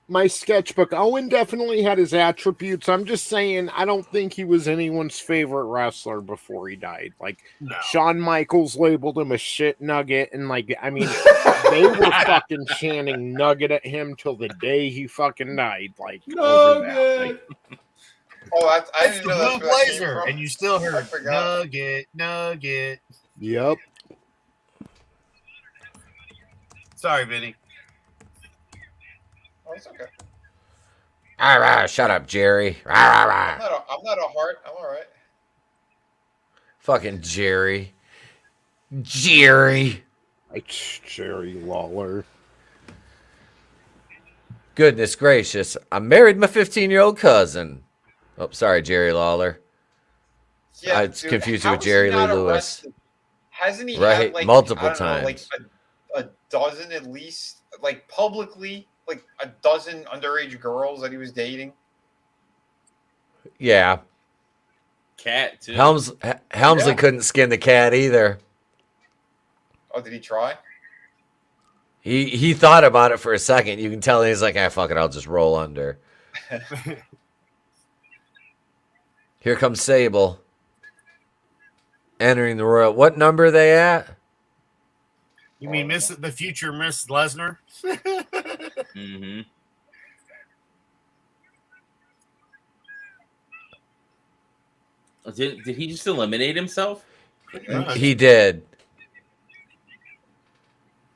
My sketchbook, Owen definitely had his attributes. I'm just saying, I don't think he was anyone's favorite wrestler before he died. Like, Shawn Michaels labeled him a shit nugget, and like, I mean, they were fucking chanting nugget at him till the day he fucking died. Like, over that. Like, I That's didn't the know that's Blue where that came Blazer, from. and you still heard forgot. nugget. Yep. Sorry, Vinny. Oh, it's okay. All right, shut up, Jerry. Rah, rah, rah. I'm not a heart. I'm all right. Fucking Jerry. Jerry. It's Jerry Lawler. Goodness gracious. I married my 15-year-old cousin. Oh, sorry, Jerry Lawler. Yeah, I dude, confused you how with is he Jerry Lee not Lewis. arrested? Hasn't he Right, had like multiple I don't know, times. like a dozen at least, like publicly, like a dozen underage girls that he was dating? Yeah. Cat, too. Helmsley couldn't skin the cat either. Oh, did he try? He thought about it for a second. You can tell he's like, fuck it, I'll just roll under. Here comes Sable. Entering the Royal. What number are they at? You mean the future Miss Lesnar? Mm-hmm. Did he just eliminate himself? He did.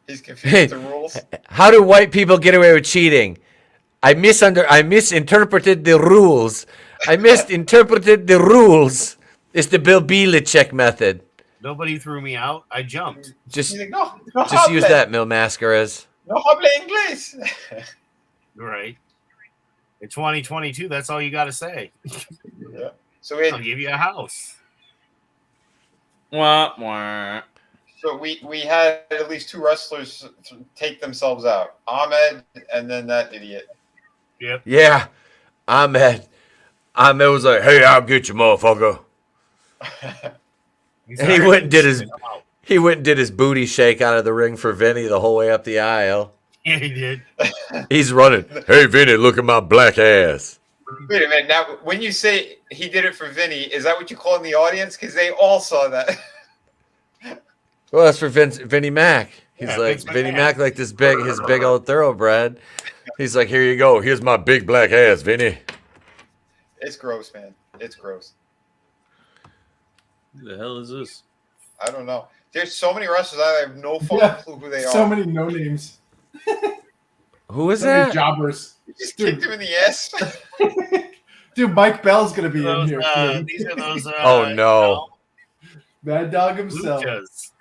He's confused the rules. How do white people get away with cheating? I misinterpreted the rules. I misinterpreted the rules. It's the Bill Belichick method. Nobody threw me out. I jumped. Just, He's like, no just use hable. that, Mil Mascaras. No hable English. Right. In 2022, that's all you got to say. Yeah. So we I'll give you a house. Wah, wah. So we had at least 2 wrestlers take themselves out. Ahmed and then that idiot. Yep. Yeah. Ahmed was like, hey, I'll get you, motherfucker. And he went and did his booty shake out of the ring for Vinny the whole way up the aisle. Yeah, he did. He's running. Hey, Vinny, look at my black ass. Wait a minute. Now, when you say he did it for Vinny, is that what you call in the audience? Because they all saw that. Well, that's for Vinnie Mac. He's Yeah, like Vince Vinnie McMahon. Mac, like his big old thoroughbred. He's like, here you go. Here's my big black ass, Vinny. It's gross, man. It's gross. Who the hell is this? I don't know. There's so many wrestlers I have no fucking clue who they are. So many no names. Who is So many that? jobbers. You just kicked him in the ass. Dude, Mike Bell's gonna be in here. These are those. Oh, no. Mad Dog himself. Luchas.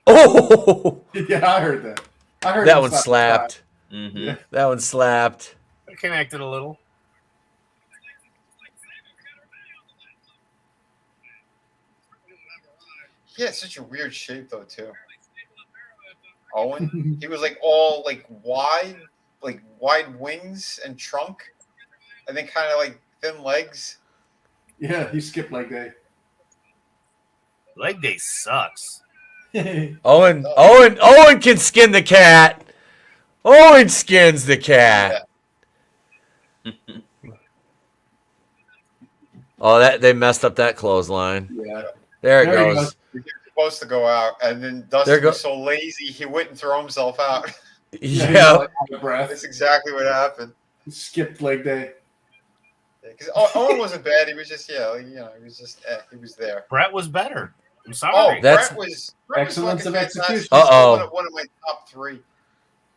Oh, Yeah, I heard that. I heard that him one slap slapped. Mm-hmm. Yeah. That one slapped. Connected a little. He had such a weird shape though too. Owen, he was like all like wide wings and trunk, and then kind of like thin legs. Yeah, he skipped leg day. Leg day sucks. Owen can skin the cat. Owen skins the cat. Oh, that they messed up that clothesline. Yeah. There it There he goes. He was supposed to go out, and then Dustin was so lazy he wouldn't throw himself out. He Yeah. got, like, out of breath. That's exactly what happened. He skipped leg day. Because Owen wasn't bad. He was just he was just he was there. Brett was better. I'm Oh, sorry. That's- Brett was Excellence fucking of fantastic. execution. He's Uh-oh. one of my top 3.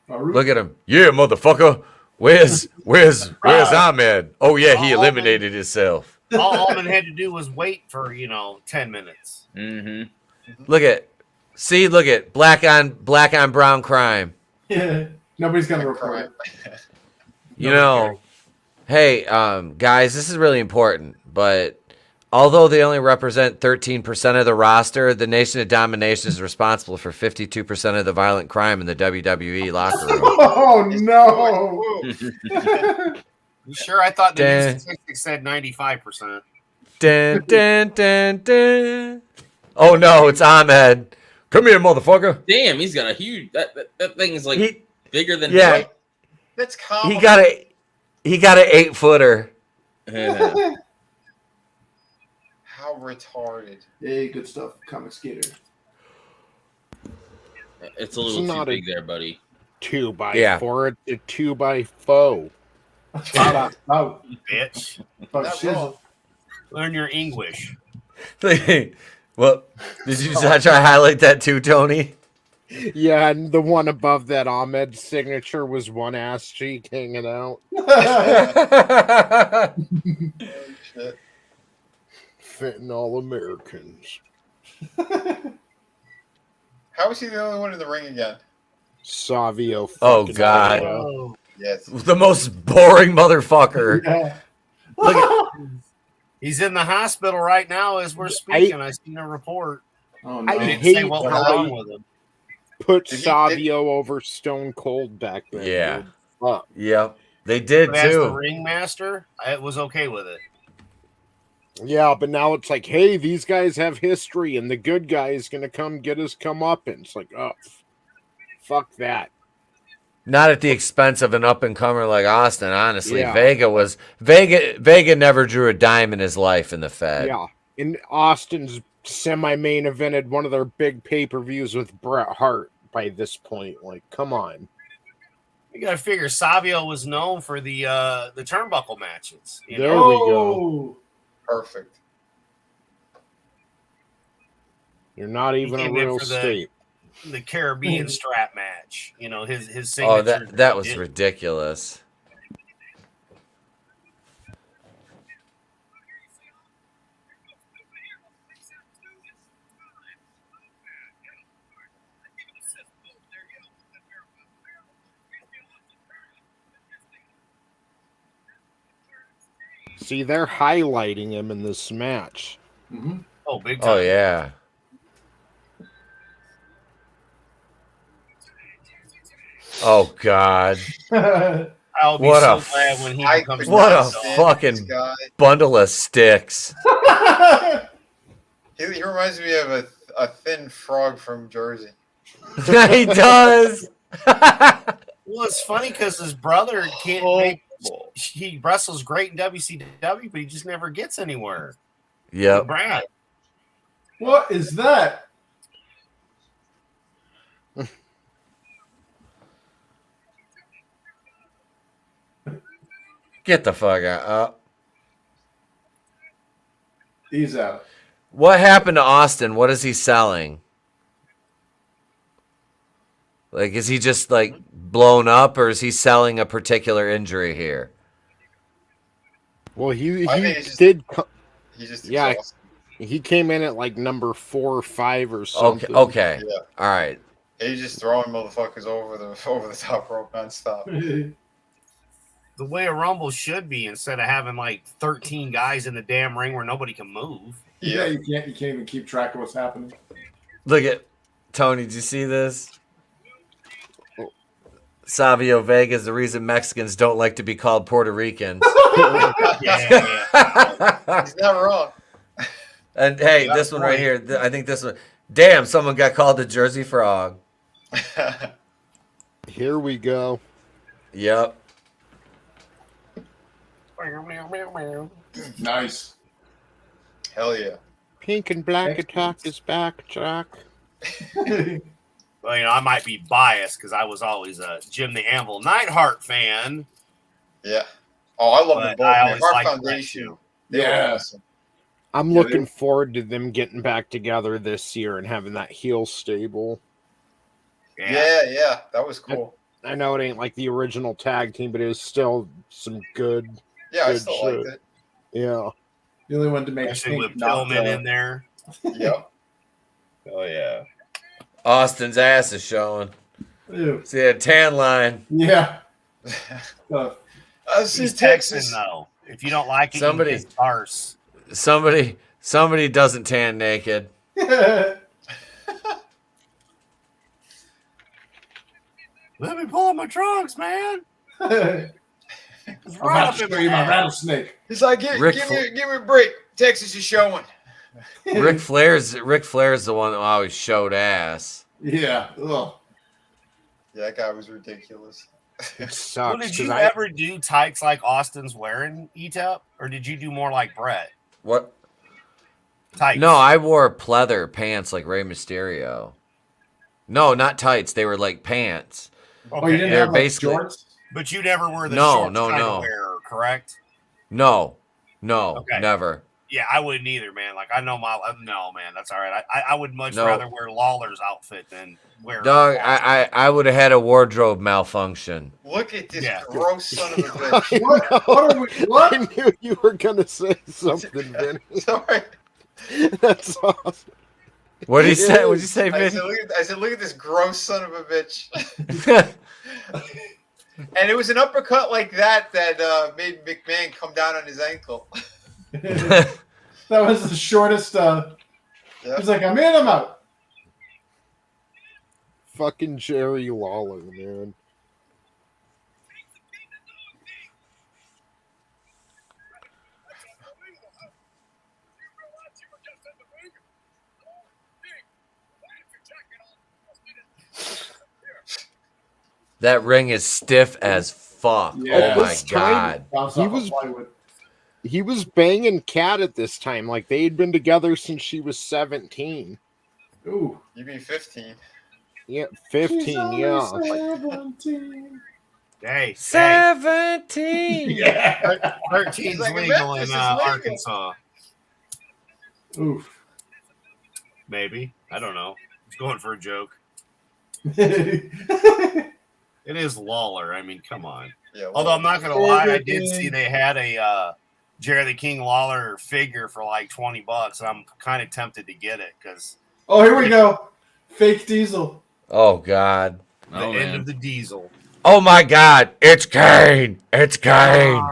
Look at him. Yeah, motherfucker. Where's Ahmed? Oh yeah, he eliminated himself. All Allman had to do was wait for 10 minutes. Mm-hmm. Look at black on brown crime. Yeah. Nobody's gonna report it. You know, hey, guys, this is really important, but although they only represent 13% of the roster, the Nation of Domination is responsible for 52% of the violent crime in the WWE locker room. Oh no! You sure? I thought the Dun. new statistics said 95%. Dun, dun, dun, dun. Oh no, it's Ahmed. Come here, motherfucker. Damn, he's got a huge. That thing is like He- bigger than. Yeah, That's common. he got an 8-footer. Yeah. How retarded. Hey, good stuff. Comic skater. It's a little too big there, buddy. 2x4. It's a 2x4. Oh, Bitch. oh, Not shizzle. wrong. Learn your English. Well, did you try to highlight that too, Tony? Yeah, and the one above that Ahmed signature was one ass cheek hanging out. Shit. Fitting all Americans. How is he the only one in the ring again? Savio. Oh, fucking God. Savio. Yes. The most boring motherfucker. Yeah. Look at He's in the hospital right now as we're speaking. I seen a report. Oh no! I They didn't hate say what was how wrong they with him. put Did he- Savio over Stone Cold back then. Yeah. dude. Fuck. Yep, they did But as the too. ringmaster, I was okay with it. Yeah, but now it's like, hey, these guys have history, and the good guy is gonna come get his comeuppance. Like, oh, fuck that. Not at the expense of an up and comer like Austin. Honestly, Yeah. Vega never drew a dime in his life in the Fed. Yeah, and Austin's semi-main evented one of their big pay-per-views with Bret Hart by this point. Like, come on. You gotta figure Savio was known for the turnbuckle matches. You There know? we go. Oh, Perfect. You're not even a came in real for the- state. The Caribbean strap match. You know, his signature. Oh, that was did. ridiculous. See, they're highlighting him in this match. mm-hmm. Oh, big time. Oh yeah. Oh God. I'll be What so a glad when he I becomes could What not a stand fucking this guy. bundle of sticks. He reminds me of a thin frog from Jersey. He does. Well, it's funny because his brother can't make. He wrestles great in WCW, but he just never gets anywhere. Yep. Brad. What is that? Get the fuck out. He's out. What happened to Austin? What is he selling? Like, is he just like blown up, or is he selling a particular injury here? Well, he He's just yeah, exhausted. he came in at like number 4 or 5 or something. Okay. Yeah. All right. He's just throwing motherfuckers over the top rope nonstop. The way a Rumble should be, instead of having like 13 guys in the damn ring where nobody can move. Yeah, you can't even keep track of what's happening. Look at Tony. Did you see this? Savio Vega is the reason Mexicans don't like to be called Puerto Ricans. Yeah. He's not wrong. And hey, this one right here. I think this one. Damn, someone got called the Jersey Frog. Here we go. Yep. Nice. Hell yeah. Pink and black attack is back, Jack. Well, I might be biased because I was always a Jim the Anvil Neidhart fan. Yeah. Oh, I love them both. I Man. always Heart liked Foundation. Yeah. Awesome. I'm looking forward to them getting back together this year and having that heel stable. Yeah. That was cool. I know it ain't like the original tag team, but it was still some good. Yeah, I good still shit. liked it. Yeah. The only one to make Especially with Pink not, Pillman in there. Yep. Oh, yeah. Austin's ass is showing. Ew. See that tan line. Yeah. He's Texan, though. If you don't like it, Somebody- you can arse. Somebody doesn't tan naked. Let me pull up my trunks, man. I'm about to show you my rattlesnake. He's like, give Rick me a break. Texas is showing. Ric Flair's the one that always showed ass. Yeah. Ugh. Yeah, that guy was ridiculous. It sucks. Well, did you 'cause I- ever do tights like Austin's wearing, Etep? Or did you do more like Brett? What? Tights. No, I wore pleather pants like Rey Mysterio. No, not tights. They were like pants. Oh, you didn't They're have like, basically- shorts? But you never were the No, shorts no, kind no. of wearer, correct? No, Okay. never. Yeah, I wouldn't either, man. Like, I know no, man, that's all right. I would much No. rather wear Lawler's outfit than wear. Dog, I would have had a wardrobe malfunction. Look at this Yeah. gross son of a bitch. What? I knew you were gonna say something, Vinny. Sorry. That's awesome. What did he say? What did you say, I Vin? said, look at this gross son of a bitch. And it was an uppercut like that made McMahon come down on his ankle. That was the shortest. He's like, I'm in, I'm out. Fucking Jerry Lawler, man. That ring is stiff as fuck. Yeah. Oh my This time- god. He was banging Kat at this time. Like they had been together since she was 17. Ooh. You mean 15? Yeah, 15. Yeah. 17. Hey, 17. Yeah. 13's Like, legal Memphis in is legal. Arkansas. Oof. Maybe. I don't know. It's going for a joke. Yeah. It is Lawler. I mean, come on. Yeah. well, Although I'm not gonna lie, I did see they had a Jerry the King Lawler figure for like $20, and I'm kind of tempted to get it because Oh, here we go. Fake Diesel. Oh god. the Oh, end man. of the diesel. Oh my god. It's Kane. It's Kane.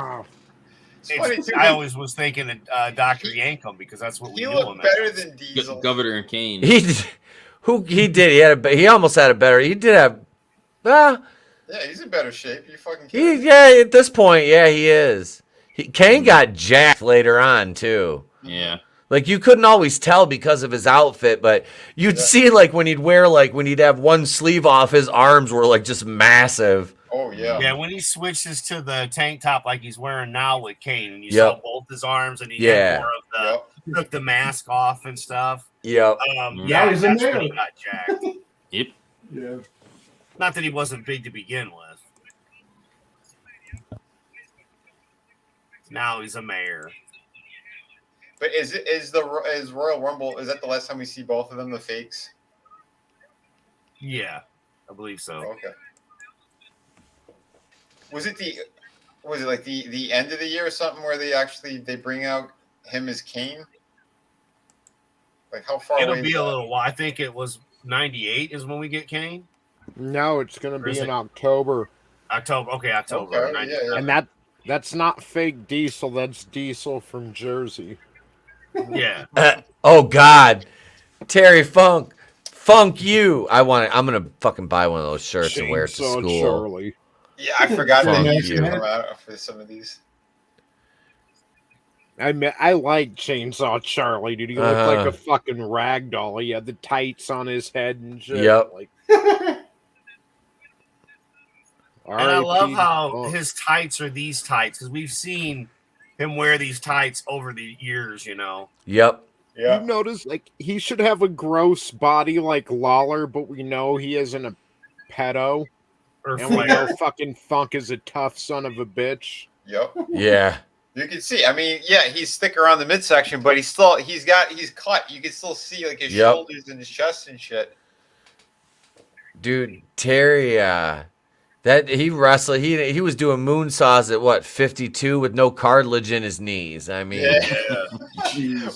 It's funny, too. I always was thinking of Dr. Yankum because that's what we He knew looked him better as. than Diesel. Governor Kane. He did. He almost had a better. He did have Yeah, he's in better shape. You fucking kidding? at this point, yeah, he is. Kane got jacked later on too. Yeah. Like you couldn't always tell because of his outfit, but you'd see like when he'd have one sleeve off, his arms were like just massive. Oh yeah. Yeah, when he switches to the tank top like he's wearing now with Kane, and you Yep. saw both his arms, and he Yeah. had more of the took the mask off and stuff. Yep. Now Yeah, he's in that's when there. he got jacked. Yep. Yeah. Not that he wasn't big to begin with. Now he's a mayor. But is Royal Rumble? Is that the last time we see both of them, the fakes? Yeah, I believe so. Okay. Was it like the end of the year or something where they bring out him as Kane? Like how far It'll away? be a little while. I think it was 98 is when we get Kane. No, it's going to be in October. October. Okay. Okay, yeah. And that's not fake Diesel. That's Diesel from Jersey. Yeah. Oh God, Terry Funk you. I'm gonna fucking buy one of those shirts and wear it to Chainsaw school. Charlie. Yeah, I forgot Funk they used you. to come out for some of these. I like Chainsaw Charlie, dude. He looked like a fucking rag doll. He had the tights on his head and shit. Yep. Like, And I love how his tights are these tights because we've seen him wear these tights over the years, you know. Yep. Yeah. You notice, like, he should have a gross body like Lawler, but we know he isn't a pedo. Or And we know fucking Funk is a tough son of a bitch. Yep. Yeah. You can see. I mean, yeah, he's thicker on the midsection, but he's cut. You can still see like his shoulders and his chest and shit. Dude, Terry, that he wrestled. He was doing moonsaws at what 52 with no cartilage in his knees. I mean,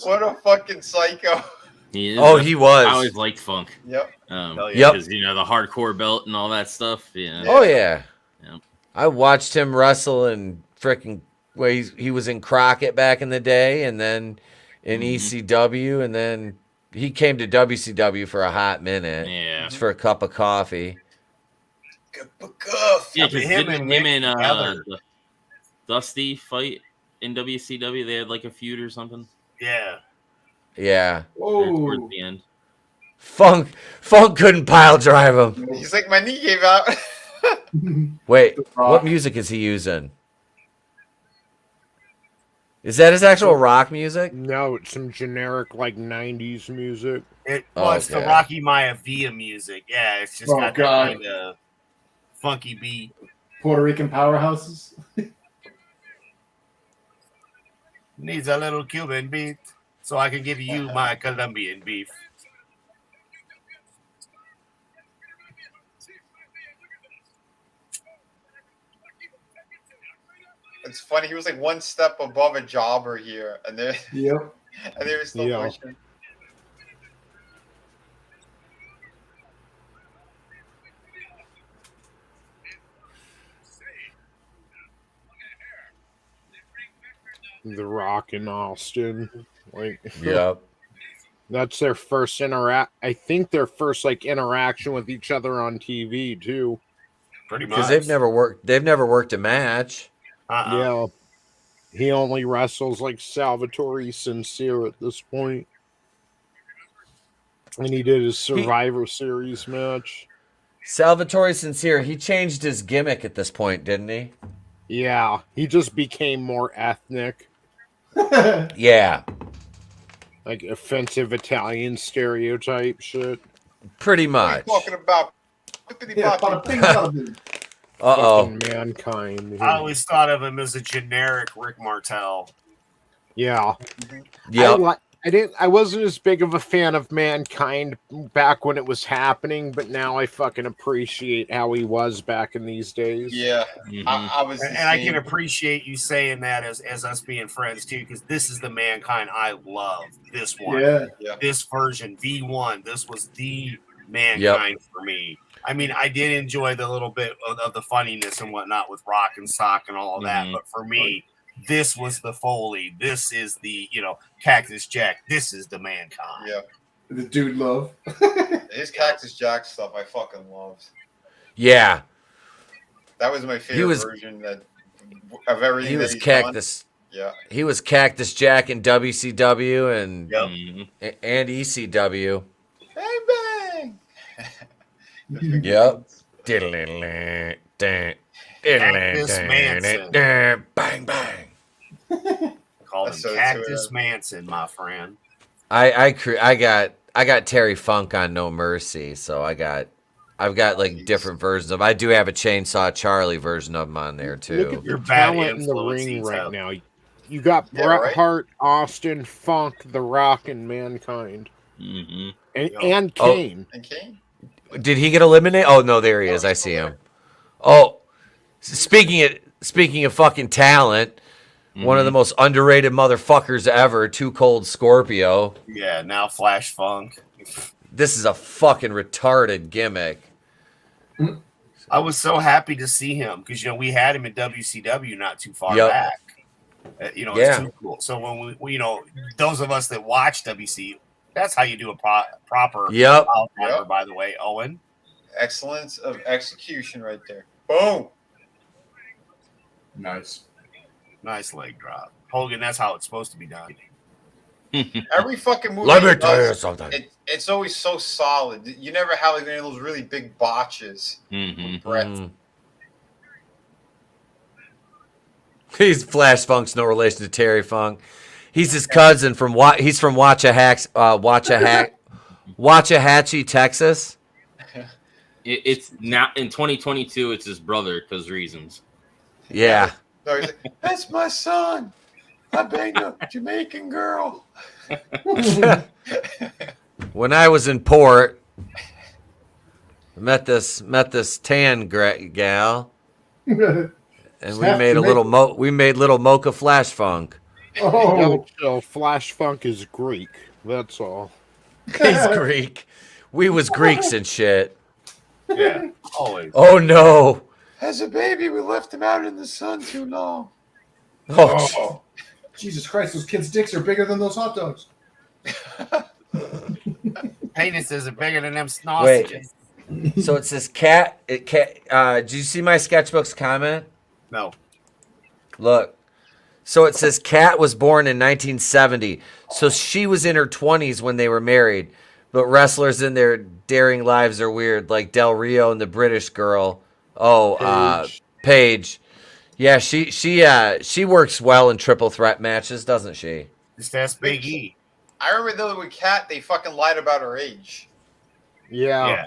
What a fucking psycho. He is. Oh, he was. I always liked Funk. Yep. Yep. Because the hardcore belt and all that stuff. Yeah. Oh yeah. Yep. I watched him wrestle in frickin' where he was in Crockett back in the day, and then in ECW, and then he came to WCW for a hot minute. Yeah. Just for a cup of coffee. Yeah, because him and Dusty fight in WCW. They had like a feud or something. Yeah. Yeah. Towards the end. Funk couldn't pile drive him. He's like, my knee gave out. Wait, what music is he using? Is that his actual rock music? No, it's some generic like 90s music. It's the Rocky Maivia music. Yeah, it's just got that kind of funky beat. Puerto Rican powerhouses. Needs a little Cuban beat so I can give you my Colombian beef. It's funny. He was like one step above a jobber here, and they were still pushing. The Rock in Austin. Like, yep. That's their first I think their first like interaction with each other on TV too. Pretty much. Because they've never worked a match. Yeah. He only wrestles like Salvatore Sincere at this point. And he did his Survivor Series match. Salvatore Sincere, he changed his gimmick at this point, didn't he? Yeah. He just became more ethnic. Yeah. Like offensive Italian stereotype shit. Pretty much. Talking about Uh-oh. Mankind. I always thought of him as a generic Rick Martel. Yeah. Yep. I wasn't as big of a fan of Mankind back when it was happening, but now I fucking appreciate how he was back in these days. Yeah. I was and I can appreciate you saying that as us being friends too, because this is the Mankind I love. This one. Yeah. This version, V1, this was the Mankind for me. I mean, I did enjoy the little bit of the funniness and whatnot with Rock and Sock and all of that, but for me, this was the Foley. This is the, Cactus Jack. This is the Mankind. Yeah. The dude love. His Cactus Jack stuff I fucking loved. Yeah. That was my favorite version of everything. He was he's Cactus. Done. Yeah. He was Cactus Jack in WCW and ECW. Bang bang. Yep. Cactus Manson. Bang bang. Call him Cactus Manson, my friend. I got Terry Funk on No Mercy, so I've got like different versions of. I do have a Chainsaw Charlie version of him on there too. Look at your talent in the ring right now. You got Yeah, Bret right? Hart, Austin, Funk, The Rock, and Mankind, Mm-hmm. and Kane. And Kane? Did he get eliminated? Oh no, there he is. I see him. Oh, speaking of fucking talent, one of the most underrated motherfuckers ever, Too Cold Scorpio. Yeah, now Flash Funk. This is a fucking retarded gimmick. I was so happy to see him because we had him in WCW not too far Yep. back. It's too cool. So when we those of us that watch WC, that's how you do a proper outfielder, by the way, Owen. Excellence of execution right there. Boom. Nice leg drop, Hogan. That's how it's supposed to be done. Every fucking movie. Let me tell you something. It's always so solid. You never have like any of those really big botches. With Brett. He's Flash Funk's no relation to Terry Funk. He's his cousin from Waxahachie, Texas. It's now in 2022. It's his brother because reasons. Yeah. No, he's like, that's my son. I banged a Jamaican girl. When I was in Port, met this tan gal, and we made little Mocha Flash Funk. Oh, so Flash Funk is Greek. That's all. He's Greek. We was Greeks and shit. Yeah, always. Oh no. As a baby, we left him out in the sun too long. Oh, Jesus Christ! Those kids' dicks are bigger than those hot dogs. Penises are bigger than them sausages. So it says cat. Did you see my sketchbook's comment? No. Look. So it says Kat was born in 1970. So she was in her 20s when they were married. But wrestlers in their daring lives are weird, like Del Rio and the British girl. Oh, Paige. Yeah, she works well in triple threat matches, doesn't she? That's Big E. I remember though with Kat, they fucking lied about her age. Yeah.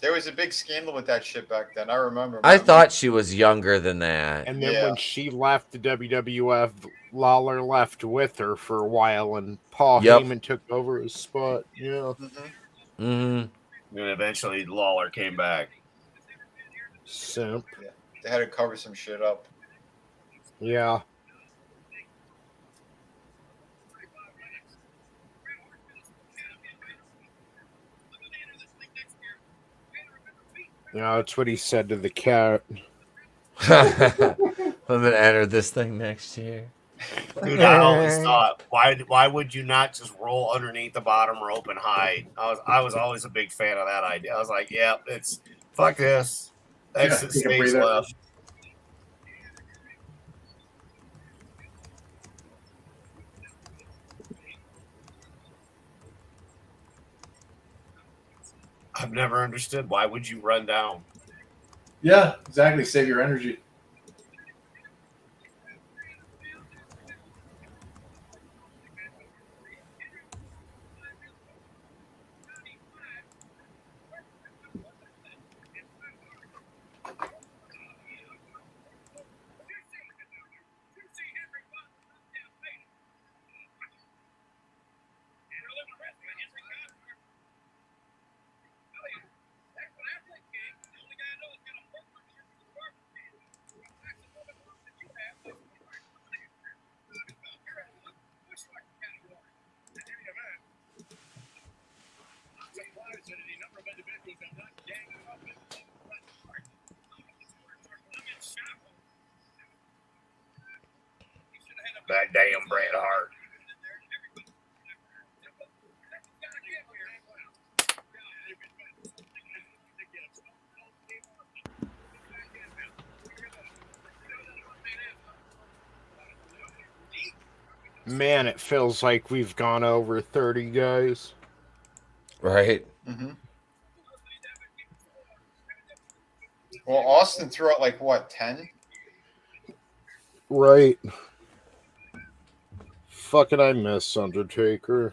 There was a big scandal with that shit back then. I remember. I thought she was younger than that. And then when she left the WWF, Lawler left with her for a while, and Paul Heyman took over his spot. Yeah. And eventually Lawler came back. Simp. Yeah. They had to cover some shit up. Yeah. Yeah, that's what he said to the cat. I'm gonna enter this thing next year. Dude, I always thought, why would you not just roll underneath the bottom rope and hide? I was always a big fan of that idea. I was like, yeah, it's fuck this. Exit stage left. I've never understood why would you run down? Yeah, exactly. Save your energy. That damn Bret Hart. Man, it feels like we've gone over 30 guys. Right. Well, Austin threw out like what, 10? Right. Fucking I miss Undertaker.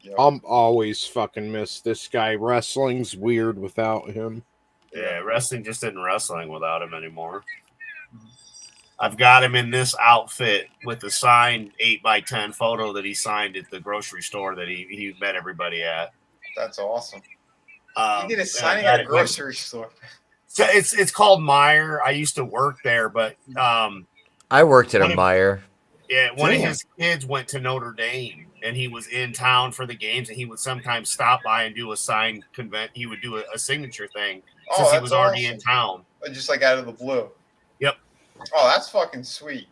Yep. I'm always fucking miss this guy. Wrestling's weird without him. Yeah, wrestling just isn't wrestling without him anymore. I've got him in this outfit with the signed 8x10 photo that he signed at the grocery store that he met everybody at. That's awesome. You did a signing at a grocery store. So it's called Meyer. I used to work there, but I worked at a Meyer. Yeah, one of his kids went to Notre Dame, and he was in town for the games, and he would sometimes stop by and do a sign convent. He would do a signature thing since he was already in town. Just like out of the blue. Yep. Oh, that's fucking sweet.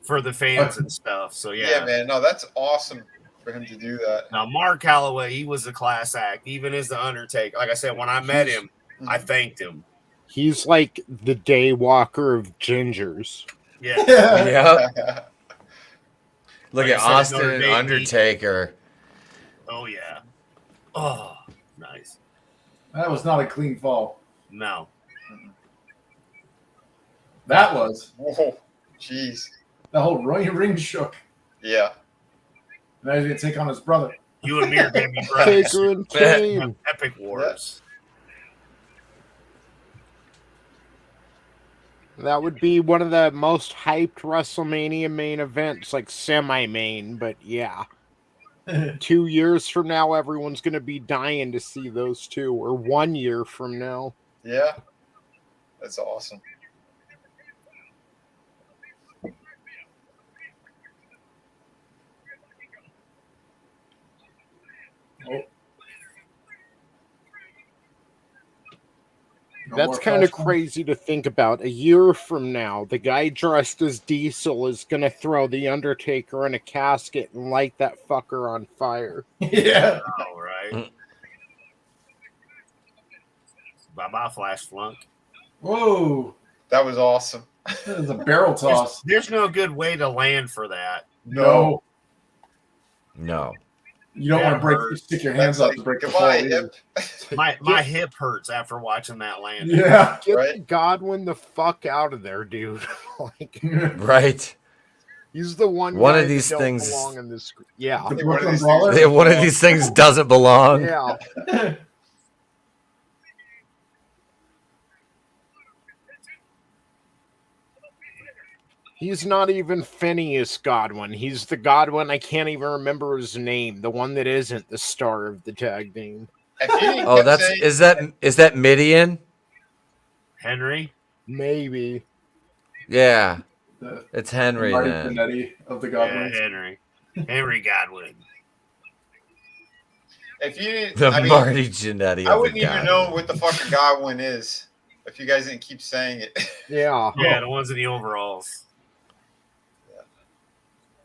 For the fans and stuff. So, yeah. Yeah, man. No, that's awesome for him to do that. Now, Mark Calloway, he was a class act, even as the Undertaker. Like I said, when I met him, I thanked him. He's like the day walker of gingers. Yeah. Yeah. Look Like at I said, Austin Notre and Dame Undertaker. Oh, yeah. Oh, nice. That was not a clean fall. No. That was. Whoa. Jeez. The whole ring shook. Yeah. Now he's going to take on his brother. You and me are going to be brothers. Taker and Kane. Epic Wars. That would be one of the most hyped WrestleMania main events, like semi-main, but yeah. 2 years from now, everyone's going to be dying to see those two, or 1 year from now. Yeah. That's awesome. That's kind of crazy to think about. A year from now, the guy dressed as Diesel is going to throw the Undertaker in a casket and light that fucker on fire. Yeah. All right. Bye-bye, Flash Flunk. Whoa. That was awesome. That was a barrel toss. There's no good way to land for that. No. No. You don't want to stick your hands up to break the fall. Hip. My hip hurts after watching that land. Yeah. Get Godwin the fuck out of there, dude. Like, Right. he's the one One guy of these that don't things- belong in this. Yeah. The Brooklyn Brawler? Yeah, one of these things doesn't belong. Yeah. He's not even Phineas Godwin. He's the Godwin. I can't even remember his name. The one that isn't the star of the tag team. Oh, is that Midian? Henry? Maybe. Yeah. It's Henry Marty then. Jannetty of the Yeah, Godwins. Henry. Henry Godwin. If you didn't, The I mean, Marty Jannetty. I of wouldn't the even God. know what the fuck a Godwin is if you guys didn't keep saying it. Yeah. Yeah, the ones in the overalls.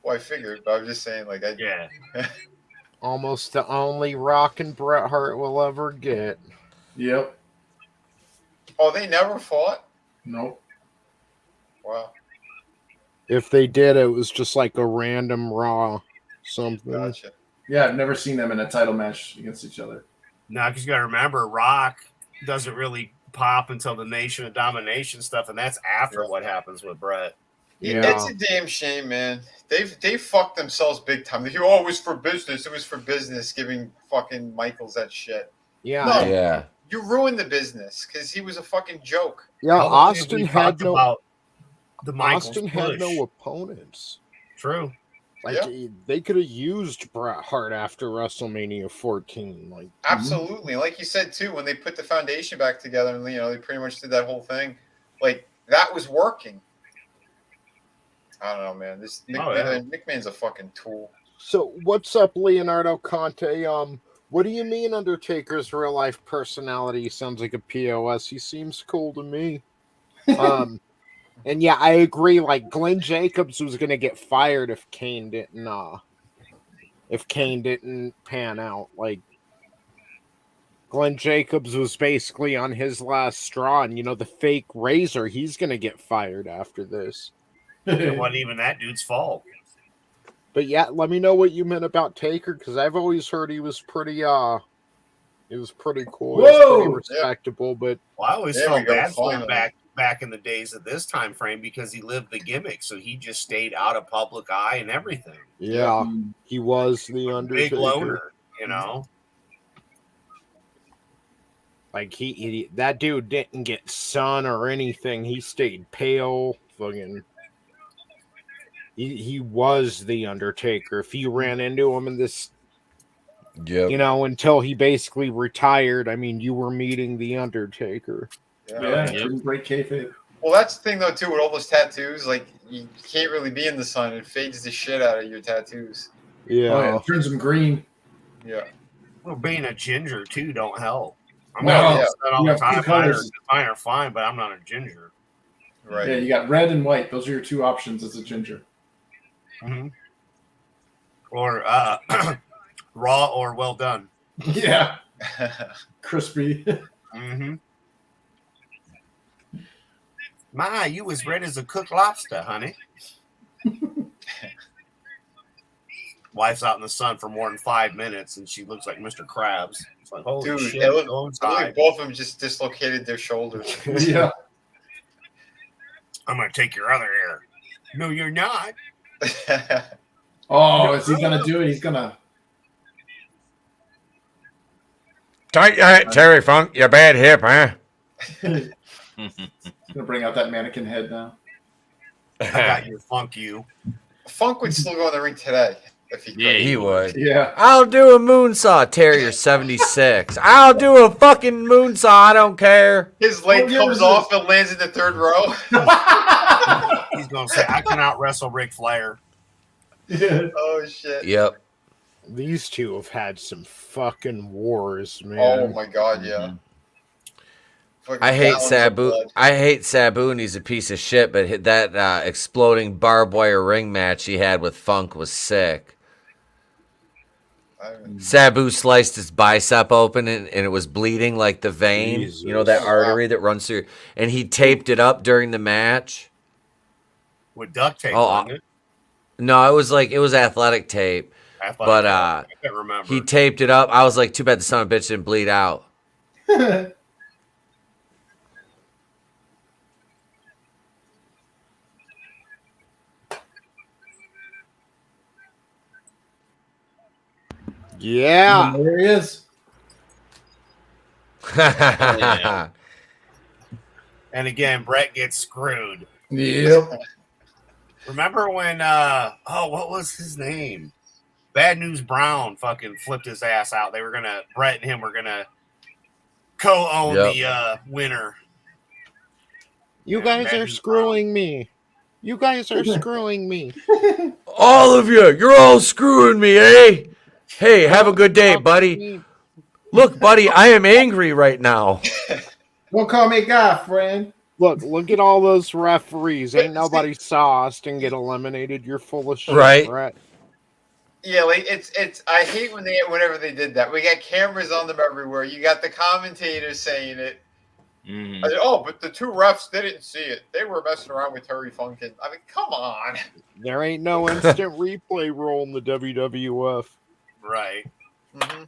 Well, I figured, but I was just saying, like, Yeah. Almost the only Rock and Bret Hart will ever get. Yep. Oh, they never fought? Nope. Wow. If they did, it was just like a random Raw something. Gotcha. Yeah, I've never seen them in a title match against each other. Now, because you got to remember, Rock doesn't really pop until the Nation of Domination stuff, and that's after what happens with Bret. Yeah. It's a damn shame, man. They fucked themselves big time. They hear, oh, it was for business. It was for business, giving fucking Michaels that shit. Yeah. No, Yeah. you ruined the business because he was a fucking joke. Yeah, All the things Austin we had talked no about the Michaels Austin had push. no opponents. True. Like they could have used Bret Hart after WrestleMania 14. Like Absolutely. Like you said, too, when they put the foundation back together and, they pretty much did that whole thing, like, that was working. I don't know, man. This McMahon's a fucking tool. So what's up, Leonardo Conte? What do you mean Undertaker's real life personality sounds like a POS? He seems cool to me. And yeah, I agree. Like Glenn Jacobs was gonna get fired if Kane didn't pan out. Like Glenn Jacobs was basically on his last straw, and the fake Razor, he's gonna get fired after this. It wasn't even that dude's fault. But yeah, let me know what you meant about Taker, because I've always heard he was pretty cool. He was pretty respectable. But Well, I always There we felt go, bad for him finally. back in the days of this time frame because he lived the gimmick, so he just stayed out of public eye and everything. yeah, he was the Big Undertaker. loner, you know. Like that dude didn't get sun or anything. He stayed pale. Fucking. He was the Undertaker. If you ran into him in this, until he basically retired, I mean, you were meeting the Undertaker. Didn't break kayfabe. Well, that's the thing though too with all those tattoos. Like you can't really be in the sun; it fades the shit out of your tattoos. Yeah, It turns them green. Yeah. Well, being a ginger too don't help. I'm No, not all the time. colors. Mine are fine, but I'm not a ginger. Right. Yeah, you got red and white. Those are your two options as a ginger. Mm-hmm. Or raw or well done. Yeah. Crispy. Mm-hmm. My, you as red as a cooked lobster, honey. Wife's out in the sun for more than 5 minutes, and she looks like Mr. Krabs. It's like, holy Dude, shit, it go looked like inside. both of them just dislocated their shoulders. Yeah. I'm going to take your other ear. No, you're not. Oh, is he gonna do it? He's gonna. Tight Terry Funk, your bad hip, huh? Gonna bring out that mannequin head now. I got your funk you. Funk would still go in the ring today if he could. Yeah, He would. Yeah. I'll do a moonsaw, Terrier 76. I'll do a fucking moonsaw. I don't care. His leg comes off and lands in the third row. He's going to say, I can out wrestle Ric Flair. Yeah. Oh shit. Yep. These two have had some fucking wars, man. Oh my god, yeah. Fucking I hate gallons of Sabu. blood. I hate Sabu, and he's a piece of shit. But that exploding barbed wire ring match he had with Funk was sick. Sabu sliced his bicep open, and it was bleeding like the vein. Jesus. You know that artery that runs through. And he taped it up during the match. With duct tape, Oh, wasn't it? No, it was athletic tape. But I can't remember. he taped it up. I was like, too bad the son of a bitch didn't bleed out. Yeah. There he is. Yeah. And again, Brett gets screwed. Yep. Remember when, what was his name? Bad News Brown fucking flipped his ass out. Brett and him were going to co-own the winner. You guys are screwing me. You guys are screwing me. All of you, you're all screwing me, eh? Hey, have a good day, buddy. Look, buddy, I am angry right now. Don't call me guy, friend. Look at all those referees. Ain't nobody saw Austin get eliminated. You're full of shit, Right. Brett. Yeah, like it's. I hate whenever they did that. We got cameras on them everywhere. You got the commentators saying it. Mm-hmm. I said, but the two refs didn't see it. They were messing around with Terry Funk. I mean, come on. There ain't no instant replay rule in the WWF. Right. Mm-hmm.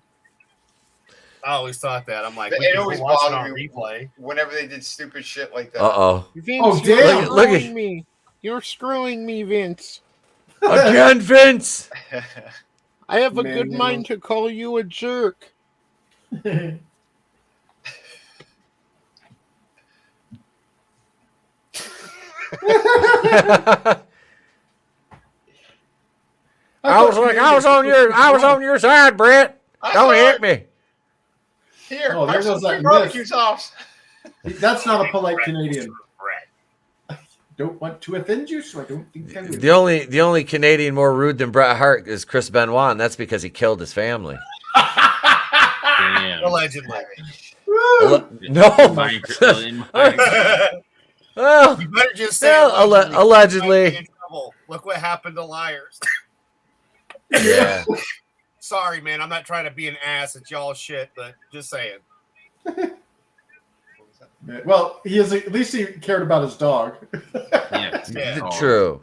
I always thought that. I'm like, It always bothered on me replay. whenever they did stupid shit like that. Uh-oh. Vince, Oh, you're damn. Look at- screwing me. You're screwing me, Vince. Again, Vince. I have a Man, good you mind to call you a jerk. I was on your side, Brett. Don't hit me. Here, Oh, there have goes some that barbecue myth. sauce. That's not a polite Canadian. Brett. Don't want to offend you, so I don't think I will. The only Canadian more rude than Bret Hart is Chris Benoit, and that's because he killed his family. Damn. Allegedly. No. Well, You better just say well, allegedly. In trouble. Look what happened to liars. Yeah. Sorry, man. I'm not trying to be an ass at y'all shit, but just saying. Well, at least he cared about his dog. Yeah. True.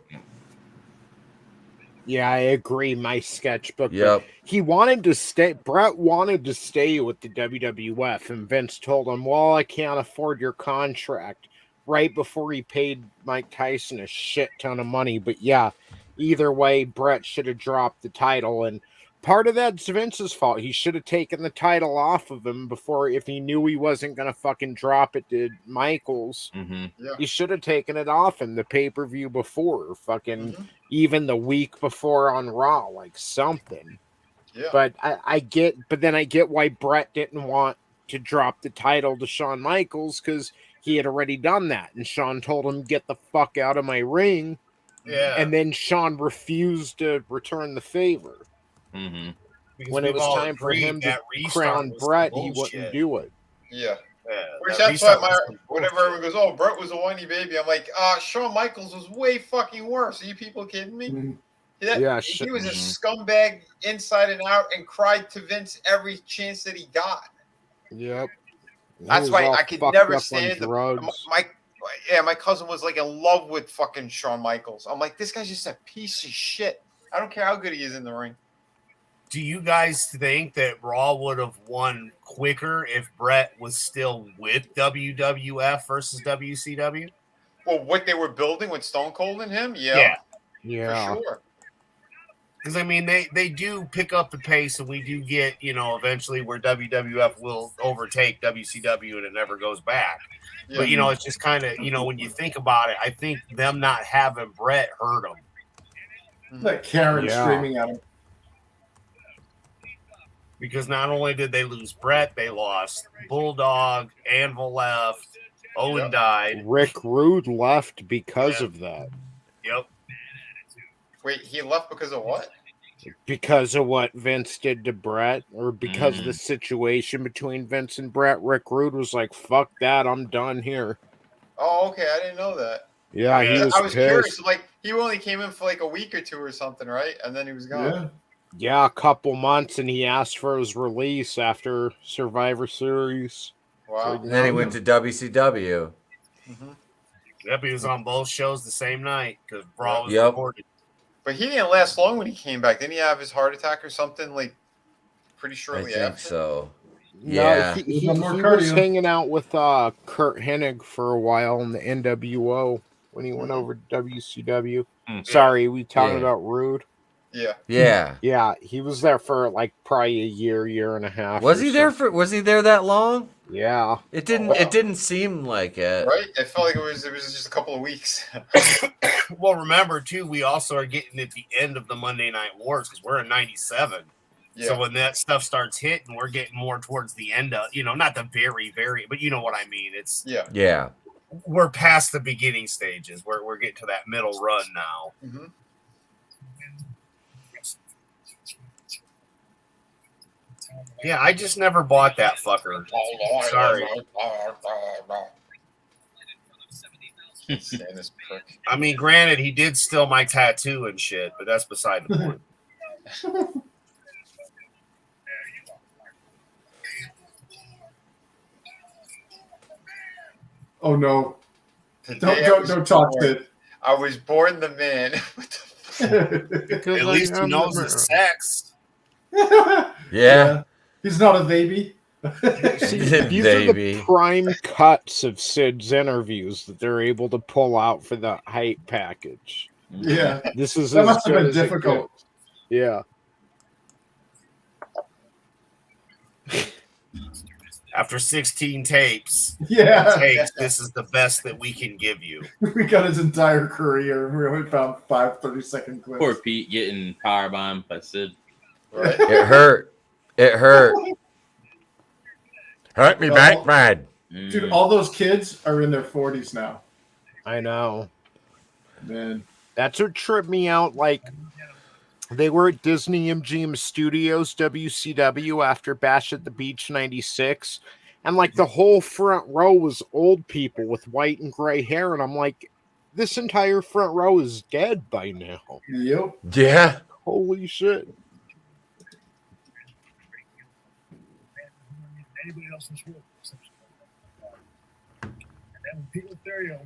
Yeah, I agree. My sketchbook. Yep. He wanted to stay. Brett wanted to stay with the WWF, and Vince told him, "Well, I can't afford your contract." Right before he paid Mike Tyson a shit ton of money. But yeah, either way, Brett should have dropped the title. And part of that's Vince's fault. He should have taken the title off of him before, if he knew he wasn't going to fucking drop it to Michaels. Yeah. He should have taken it off in the pay-per-view before, fucking even the week before on Raw, like something. Yeah. But I get why Brett didn't want to drop the title to Shawn Michaels, because he had already done that, and Shawn told him, "Get the fuck out of my ring." Yeah. And then Shawn refused to return the favor. Because When it we've was all time for agreed him to that restart crown was the Brett, he bullshit. wouldn't do it. Yeah. Yeah, Which that that's why restart was the whenever bullshit. everyone goes, "Oh, Brett was a whiny baby," I'm like, Shawn Michaels was way fucking worse. Are you people kidding me? He was a scumbag inside and out and cried to Vince every chance that he got. Yep. That's He was why all I could fucked never up on stand drugs. my cousin was like in love with fucking Shawn Michaels. I'm like, this guy's just a piece of shit. I don't care how good he is in the ring. Do you guys think that Raw would have won quicker if Brett was still with WWF versus WCW? Well, what they were building with Stone Cold and him, Yeah. for sure. Because, I mean, they do pick up the pace, and we do get, eventually where WWF will overtake WCW and it never goes back. Yeah. But, it's just kind of, when you think about it, I think them not having Brett hurt them. Like Karen screaming at him. Because not only did they lose Brett, they lost Bulldog, Anvil left, Owen died. Rick Rude left because of that. Yep. Wait, he left because of what? Because of what Vince did to Brett, or because of the situation between Vince and Brett. Rick Rude was like, "Fuck that, I'm done here." Oh, okay, I didn't know that. Yeah, he was I was pissed. curious. Like, he only came in for like a week or two or something, right? And then he was gone. Yeah, a couple months, and he asked for his release after Survivor Series. Wow. And then he went to WCW. Yep, he was on both shows the same night because Raw was Yep. recorded. But he didn't last long when he came back. Didn't he have his heart attack or something like pretty I shortly think after? so. No, Yeah. he was hanging out with Kurt Hennig for a while in the NWO when he went over to WCW. Sorry, we talking about Rude? Yeah. Yeah. Yeah, he was there for like probably a year and a half. Was or he there something. was he there that long? Yeah. It didn't seem like it. Right? It felt like it was just a couple of weeks. Well, remember, too, we also are getting at the end of the Monday Night Wars because we're in 97. Yeah. So when that stuff starts hitting, we're getting more towards the end of, not the very, but you know what I mean. It's Yeah. We're past the beginning stages. We're getting to that middle run now. Mm-hmm. Yeah, I just never bought that fucker. Sorry. Stand this prick. I mean, granted, he did steal my tattoo and shit, but that's beside the point. Oh no! Today Don't talk shit. I was born the man. At least he knows his sex. Yeah. He's not a baby. See, these are the prime cuts of Sid's interviews that they're able to pull out for the hype package. Yeah. This is That as must have good been as it difficult. gets. Yeah. After 16 tapes, Yeah. this is the best that we can give you. We got his entire career. We only found 5 30-second clips. Poor Pete getting powerbombed by Sid. Right? It hurt. It hurt. Hurt me back, man. Dude, all those kids are in their 40s now. I know. Man. That's what tripped me out. Like, they were at Disney MGM Studios, WCW, after Bash at the Beach 96. And, like, the whole front row was old people with white and gray hair. And I'm like, this entire front row is dead by now. Yep. Yeah. Holy shit. Anybody else in this world. And then Peter Therio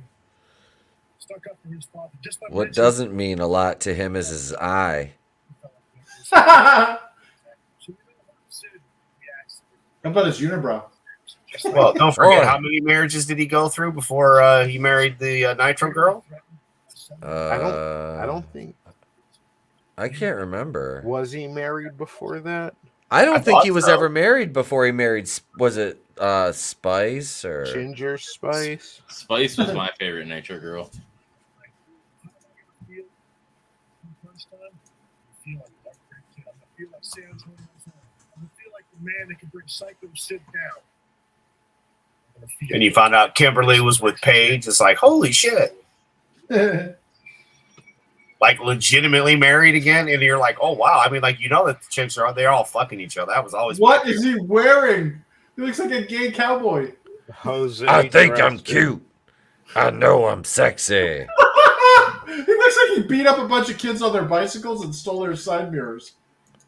stuck up for his father. Just by What doesn't mean a lot to him is his eye. How about his unibrow? Well, don't forget, how many marriages did he go through before he married the Nitro girl? I don't think. I can't remember. Was he married before that? I don't think he thought was so. ever married before he married. Was it Spice or Ginger Spice? Spice was my favorite Nitro girl. First time, I feel like that great kid. I feel like Sam's one of those. I feel like the man that can bring Psycho Sid down. And you found out Kimberly was with Paige. It's like, holy shit. Like legitimately married again, and you're like, oh wow. I mean, like, you know that the chicks they're all fucking each other. That was always What is he wearing? He looks like a gay cowboy. Jose. I think I'm Dresden. cute. I know I'm sexy. He looks like he beat up a bunch of kids on their bicycles and stole their side mirrors.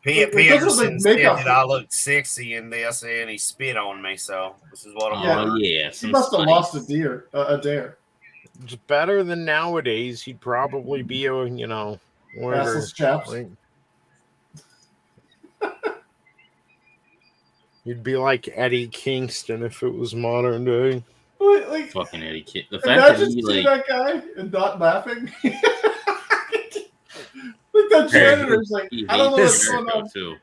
Peterson said makeup. that I looked sexy in this, and he spit on me. So this is what I'm Oh doing. yeah, He some must have Spice. lost a dare. It's better than nowadays. He'd probably be a, whatever. Assless chaps. Like, he'd be like Eddie Kingston if it was modern day. Like, Fucking Eddie Kid. The fact that imagine he seeing like that guy and not laughing. Like that janitor's like, he I don't know hates what's going Jericho on. too.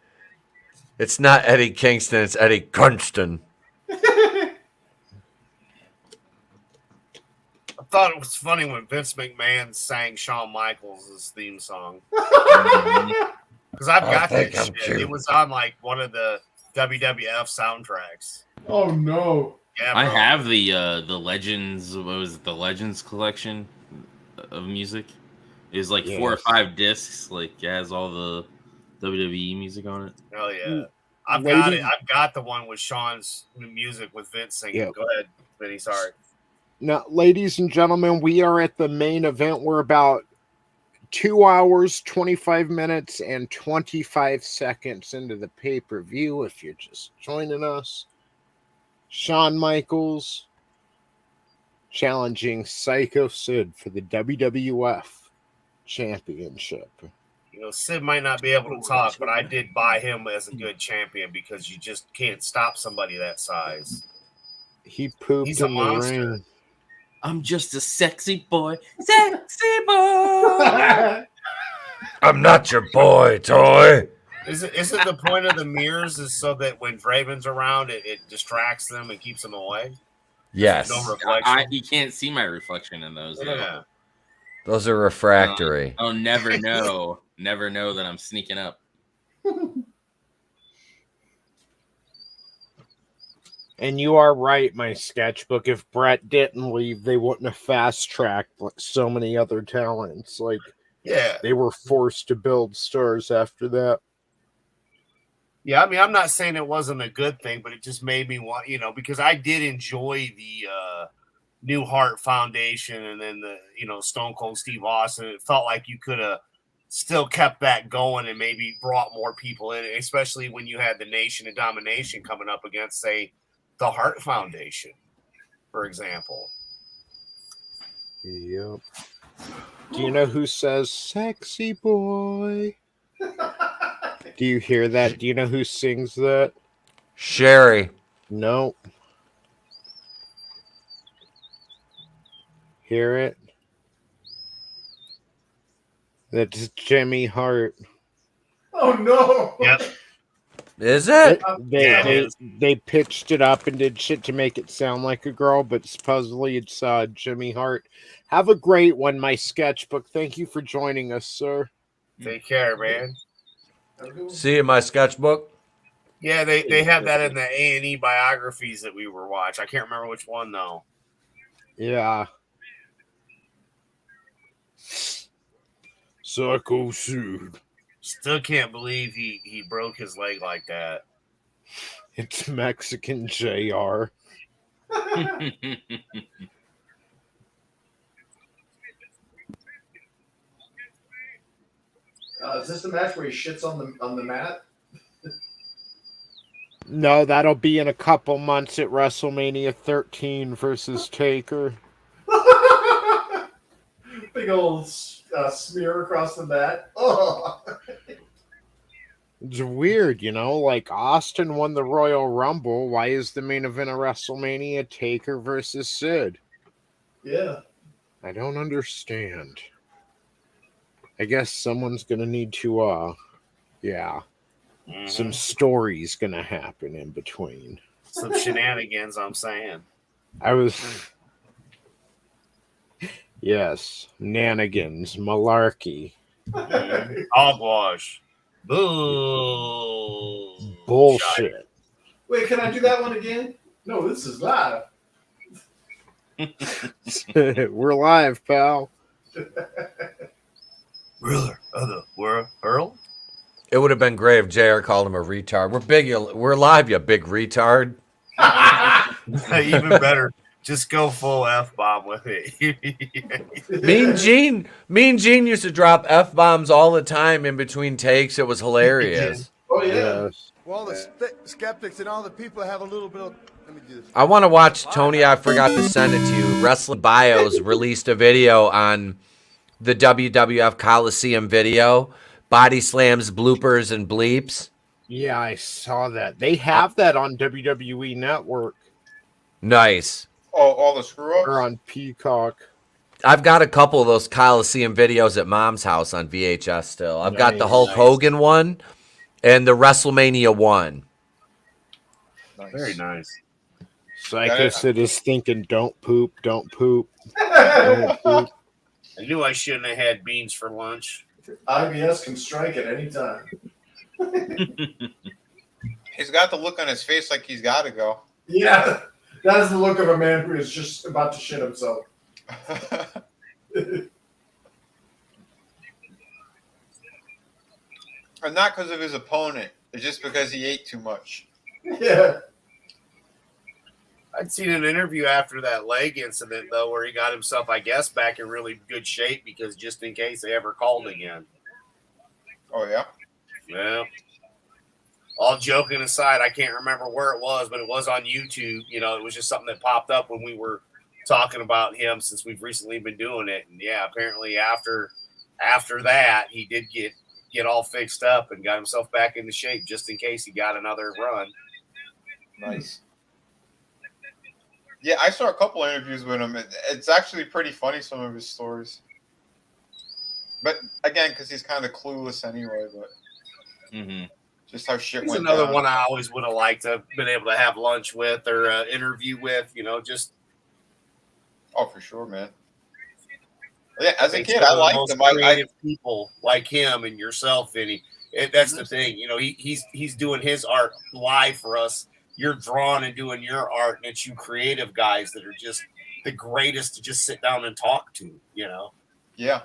it's not Eddie Kingston? It's Eddie Kunston. I thought it was funny when Vince McMahon sang Shawn Michaels' theme song. Because I've got that think I'm shit. cute. It was on like one of the WWF soundtracks. Oh no. Yeah, I bro. have the Legends. What was it? The Legends collection of music. It was like 4 or 5 discs. Like it has all the WWE music on it. Oh yeah. I've got Lady- it. I've got the one with Sean's music with Vince singing. Yeah. Go ahead, Vinny. Sorry. Now, ladies and gentlemen, we are at the main event. We're about 2 hours, 25 minutes, and 25 seconds into the pay-per-view. If you're just joining us, Shawn Michaels challenging Psycho Sid for the WWF Championship. You know, Sid might not be able to talk, but I did buy him as a good champion because you just can't stop somebody that size. He pooped He's a in the monster. ring. I'm just a sexy boy. Sexy boy. I'm not your boy, toy. Isn't the point of the mirrors is so that when Draven's around, it distracts them and keeps them away? Yes, No reflection. You can't see my reflection in those. though. Yeah. those are refractory. I'll never know. Never know that I'm sneaking up. And you are right, my sketchbook. If Brett didn't leave, they wouldn't have fast-tracked so many other talents. Like, Yeah. they were forced to build stars after that. Yeah, I mean, I'm not saying it wasn't a good thing, but it just made me want, because I did enjoy the New Heart Foundation and then the, Stone Cold Steve Austin. It felt like you could have still kept that going and maybe brought more people in, especially when you had the Nation of Domination coming up against, say, the Heart Foundation, for example. Yep. Do you know who says "sexy boy"? Do you hear that? Do you know who sings that? Sherry. No. Hear it? That's Jimmy Hart. Oh no. Yep. Is it? They pitched it up and did shit to make it sound like a girl, but supposedly it's Jimmy Hart. Have a great one, my sketchbook. Thank you for joining us, sir. Take care, man. See in my sketchbook. Yeah, they have that in the A&E biographies that we were watching. I can't remember which one, though. Yeah. Psycho Sid. Still can't believe he broke his leg like that. It's Mexican JR. Is this the match where he shits on the mat? No, that'll be in a couple months at WrestleMania 13 versus Taker. Big old smear across the mat. Oh. It's weird, like Austin won the Royal Rumble. Why is the main event of WrestleMania Taker versus Sid? Yeah. I don't understand. I guess someone's gonna need to some stories gonna happen in between. Some shenanigans, I'm saying. Yes, nanigans, malarkey. Hogwash. Boo. Bullshit. Wait, can I do that one again? No, this is live. We're live, pal. Ruler of the world. It would have been great if JR called him a retard. We're live, you big retard. Even better. Just go full F-bomb with it. Mean Gene used to drop F-bombs all the time in between takes. It was hilarious. Oh, yeah. Yes. Well, the skeptics and all the people have a little bit of. Let me just. I want to watch Tony. I forgot to send it to you. Wrestling Bios released a video on the WWF Coliseum video, body slams, bloopers, and bleeps. Yeah, I saw that. They have that on WWE Network. Nice. Oh, all the screw ups? Or on Peacock. I've got a couple of those Coliseum videos at Mom's house on VHS still. I've got the Hulk Hogan one and the WrestleMania one. Nice. Very nice. Psychosid is thinking, don't poop, don't poop. Don't poop. I knew I shouldn't have had beans for lunch. IBS can strike at any time. He's got the look on his face like he's got to go. Yeah, that is the look of a man who is just about to shit himself. And not because of his opponent. It's just because he ate too much. Yeah. I'd seen an interview after that leg incident, though, where he got himself, I guess, back in really good shape because just in case they ever called again. Oh, yeah? Yeah. All joking aside, I can't remember where it was, but it was on YouTube. You know, it was just something that popped up when we were talking about him since we've recently been doing it. And, yeah, apparently after that, he did get all fixed up and got himself back into shape just in case he got another run. Nice. Yeah, I saw a couple interviews with him. It's actually pretty funny, some of his stories. But, again, because he's kind of clueless anyway, but just how shit He's went another down. one I always would have liked to have been able to have lunch with or interview with, you know, just. Oh, for sure, man. Yeah, as a It's kid, one I of the liked most him. I creative people like him and yourself, Vinny. That's the thing. You know, he's doing his art live for us. You're drawing and doing your art, and it's you creative guys that are just the greatest to just sit down and talk to, you know? Yeah.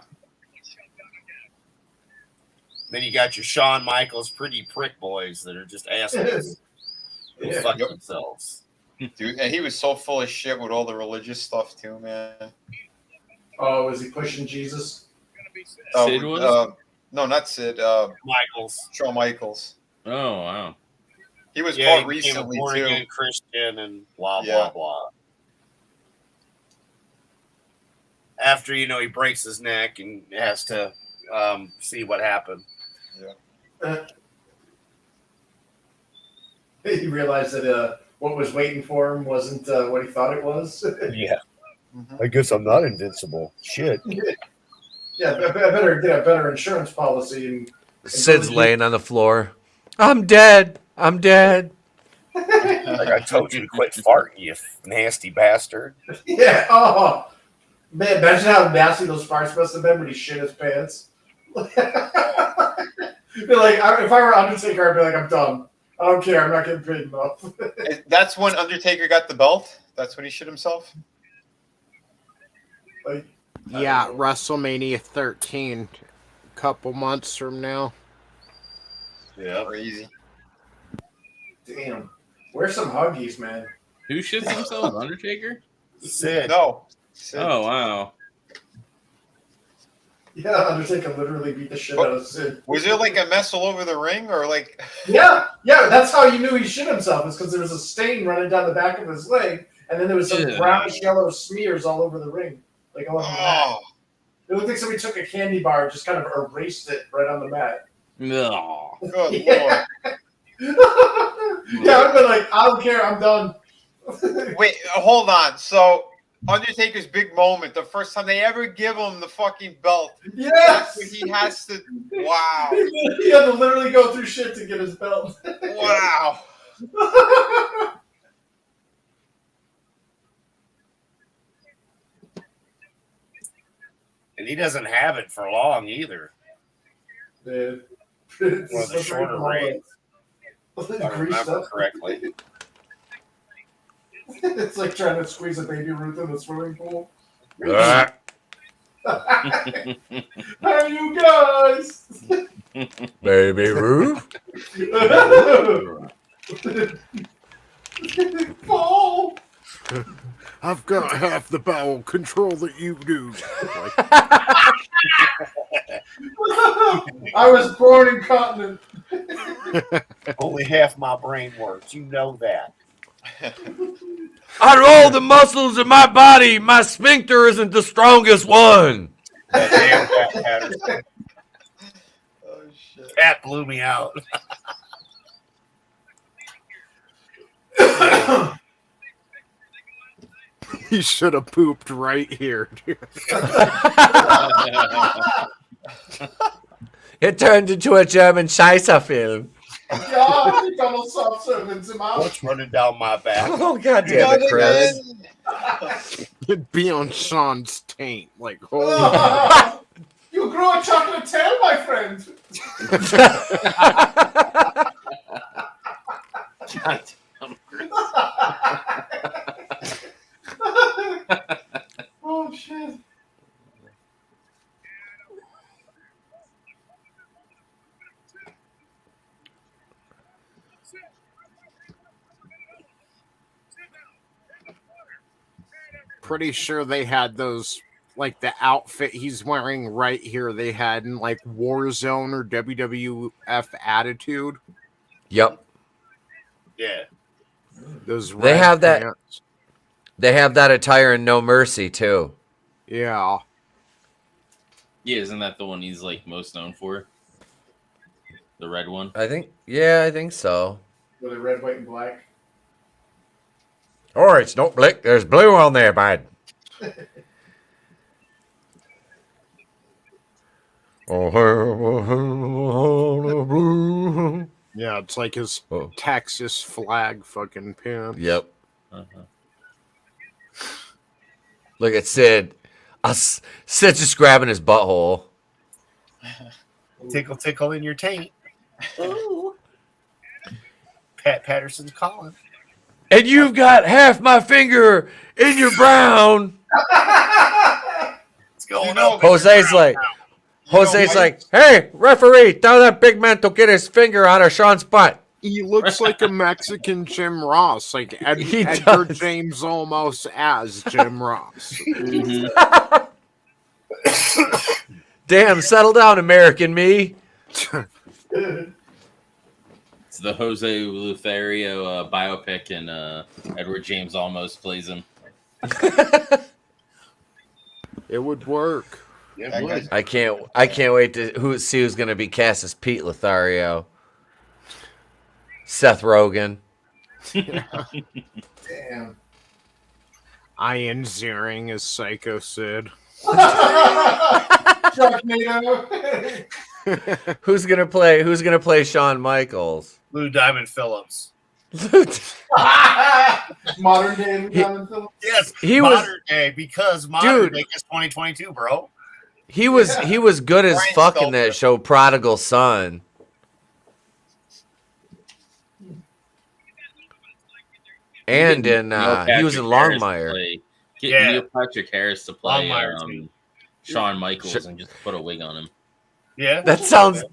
Then you got your Shawn Michaels pretty prick boys that are just assholes. Who fuck themselves. Dude, and he was so full of shit with all the religious stuff, too, man. Oh, was he pushing Jesus? Sid was? No, not Sid. Michaels. Shawn Michaels. Oh, wow. He was He caught became recently, a too. born-again Christian and blah, Yeah. blah, blah. After, you know, he breaks his neck and has to see what happened. Yeah. He realized that what was waiting for him wasn't what he thought it was. Yeah. Mm-hmm. I guess I'm not invincible. Shit. Yeah, I better get a better insurance policy. And Sid's laying on the floor. I'm dead. I'm dead. Like I told you to quit farting, you nasty bastard. Yeah. Oh, man, imagine how nasty those farts must have been when he shit his pants. Be like, if I were Undertaker, I'd be like, I'm done. I don't care. I'm not getting paid enough. That's when Undertaker got the belt? That's when he shit himself? Like, Yeah, WrestleMania 13, couple months from now. Yeah. Crazy. damn. Where's some Huggies, man? Who shits himself? Undertaker? Sid. No. Sid. Oh, wow. Yeah, Undertaker literally beat the shit out of Sid. Was there like a mess all over the ring or like... Yeah, that's how you knew he shit himself, is because there was a stain running down the back of his leg, and then there was some brownish yellow smears all over the ring. Like all over the mat. It looked like somebody took a candy bar and just kind of erased it right on the mat. No. Good Yeah. Yeah, I'd been like, I don't care, I'm done. Wait, hold on. So Undertaker's big moment, the first time they ever give him the fucking belt. Yes! That's what he has to. Wow. He had to literally go through shit to get his belt. Wow. And he doesn't have it for long either. Dude. One of the shorter reigns. If I remember correctly. It's like trying to squeeze a baby Ruth in the swimming pool. How you guys? Baby Ruth? Paul! I've got half the bowel control that you do. I was born incontinent. Only half my brain works. You know that. Out of all the muscles in my body, my sphincter isn't the strongest one. That damn Pat Patterson. Oh, shit. Pat blew me out. He should have pooped right here. It turned into a German Scheißer film. Ja, ich kann noch soft servants im Arsch. What's running down my back? Oh, God damn it, Chris. It'd be on Sean's taint. Like, holy. You grew a chocolate tail, my friend. God damn, Chris. Oh, shit. Pretty sure they had those, like the outfit he's wearing right here, they had in like Warzone or WWF Attitude. Yep. Yeah. Those They red have that. pants. They have that attire in No Mercy, too. Yeah. Yeah, isn't that the one he's like most known for? The red one? I think so. Were they red, white, and black? Or it's not black. There's blue on there, bud. Yeah, it's like his Oh. Texas flag fucking pin. Yep. Uh-huh. Look at Sid. Sid's just grabbing his butthole. Tickle, tickle in your taint. Pat Patterson's calling. And you've got half my finger in your brown. What's going on? Jose's like, hey, referee, tell that big man to get his finger out of Sean's butt. He looks like a Mexican Jim Ross, like He Edgar does. James almost as Jim Ross. Damn, settle down, American me. It's the Jose Lothario biopic, and Edward James almost plays him. It would work. Yeah, it would. I can't wait to see who's gonna be cast as Pete Lothario. Seth Rogen. Damn. Ian Ziering as Psycho Sid. Sharknado. Who's gonna play Shawn Michaels? Lou Diamond Phillips. Modern day Diamond Phillips. Yes, He was- modern day, because modern Dude. day is 2022, bro. He was good as Brian fuck in Stelter. that show Prodigal Son. And in he was in Longmire. Get Yeah. Neil Patrick Harris to play Longmire, too. Shawn Michaels and just put a wig on him. Yeah. That sounds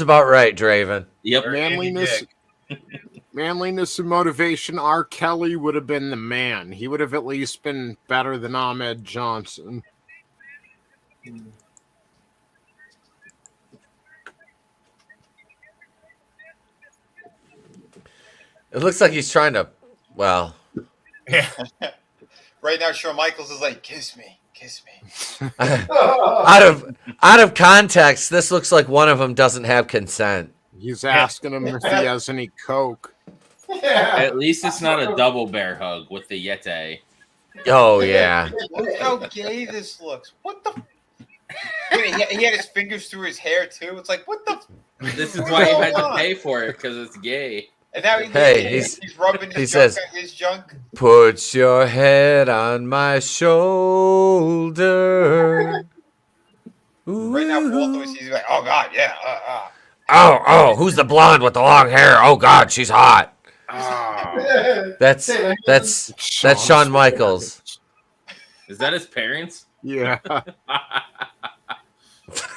about right, Draven. Yep. Or Andy Manliness, Dick. manliness and motivation. R. Kelly would have been the man. He would have at least been better than Ahmed Johnson. It looks like he's trying to. Well, Yeah. Right now, Shawn Michaels is like, kiss me, kiss me. out of context, this looks like one of them doesn't have consent. He's asking him if he has any coke. Yeah. At least it's not a double bear hug with the Yeti. Oh yeah. Look how gay this looks. What the? Wait, he had his fingers through his hair too. It's like what the? This is why you had to pay for it because it's gay. And now He's rubbing his he junk says, on his junk. "Put your head on my shoulder." Right now, Walter he's like, "Oh God, yeah." Oh, who's the blonde with the long hair? Oh God, she's hot. That's Shawn Michaels. Is that his parents? Yeah.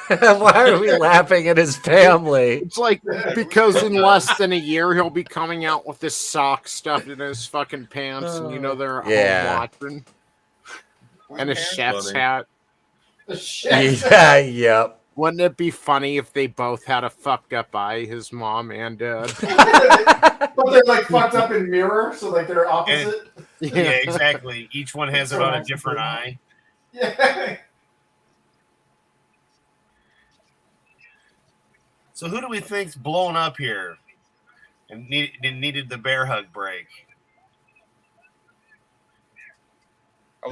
Why are we laughing at his family? It's like because in less than a year he'll be coming out with this sock stuffed in his fucking pants, and you know they're home watching, and a chef's hat. Yeah, yep. Wouldn't it be funny if they both had a fucked up eye, his mom and dad? But they're like fucked up in mirror, so like they're opposite. Yeah, exactly. Each one has it on a different eye. Yeah. So who do we think's blown up here and needed the bear hug break?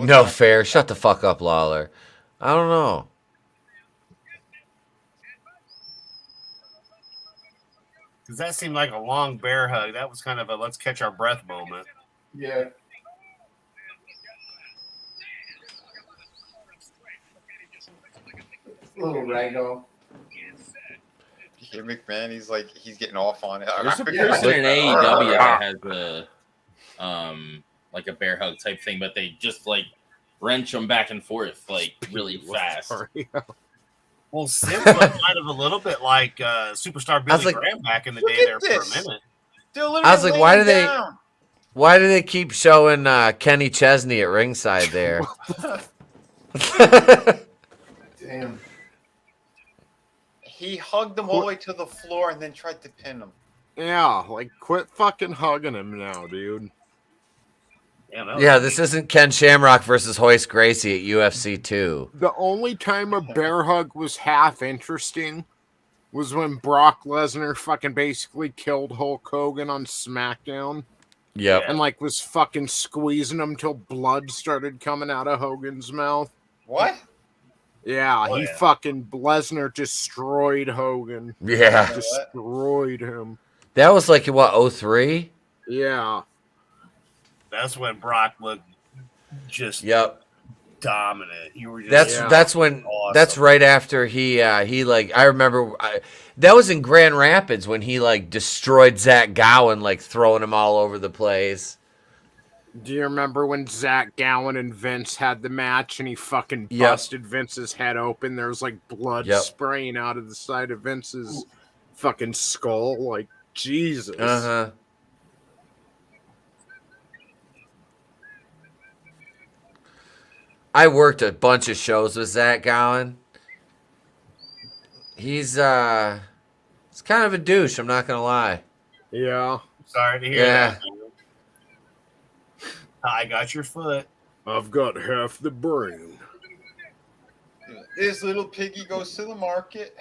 No fair. Shut the fuck up, Lawler. I don't know. Because that seemed like a long bear hug. That was kind of a let's catch our breath moment. Yeah. Little ragdoll. Here, McMahon, he's getting off on it. There's a person in AEW that has like a bear hug type thing, but they just like wrench them back and forth like really fast. Well, Sim looked kind of a little bit like superstar Billy Graham back in the day there for a minute. I was like, why do they keep showing Kenny Chesney at ringside there? Damn. He hugged him all the way to the floor and then tried to pin him. Yeah, like quit fucking hugging him now, dude. Yeah, this isn't Ken Shamrock versus Hoist Gracie at UFC 2. The only time a bear hug was half interesting was when Brock Lesnar fucking basically killed Hulk Hogan on SmackDown. Yep. And like was fucking squeezing him till blood started coming out of Hogan's mouth. What? Yeah, fucking Lesnar destroyed Hogan. Yeah. Destroyed him. That was like, what, 03? Yeah. That's when Brock looked just dominant. You were just that's when awesome. That's right after he like I remember that was in Grand Rapids when he like destroyed Zach Gowen, like throwing him all over the place. Do you remember when Zach Gowen and Vince had the match and he fucking busted Vince's head open? There was like blood spraying out of the side of Vince's fucking skull. Like, Jesus. Uh-huh. I worked a bunch of shows with Zach Gowen. He's kind of a douche, I'm not gonna lie. Yeah. Sorry to hear that. I got your foot. I've got half the brain. This little piggy goes to the market.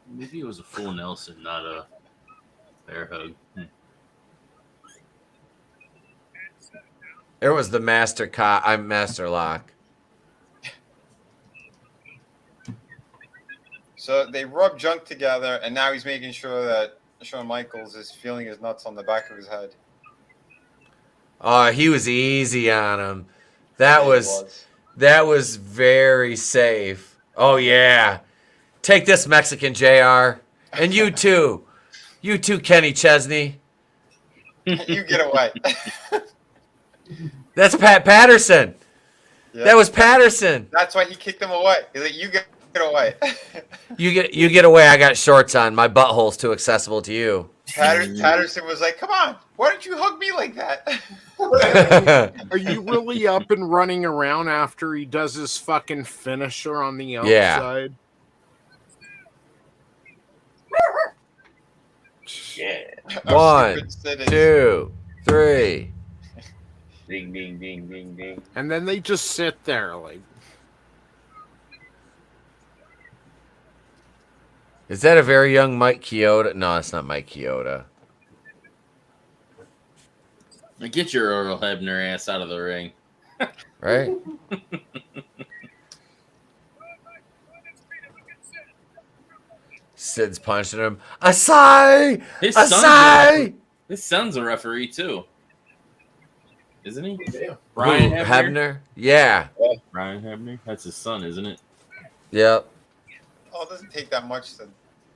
Maybe it was a full Nelson, not a bear hug. There was the master lock. So they rub junk together, and now he's making sure that Shawn Michaels is feeling his nuts on the back of his head. Oh, he was easy on him. That was very safe. Oh yeah. Take this, Mexican JR. And you too. You too, Kenny Chesney. You get away. That's Pat Patterson. Yeah. That was Patterson. That's why he kicked him away. He's like, you get away. You get away. I got shorts on. My butthole's too accessible to you. Patterson was like, come on. Why don't you hug me like that? Are you really up and running around after he does his fucking finisher on the outside? Yeah. 1, 2, 3. Ding, ding, ding, ding, ding. And then they just sit there like. Is that a very young Mike Chioda? No, it's not Mike Chioda. Get your Earl Hebner ass out of the ring. Right? Sid's punching him. Asai! Asai! His son's a referee too, isn't he? Yeah. Brian Who, Hebner. Yeah. Brian Hebner. That's his son, isn't it? Yep. Oh, it doesn't take that much to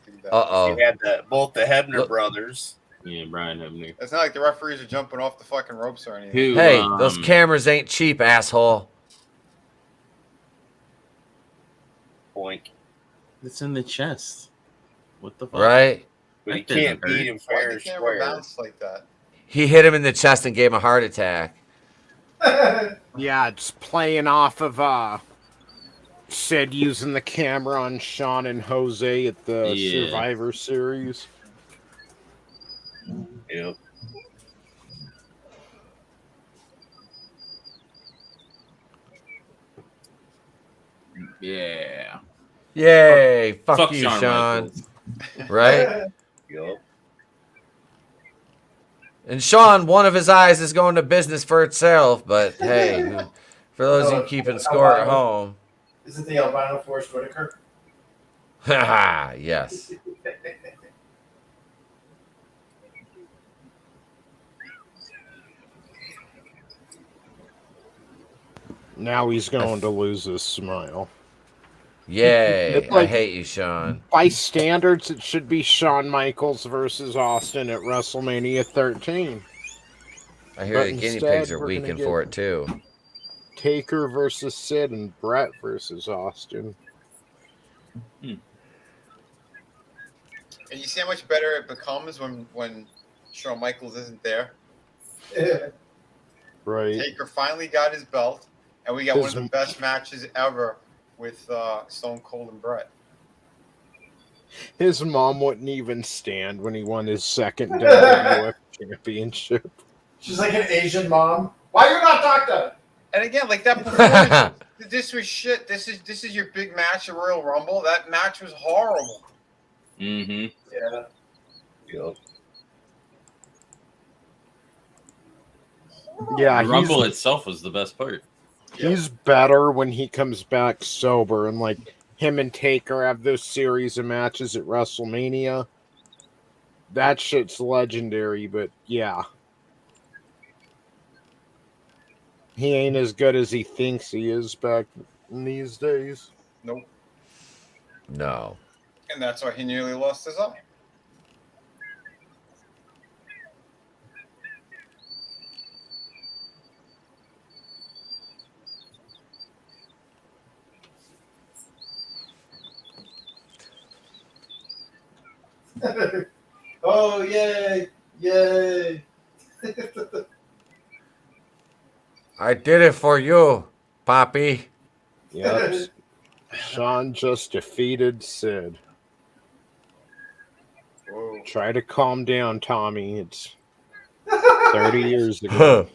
do that. Uh-oh. You had both the Hebner brothers. Yeah, Brian Hebner. It's not like the referees are jumping off the fucking ropes or anything. Who, Hey, those cameras ain't cheap, asshole. Boink. It's in the chest. What the fuck? Right? But he That doesn't can't beat him Why fair the and camera square. bounce like that? He hit him in the chest and gave him a heart attack. Yeah, it's playing off of Sid using the camera on Sean and Jose at the Survivor Series. Yep. Yeah. Yay. Fuck you, Shawn Sean. Michaels. Right? Yep. And Sean, one of his eyes is going to business for itself, but hey, for those of you keeping score at home. Is it the albino Forrest Whitaker? Haha, yes. Now he's going to lose his smile. Yay. Like, I hate you, Sean. by standards, it should be Shawn Michaels versus Austin at WrestleMania 13. I hear But the guinea instead, pigs are we're gonna weaking get for it, too. Taker versus Sid and Brett versus Austin. And you see how much better it becomes when Shawn Michaels isn't there. Right. Taker finally got his belt, and we got one of the best matches ever with Stone Cold and Brett. His mom wouldn't even stand when he won his second WWF championship. She's like an Asian mom. Why you not doctor? And again, like that performance, this was shit. This is your big match at Royal Rumble. That match was horrible. Mm-hmm. Yeah. Yep. Yeah, The Rumble itself was the best part. He's better when he comes back sober, and like him and Taker have those series of matches at WrestleMania. That shit's legendary, but yeah. He ain't as good as he thinks he is back in these days. Nope. No. And that's why he nearly lost his eye. Oh, yay! Yay! I did it for you, Poppy. Yep. Sean just defeated Sid. Whoa. Try to calm down, Tommy. It's 30 years ago.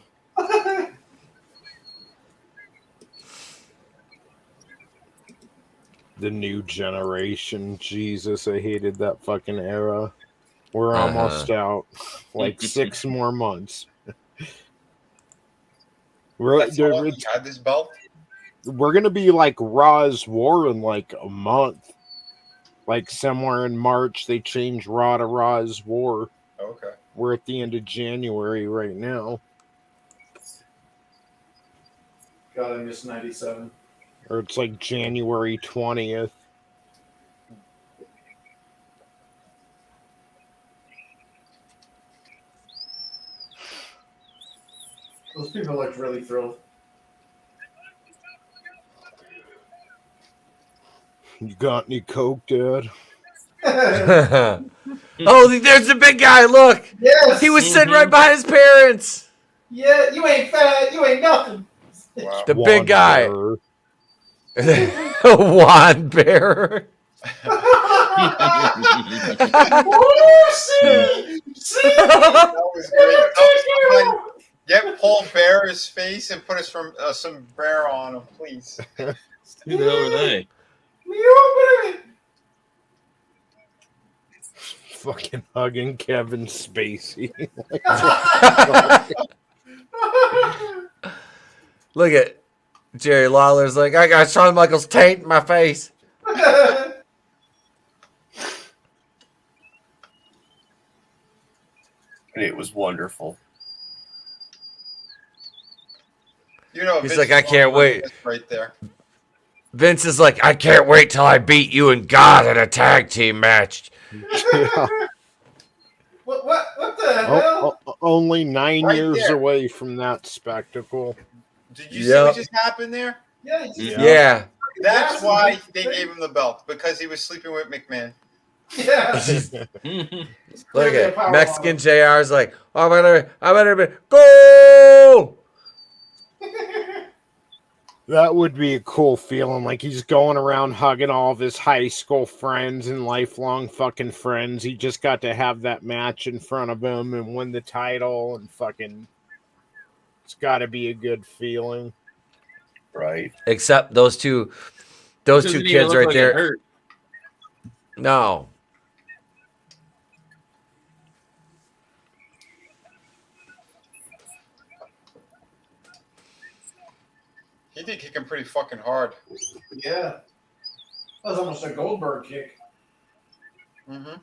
The new generation. Jesus, I hated that fucking era. We're almost out. Like 6 more months. That's how long he had this belt? We're gonna be like Raw's War in like a month. Like somewhere in March, they changed Raw to Raw's War. Okay. We're at the end of January right now. God, I missed 97. Or it's like January 20th. Those people looked really thrilled. You got any Coke, Dad? Oh, there's the big guy. Look. Yes. He was sitting right behind his parents. Yeah, you ain't fat. You ain't nothing. Wow. The big guy. Wand bearer. That was great. Get Paul Bearer's face and put some sombrero on him, please. Who the hell are they? Fucking hugging Kevin Spacey. Look at Jerry Lawler's like, I got Shawn Michaels taint in my face. It was wonderful. You know, He's Vince like, I can't wait. Right there. Vince is like, I can't wait till I beat you and God in a tag team match. What the hell? Only 9 Right years there. away from that spectacle. Did you see what just happened there? Yeah. That's why they gave him the belt, because he was sleeping with McMahon. Yeah. Look at Mexican JR's like, I better be go. That would be a cool feeling. Like he's going around hugging all of his high school friends and lifelong fucking friends. He just got to have that match in front of him and win the title and fucking. It's got to be a good feeling, right? Except those two kids right there. No. He did kick him pretty fucking hard. Yeah. That was almost a Goldberg kick. Mm-hmm.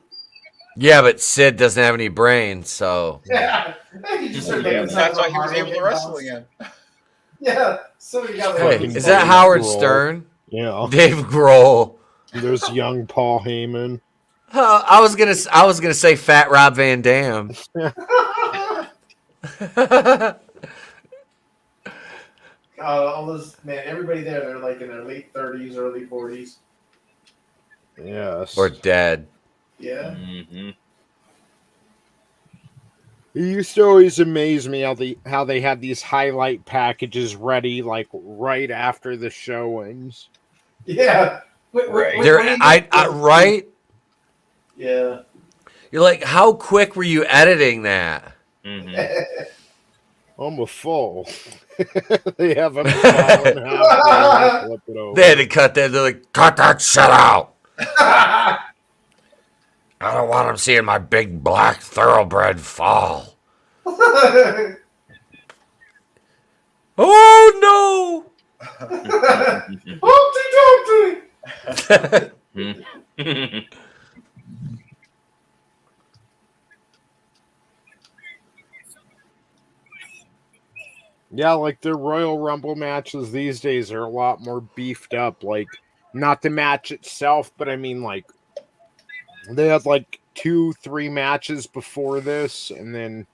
Yeah, but Sid doesn't have any brains, so. Yeah. He just said that That's why he was able to wrestle again. Yeah. So you got Hey, is that Howard Grohl. Stern? Yeah. Dave Grohl. There's young Paul Heyman. I was gonna say Fat Rob Van Dam. all this man, everybody there, they're like in their late 30s, early 40s. Yes. Or dead. Yeah. Mm-hmm. It used to always amaze me how they had these highlight packages ready like right after the showings. Yeah. Right? Yeah. You're like, how quick were you editing that? Mm-hmm. I'm a fool. They have a flip it over. They had to cut that. They're like, Cut that shit out. I don't want him seeing my big black thoroughbred fall. Oh no! Humpty Dumpty! Yeah, like their Royal Rumble matches these days are a lot more beefed up. Like, not the match itself, but I mean, like, they had like 2-3 matches before this, and then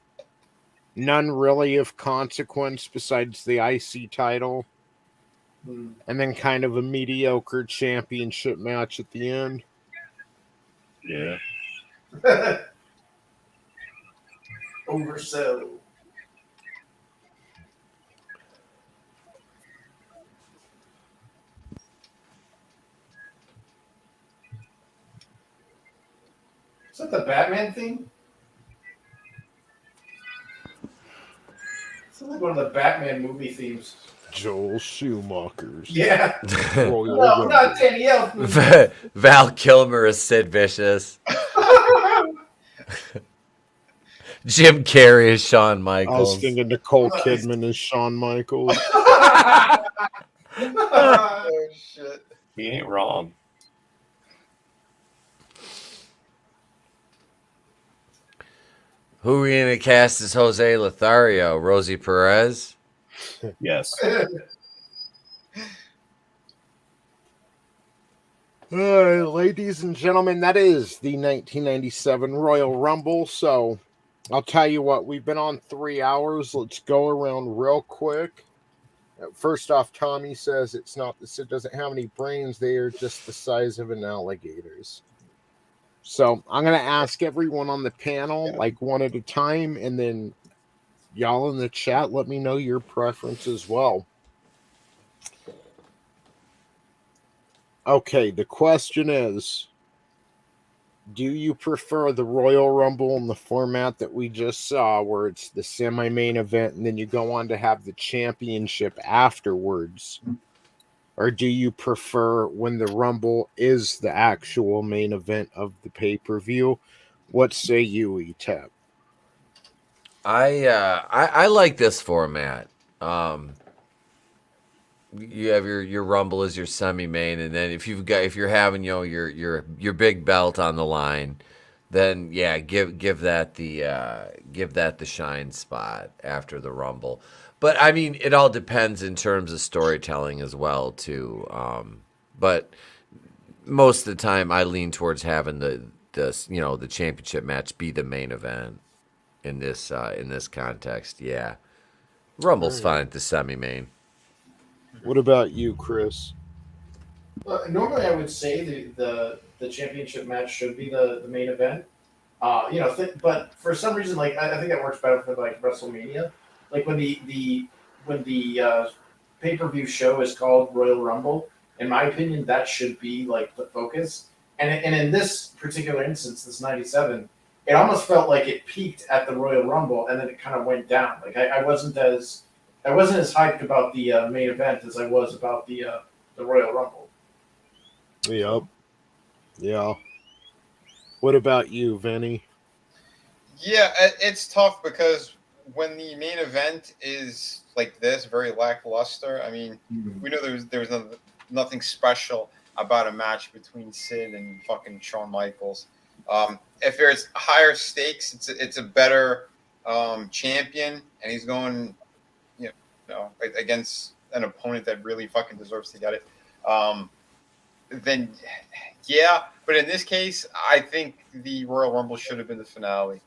none really of consequence besides the IC title. And then kind of a mediocre championship match at the end. Yeah. Oversell. Is that the Batman theme? Sounds like one of the Batman movie themes. Joel Schumacher's. Yeah. Royal No, Rumble. not Danielle. movie. Val Kilmer is Sid Vicious. Jim Carrey is Shawn I was Michaels. thinking Nicole Kidman is Shawn Michaels. Oh shit. He ain't wrong. Who are we gonna cast as Jose Lothario? Rosie Perez? Yes. Ladies and gentlemen, that is the 1997 Royal Rumble. So I'll tell you what, we've been on 3 hours. Let's go around real quick. First off, Tommy says it doesn't have any brains. They are just the size of an alligator's. So I'm going to ask everyone on the panel, like one at a time, and then y'all in the chat, let me know your preference as well. Okay, the question is, do you prefer the Royal Rumble in the format that we just saw, where it's the semi-main event and then you go on to have the championship afterwards? Or do you prefer when the Rumble is the actual main event of the pay-per-view? What say you, Etep? I like this format. you have your Rumble as your semi-main, and then if you're having your big belt on the line, then yeah, give that the shine spot after the Rumble. But I mean, it all depends in terms of storytelling as well too. But most of the time, I lean towards having the championship match be the main event in this context. Yeah, Rumble's fine at the semi-main. What about you, Chris? Normally, I would say the championship match should be the main event. But for some reason, like I think that works better for like WrestleMania. Like when the pay-per-view show is called Royal Rumble, in my opinion, that should be like the focus. And in this particular instance, this '97, it almost felt like it peaked at the Royal Rumble and then it kind of went down. Like I wasn't as hyped about the main event as I was about the Royal Rumble. Yep. Yeah. What about you, Vinny? Yeah, it's tough because when the main event is like this, very lackluster. I mean, we know there was nothing special about a match between Sid and fucking Shawn Michaels. If there's higher stakes, it's a better champion, and he's going, against an opponent that really fucking deserves to get it. Then, yeah. But in this case, I think the Royal Rumble should have been the finale.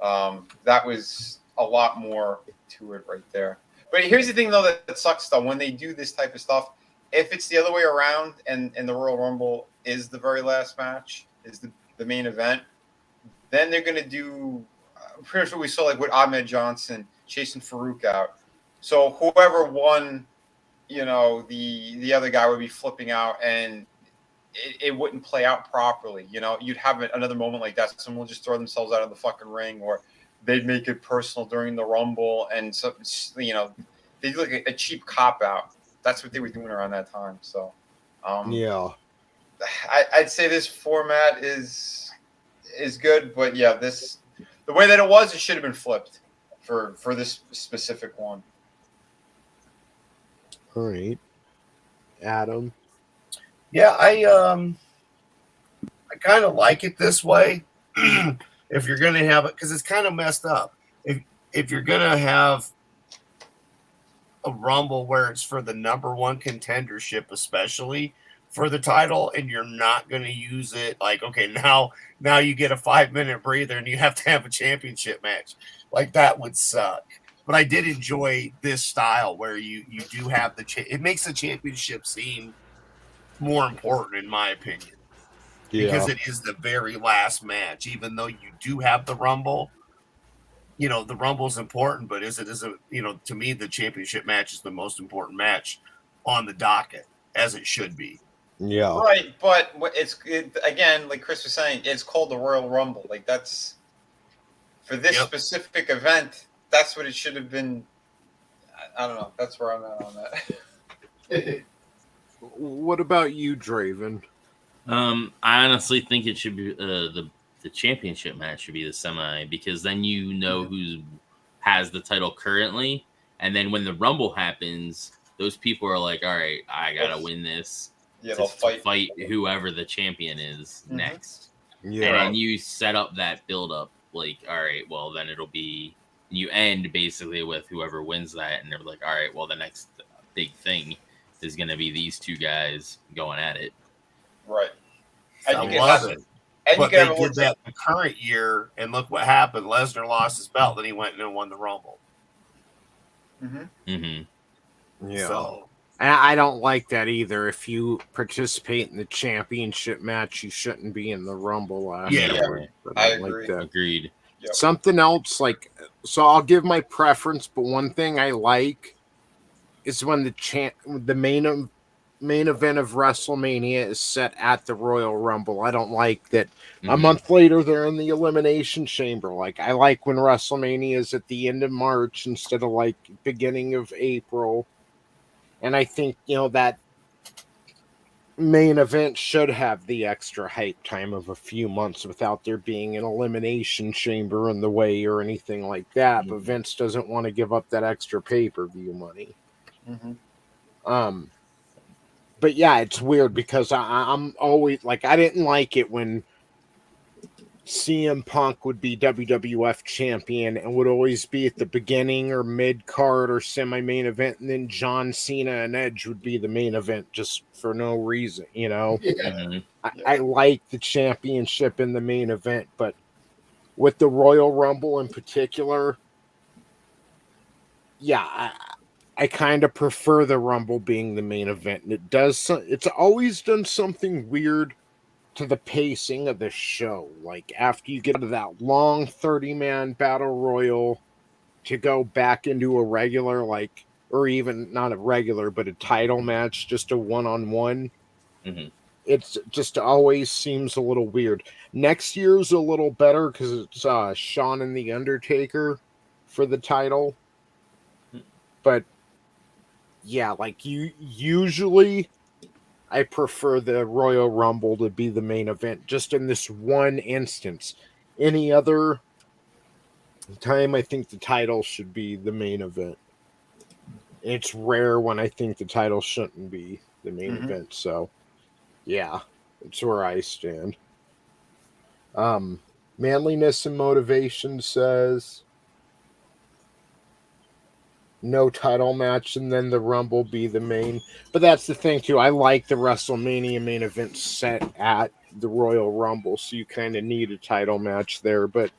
That was a lot more to it right there. But here's the thing, though, that sucks, though. When they do this type of stuff, if it's the other way around and the Royal Rumble is the very last match, is the main event, then they're going to do pretty much what we saw like with Ahmed Johnson chasing Farouk out. So whoever won, the other guy would be flipping out and it wouldn't play out properly. You'd have another moment like that. Someone will just throw themselves out of the fucking ring, or they'd make it personal during the Rumble. And so, they do like a cheap cop out. That's what they were doing around that time. So, yeah, I'd say this format is good, but yeah, the way that it was, it should have been flipped for this specific one. All right, Adam. Yeah, I kind of like it this way. If you're gonna have it, because it's kind of messed up. If you're gonna have a Rumble where it's for the number one contendership, especially for the title, and you're not going to use it, like, okay, now you get a 5-minute breather and you have to have a championship match, like that would suck. But I did enjoy this style where you do have it makes the championship seem more important, in my opinion, because it is the very last match. Even though you do have the Rumble, the Rumble's important, but to me, the championship match is the most important match on the docket, as it should be. Yeah. Right, but again, like Chris was saying, it's called the Royal Rumble. Like that's for this specific event. That's what it should have been. I don't know. That's where I'm at on that. What about you, Draven? I honestly think it should be the championship match should be the semi, because then who has the title currently, and then when the Rumble happens, those people are like, all right, I gotta win this to fight whoever the champion is next. Yeah. And you set up that build up, like, all right, well then it'll be, you end basically with whoever wins that, and they're like, all right, well the next big thing is gonna be these two guys going at it. Right. I love it. But they did that the current year, and look what happened. Lesnar lost his belt, then he went and won the Rumble. Yeah. So, I don't like that either. If you participate in the championship match, you shouldn't be in the Rumble afterward. I agree. Like that. Agreed. Yep. Something else, so I'll give my preference, but one thing I like is when the main event of WrestleMania is set at the Royal Rumble. I don't like that a month later they're in the Elimination Chamber. Like, I like when WrestleMania is at the end of March instead of like beginning of April. And I think, that main event should have the extra hype time of a few months without there being an Elimination Chamber in the way or anything like that. But Vince doesn't want to give up that extra pay-per-view money. But yeah, it's weird because I'm always like, I didn't like it when CM Punk would be WWF champion and would always be at the beginning or mid card or semi main event, and then John Cena and Edge would be the main event just for no reason, you know. Yeah. I like the championship in the main event, but with the Royal Rumble in particular, yeah, I kind of prefer the Rumble being the main event. And it's always done something weird to the pacing of the show. Like after you get out of that long 30-man battle royal to go back into a regular, like, or even not a regular, but a title match, just a one-on-one. It's just always seems a little weird. Next year's a little better because it's Shawn and the Undertaker for the title. But yeah, like usually I prefer the Royal Rumble to be the main event, just in this one instance. Any other time, I think the title should be the main event. It's rare when I think the title shouldn't be the main event. So, yeah, that's where I stand. Manliness and Motivation says no title match and then the Rumble be the main. But that's the thing too. I like the WrestleMania main event set at the Royal Rumble, so you kind of need a title match there, but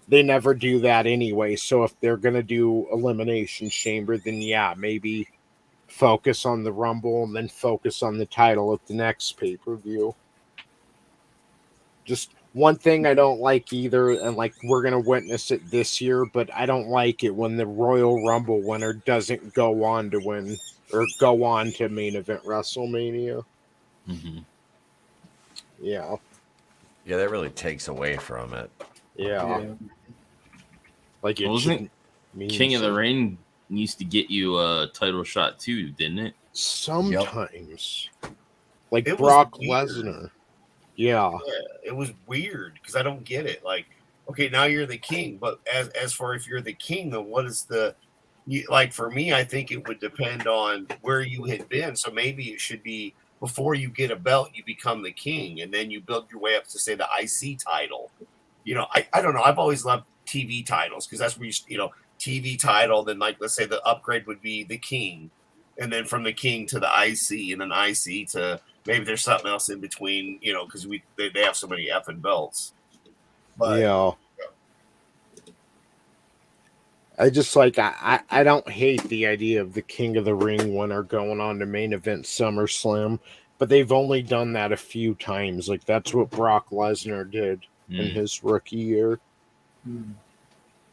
they never do that anyway. So if they're going to do Elimination Chamber, then yeah, maybe focus on the Rumble and then focus on the title at the next pay-per-view. Just one thing I don't like either, and like we're going to witness it this year, but I don't like it when the Royal Rumble winner doesn't go on to win or go on to main event WrestleMania. Yeah. Yeah, that really takes away from it. Yeah. Like it wasn't mean King of the something. Ring used to get you a title shot too, didn't it? Sometimes. Like It was Brock weird. Lesnar. Yeah. It was weird because I don't get it. Like, okay, now you're the king, but as far if you're the king, then what is like for me? I think it would depend on where you had been. So maybe it should be before you get a belt, you become the king, and then you build your way up to say the IC title. You know, I don't know. I've always loved TV titles because that's where TV title. Then like let's say the upgrade would be the king, and then from the king to the IC, and then IC to maybe there's something else in between, because they have so many effing belts. But yeah. I just like I don't hate the idea of the King of the Ring winner going on to main event SummerSlam, but they've only done that a few times. Like that's what Brock Lesnar did in his rookie year.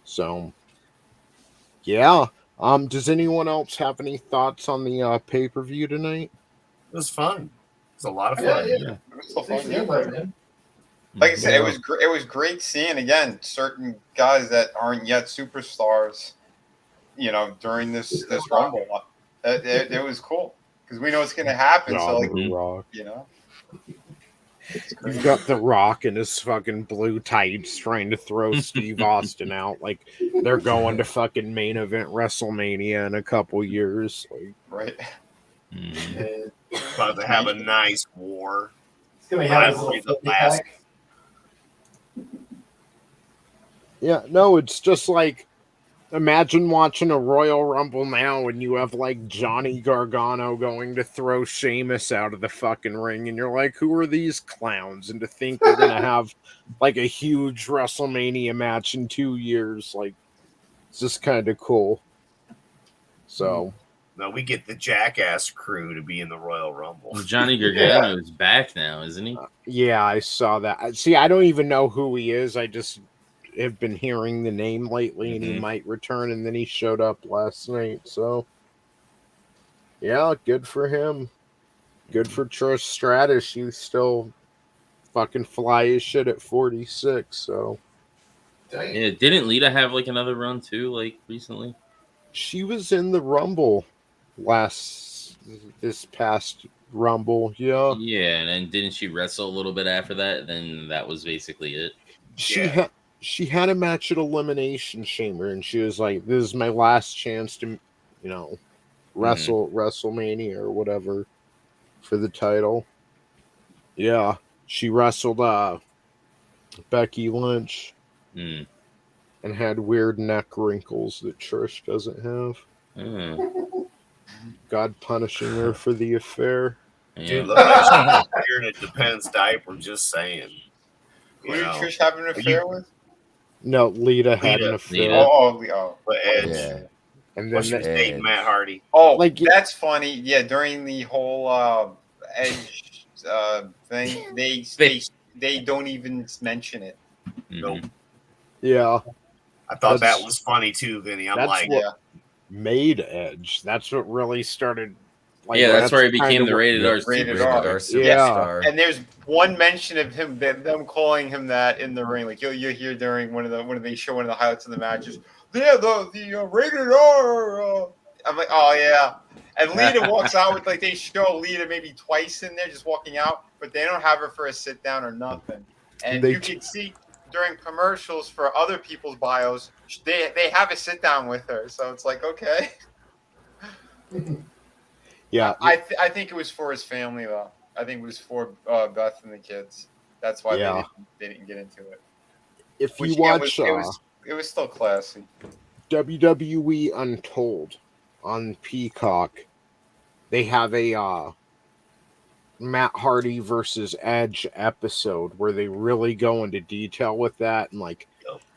So yeah. Does anyone else have any thoughts on the pay-per-view tonight? It was fun. It was a lot of fun. Yeah. It was so fun. Yeah. Like I said, it was great seeing again certain guys that aren't yet superstars, during this Rumble. It was cool because we know it's going to happen. So like, Rock. It's crazy. You've got The Rock and his fucking blue tights trying to throw Steve Austin out like they're going to fucking main event WrestleMania in a couple years. Like, right. About to have a nice war. It's gonna have the last. Yeah, no, it's just like imagine watching a Royal Rumble now and you have like Johnny Gargano going to throw Sheamus out of the fucking ring and you're like, who are these clowns? And to think they're gonna have like a huge WrestleMania match in 2 years, like it's just kind of cool. So no, we get the Jackass crew to be in the Royal Rumble. Well, Johnny Gargano is back now, isn't he? Yeah, I saw that. See, I don't even know who he is. I just have been hearing the name lately, and he might return. And then he showed up last night. So, yeah, good for him. Good for Trish Stratus. He's still fucking fly as shit at 46. So, yeah, didn't Lita have like another run too, like recently? She was in the Rumble this past Rumble. Yeah, and then didn't she wrestle a little bit after that? Then that was basically it. She had a match at Elimination Chamber, and she was like, "This is my last chance to, WrestleMania or whatever for the title. Yeah, she wrestled Becky Lynch and had weird neck wrinkles that Trish doesn't have. God punishing her for the affair. Dude, look like she's wearing a Depends diaper. Just saying. Who did Trish have an affair with? No, Lita had an affair. But Edge. Yeah. And Well, then she was dating Matt Hardy. Oh, Like- that's funny. Yeah, during the whole Edge thing, they don't even mention it. Nope. Yeah. I thought That's- that was funny too, Vinny. I'm that's like, what made Edge. That's what really started. Yeah, that's where he became kind of the what- rated R Rated superstar. R. Yeah. And there's one mention of him, them calling him that in the ring. Like you'll hear during one of they show one of the highlights of the matches. Yeah, the rated R. I'm like, oh yeah. And Lita walks out with they show Lita maybe twice in there, just walking out, but they don't have her for a sit down or nothing. And you can see during commercials for other people's bios, they have a sit down with her. So it's like, okay. Yeah. I think it was for his family though. I think it was for Beth and the kids. That's why they didn't get into it. If Which, you watch it was still classy. WWE Untold on Peacock, they have a Matt Hardy versus Edge episode where they really go into detail with that, and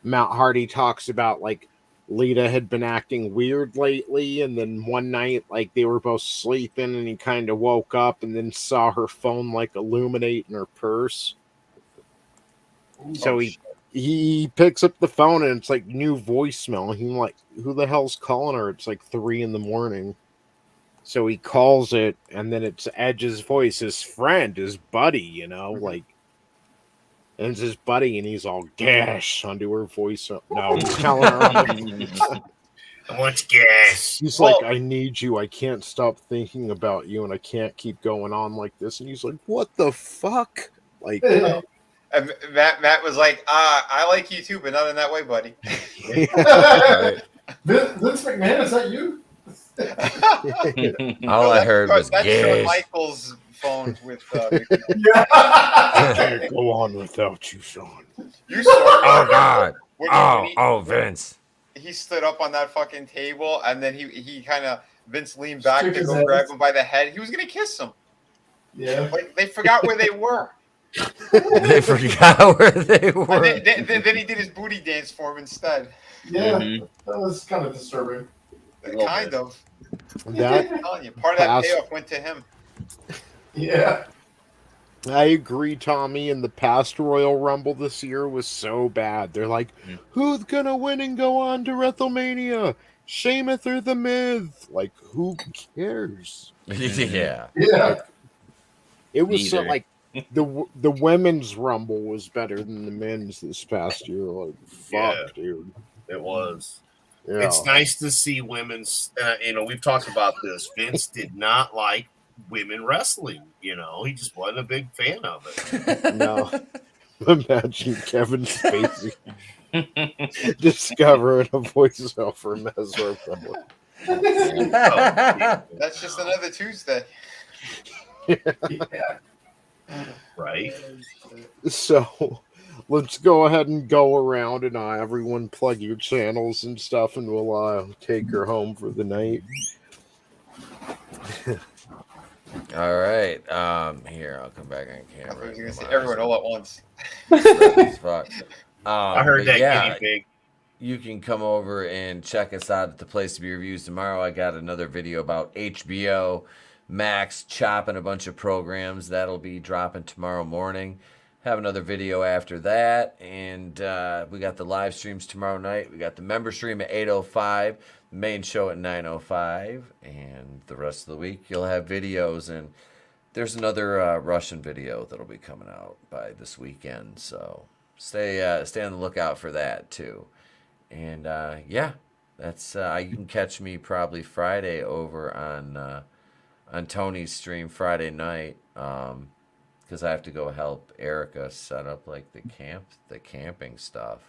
Matt Hardy talks about Lita had been acting weird lately, and then one night they were both sleeping and he kind of woke up and then saw her phone illuminate in her purse. So he picks up the phone and it's new voicemail. He who the hell's calling her? It's 3 a.m. So he calls it, and then it's Edge's voice, his friend, his buddy, and it's his buddy, and he's all gash onto her voice. No, he's telling her, I want gas. He's like, I need you. I can't stop thinking about you, and I can't keep going on like this. And he's like, what the fuck? And Matt was like, I like you too, but not in that way, buddy. Vince McMahon, is that you? All I heard was that's gash. Shawn Michaels' phone with. I can't go on without you, Sean. You saw Oh God! when he- Vince! He stood up on that fucking table, and then he kind of Vince leaned back Shook to his go head. grab him by the head. He was gonna kiss him. Yeah. They forgot where they were. They forgot where they were. And then he did his booty dance for him instead. Yeah, that was kind of disturbing. Kind of. That I'm telling you, part of that past- payoff went to him. Yeah. I agree, Tommy. In the past Royal Rumble this year was so bad. They're like, who's gonna win and go on to WrestleMania? Sheamus or The Miz? Who cares? Yeah. Yeah. It was so Neither. the women's Rumble was better than the men's this past year. Fuck, dude. It was. Yeah. It's nice to see women's. We've talked about this. Vince did not like women wrestling. He just wasn't a big fan of it. No. Imagine Kevin Spacey discovering a voicemail for Mesro. That's just another Tuesday. Yeah. Right. So let's go ahead and go around and everyone plug your channels and stuff, and we'll take her home for the night. All right. Here, I'll come back on camera. I was gonna say everyone all at once. Fuck. I heard but that yeah, guinea pig. you can come over and check us out at the Place to Be Reviews tomorrow. I got another video about HBO Max chopping a bunch of programs. That'll be dropping tomorrow morning. Have another video after that. And we got the live streams tomorrow night. We got the member stream at 8:05, the main show at 9:05. And the rest of the week, you'll have videos. And there's another Russian video that'll be coming out by this weekend. So stay on the lookout for that, too. And, yeah, that's you can catch me probably Friday over on Tony's stream Friday night, because I have to go help Erica set up the camping stuff,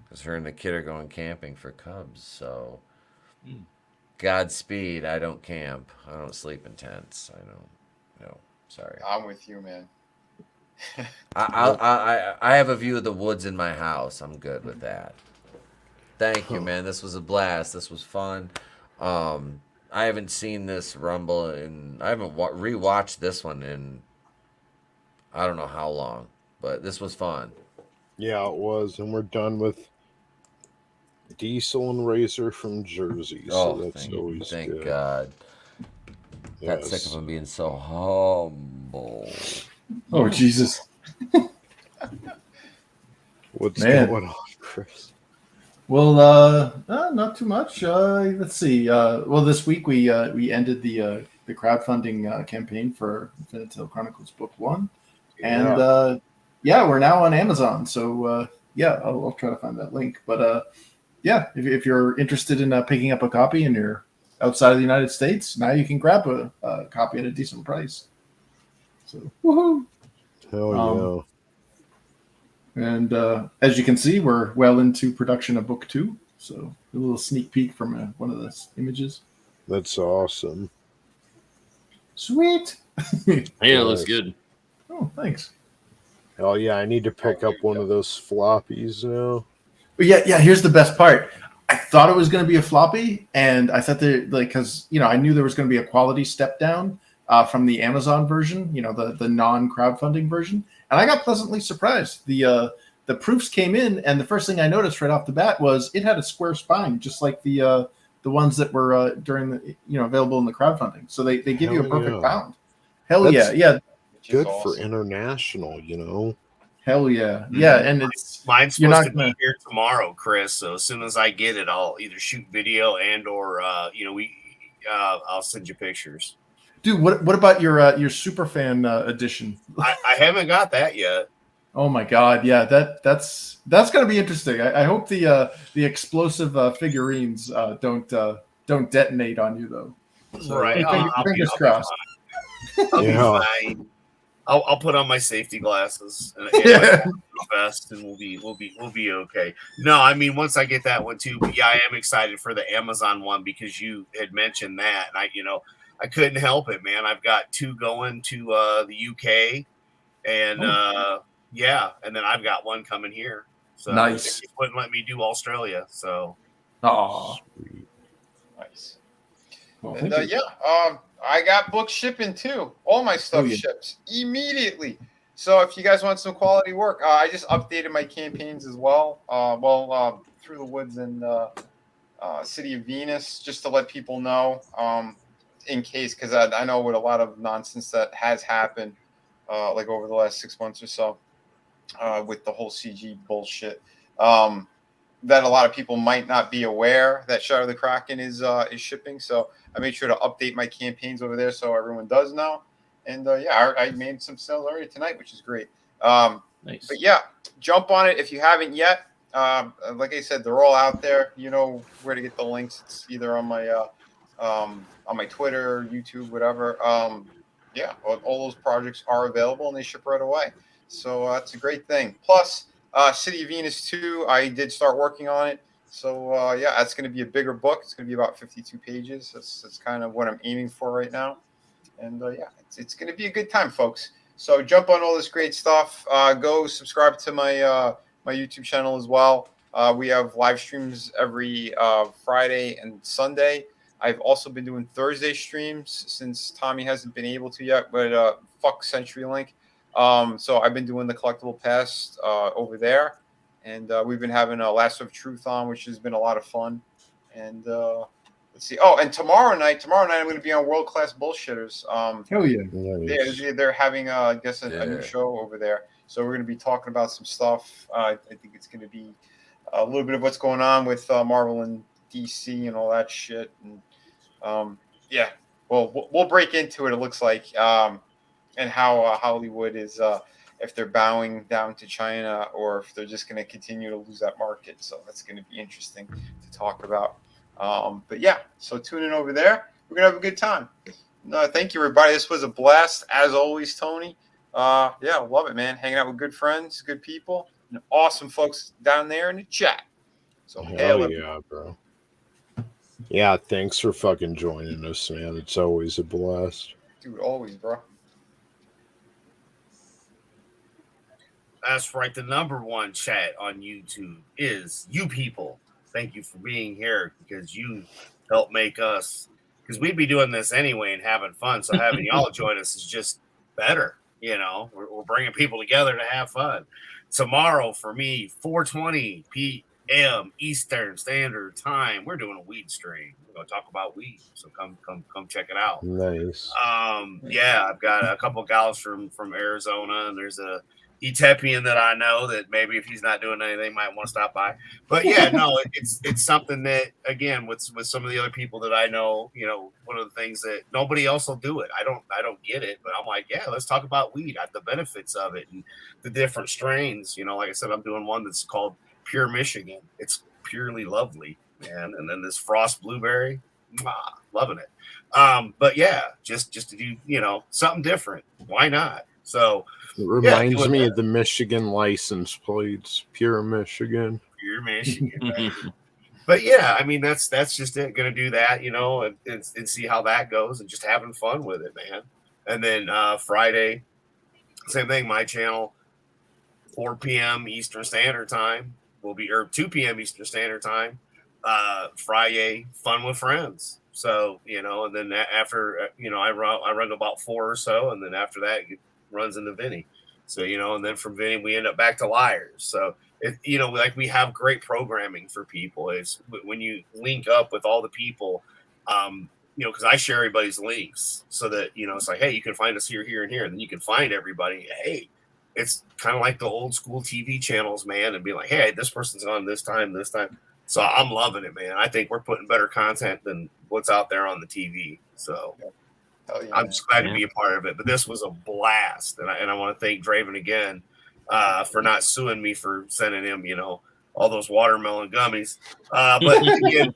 because her and the kid are going camping for Cubs. So Godspeed. I don't camp. I don't sleep in tents. I don't. No, sorry. I'm with you, man. I have a view of the woods in my house. I'm good with that. Thank you, man. This was a blast. This was fun. I haven't seen this Rumble and I haven't rewatched this one in I don't know how long, but this was fun. Yeah, it was, and we're done with Diesel and Razor from Jersey. So that's always thank good. God. Got sick of him being so humble. Oh, Jesus. What's Man. going on, Chris? Well, not too much. Let's see. Well, this week we ended the crowdfunding campaign for Infinite Tale Chronicles Book 1. And we're now on Amazon. So I'll try to find that link. But if you're interested in picking up a copy and you're outside of the United States, now you can grab a copy at a decent price. So woohoo! Hell yeah. And as you can see, we're well into production of book 2. So a little sneak peek from one of the images. That's awesome. Sweet. Yeah, it looks good. Oh, thanks. Oh yeah, I need to pick up one of those floppies now. But yeah. Here's the best part. I thought it was going to be a floppy, and I thought because I knew there was going to be a quality step down from the Amazon version, the non-crowdfunding version, and I got pleasantly surprised. The proofs came in, and the first thing I noticed right off the bat was it had a square spine, just like the ones that were during the available in the crowdfunding. So they give you a perfect bound. Hell That's yeah. Good for international, Hell yeah, yeah, and mine's supposed to be here tomorrow, Chris. So as soon as I get it, I'll either shoot video and or I'll send you pictures. Dude, what about your super fan edition? I haven't got that yet. Oh my god, yeah, that's gonna be interesting. I hope the explosive figurines don't detonate on you though. So, right, fingers crossed. I'll be fine. I'll put on my safety glasses and my vest, and we'll be okay. No, I mean once I get that one too. But yeah, I am excited for the Amazon one because you had mentioned that, and I couldn't help it, man. I've got 2 going to the UK, and and then I've got one coming here. So nice. They wouldn't let me do Australia, so nice. Well, and I got book shipping too. All my stuff ships immediately. So if you guys want some quality work, I just updated my campaigns as well. Through the Woods and City of Venus, just to let people know, in case, because I know with a lot of nonsense that has happened, like over the last 6 months or so, with the whole CG bullshit. That a lot of people might not be aware that Shadow the Kraken is shipping. So I made sure to update my campaigns over there so everyone does know. And I made some sales already tonight, which is great. Nice. But yeah, jump on it if you haven't yet. Like I said, they're all out there. You know where to get the links. It's either on my Twitter, YouTube, whatever. All those projects are available and they ship right away. So that's a great thing. Plus, City of Venus 2, I did start working on it. So, that's going to be a bigger book. It's going to be about 52 pages. That's kind of what I'm aiming for right now. And, it's going to be a good time, folks. So jump on all this great stuff. Go subscribe to my my YouTube channel as well. We have live streams every Friday and Sunday. I've also been doing Thursday streams since Tommy hasn't been able to yet, but fuck CenturyLink. So I've been doing the collectible pass over there, and we've been having a Lasso of Truth on, which has been a lot of fun. And let's see. Oh, and tomorrow night I'm going to be on World Class Bullshitters. Hell yeah! They're having I guess a new show over there. So we're going to be talking about some stuff. I think it's going to be a little bit of what's going on with Marvel and DC and all that shit. And we'll break into it. It looks like. And how Hollywood is, if they're bowing down to China or if they're just going to continue to lose that market. So that's going to be interesting to talk about. So tune in over there. We're going to have a good time. Thank you, everybody. This was a blast, as always, Tony. Love it, man. Hanging out with good friends, good people, and awesome folks down there in the chat. So hell yeah, bro. Yeah, thanks for fucking joining us, man. It's always a blast. Dude, always, bro. That's right. The number one chat on YouTube is you people. Thank you for being here because you help make us. Because we'd be doing this anyway and having fun. So having y'all join us is just better. You know, we're bringing people together to have fun. Tomorrow for me, 4:20 p.m. Eastern Standard Time, we're doing a weed stream. We're gonna talk about weed. So come check it out. Nice. Yeah, I've got a couple gals from Arizona, and there's a Etepian that I know that maybe if he's not doing anything, might want to stop by. But yeah, no, it's something that again with some of the other people that I know, you know, one of the things that nobody else will do it. I don't get it, but I'm like, yeah, let's talk about weed, the benefits of it, and the different strains. You know, like I said, I'm doing one that's called Pure Michigan. It's purely lovely, man. And then this Frost Blueberry, loving it. But yeah, just to do, you know, something different. Why not? So it reminds me of the Michigan license plates. Pure Michigan. Pure Michigan. But yeah, I mean that's just it. Gonna do that, you know, and see how that goes, and just having fun with it, man. And then Friday, same thing. My channel, 4 p.m. Eastern Standard Time will be, or 2 p.m. Eastern Standard Time. Friday, fun with friends. So you know, and then after you know, I run about 4 or so, and then after that, it runs into Vinny. So you know, and then from Vinny, we end up back to Liars. So it, you know, like we have great programming for people. It's when you link up with all the people, you know, because I share everybody's links so that you know it's like, hey, you can find us here, here, and here, and then you can find everybody. Hey, it's kind of like the old school TV channels, man, and be like, hey, this person's on this time. So I'm loving it, man. I think we're putting better content than what's out there on the TV. So yeah, I'm just glad to be a part of it. But this was a blast, and I want to thank Draven again for not suing me for sending him, you know, all those watermelon gummies. But again,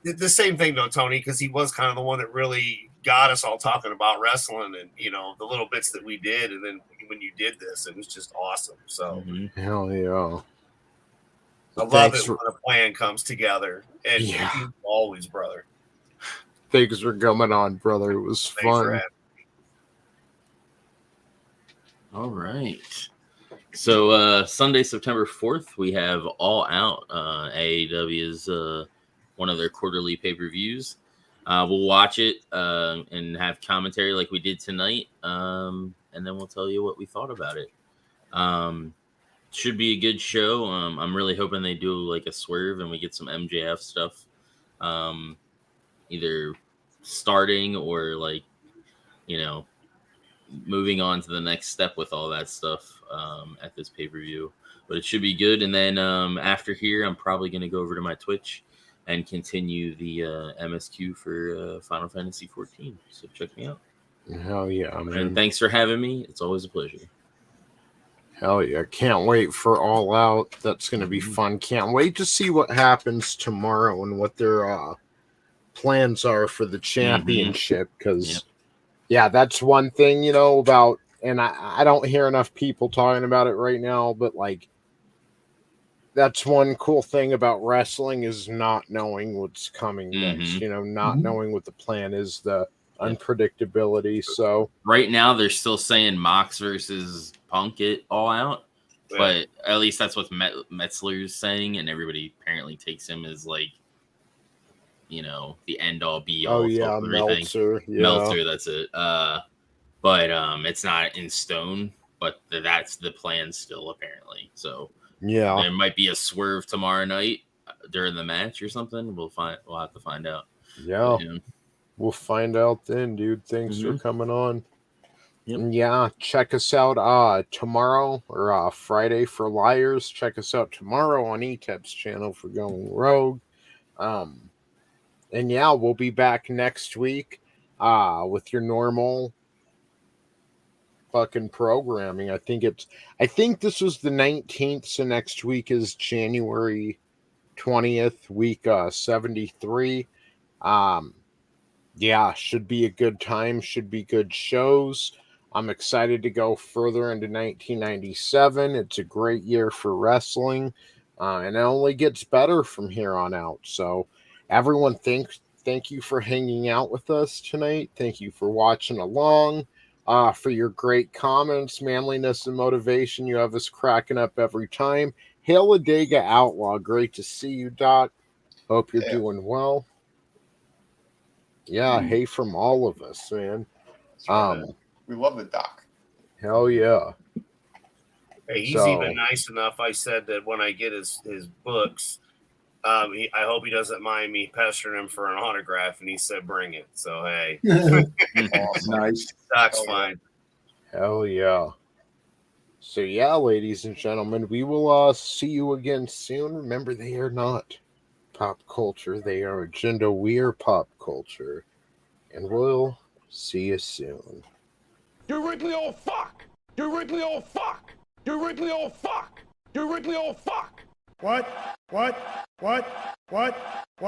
the same thing though, Tony, because he was kind of the one that really got us all talking about wrestling and you know the little bits that we did, and then when you did this, it was just awesome. So hell yeah. I love it when a plan comes together, and yeah, always, brother. Thanks for coming on, brother. It was fun. All right. So Sunday, September 4th, we have All Out. AEW's one of their quarterly pay-per-views. We'll watch it and have commentary like we did tonight, and then we'll tell you what we thought about it. Should be a good show. I'm really hoping they do like a swerve and we get some MJF stuff, either starting or like, you know, moving on to the next step with all that stuff at this pay-per-view. But it should be good. And then after here, I'm probably going to go over to my Twitch and continue the MSQ for Final Fantasy 14. So check me out. Hell yeah, man. And thanks for having me. It's always a pleasure. Hell yeah. Can't wait for All Out. That's going to be fun. Can't wait to see what happens tomorrow and what their plans are for the championship. Because, yeah, that's one thing, you know, about, and I don't hear enough people talking about it right now, but, like, that's one cool thing about wrestling is not knowing what's coming next, you know, not knowing what the plan is, the unpredictability. So right now they're still saying Mox versus Punk it All Out, but at least that's what Metzler's saying, and everybody apparently takes him as like, you know, the end all be all. Oh yeah, Meltzer. Yeah. Meltzer, that's it. But it's not in stone, but that's the plan still apparently. So yeah, there might be a swerve tomorrow night during the match or something. We'll have to find out. Yeah. We'll find out then, dude. Thanks for coming on. Yep. Yeah, check us out tomorrow or Friday for Liars. Check us out tomorrow on Etep's channel for Going Rogue. And yeah, we'll be back next week with your normal fucking programming. I think this was the 19th, so next week is January 20th, week 73. Yeah, should be a good time, should be good shows. I'm excited to go further into 1997. It's a great year for wrestling, and it only gets better from here on out. So, everyone, thank you for hanging out with us tonight. Thank you for watching along. For your great comments, manliness, and motivation. You have us cracking up every time. Hail Adega Outlaw. Great to see you, Doc. Hope you're doing well. Yeah, hey from all of us, man. We love the Doc. Hell yeah. Hey, he's even nice enough. I said that when I get his books, I hope he doesn't mind me pestering him for an autograph, and he said, "Bring it." So hey, Nice. Doc's fine. Hell yeah. So yeah, ladies and gentlemen, we will see you again soon. Remember, they are not pop culture; they are agenda. We are pop culture, and we'll see you soon. You wrinkly old fuck! You wrinkly old fuck! You wrinkly old fuck! You wrinkly old fuck! What? What? What? What? What?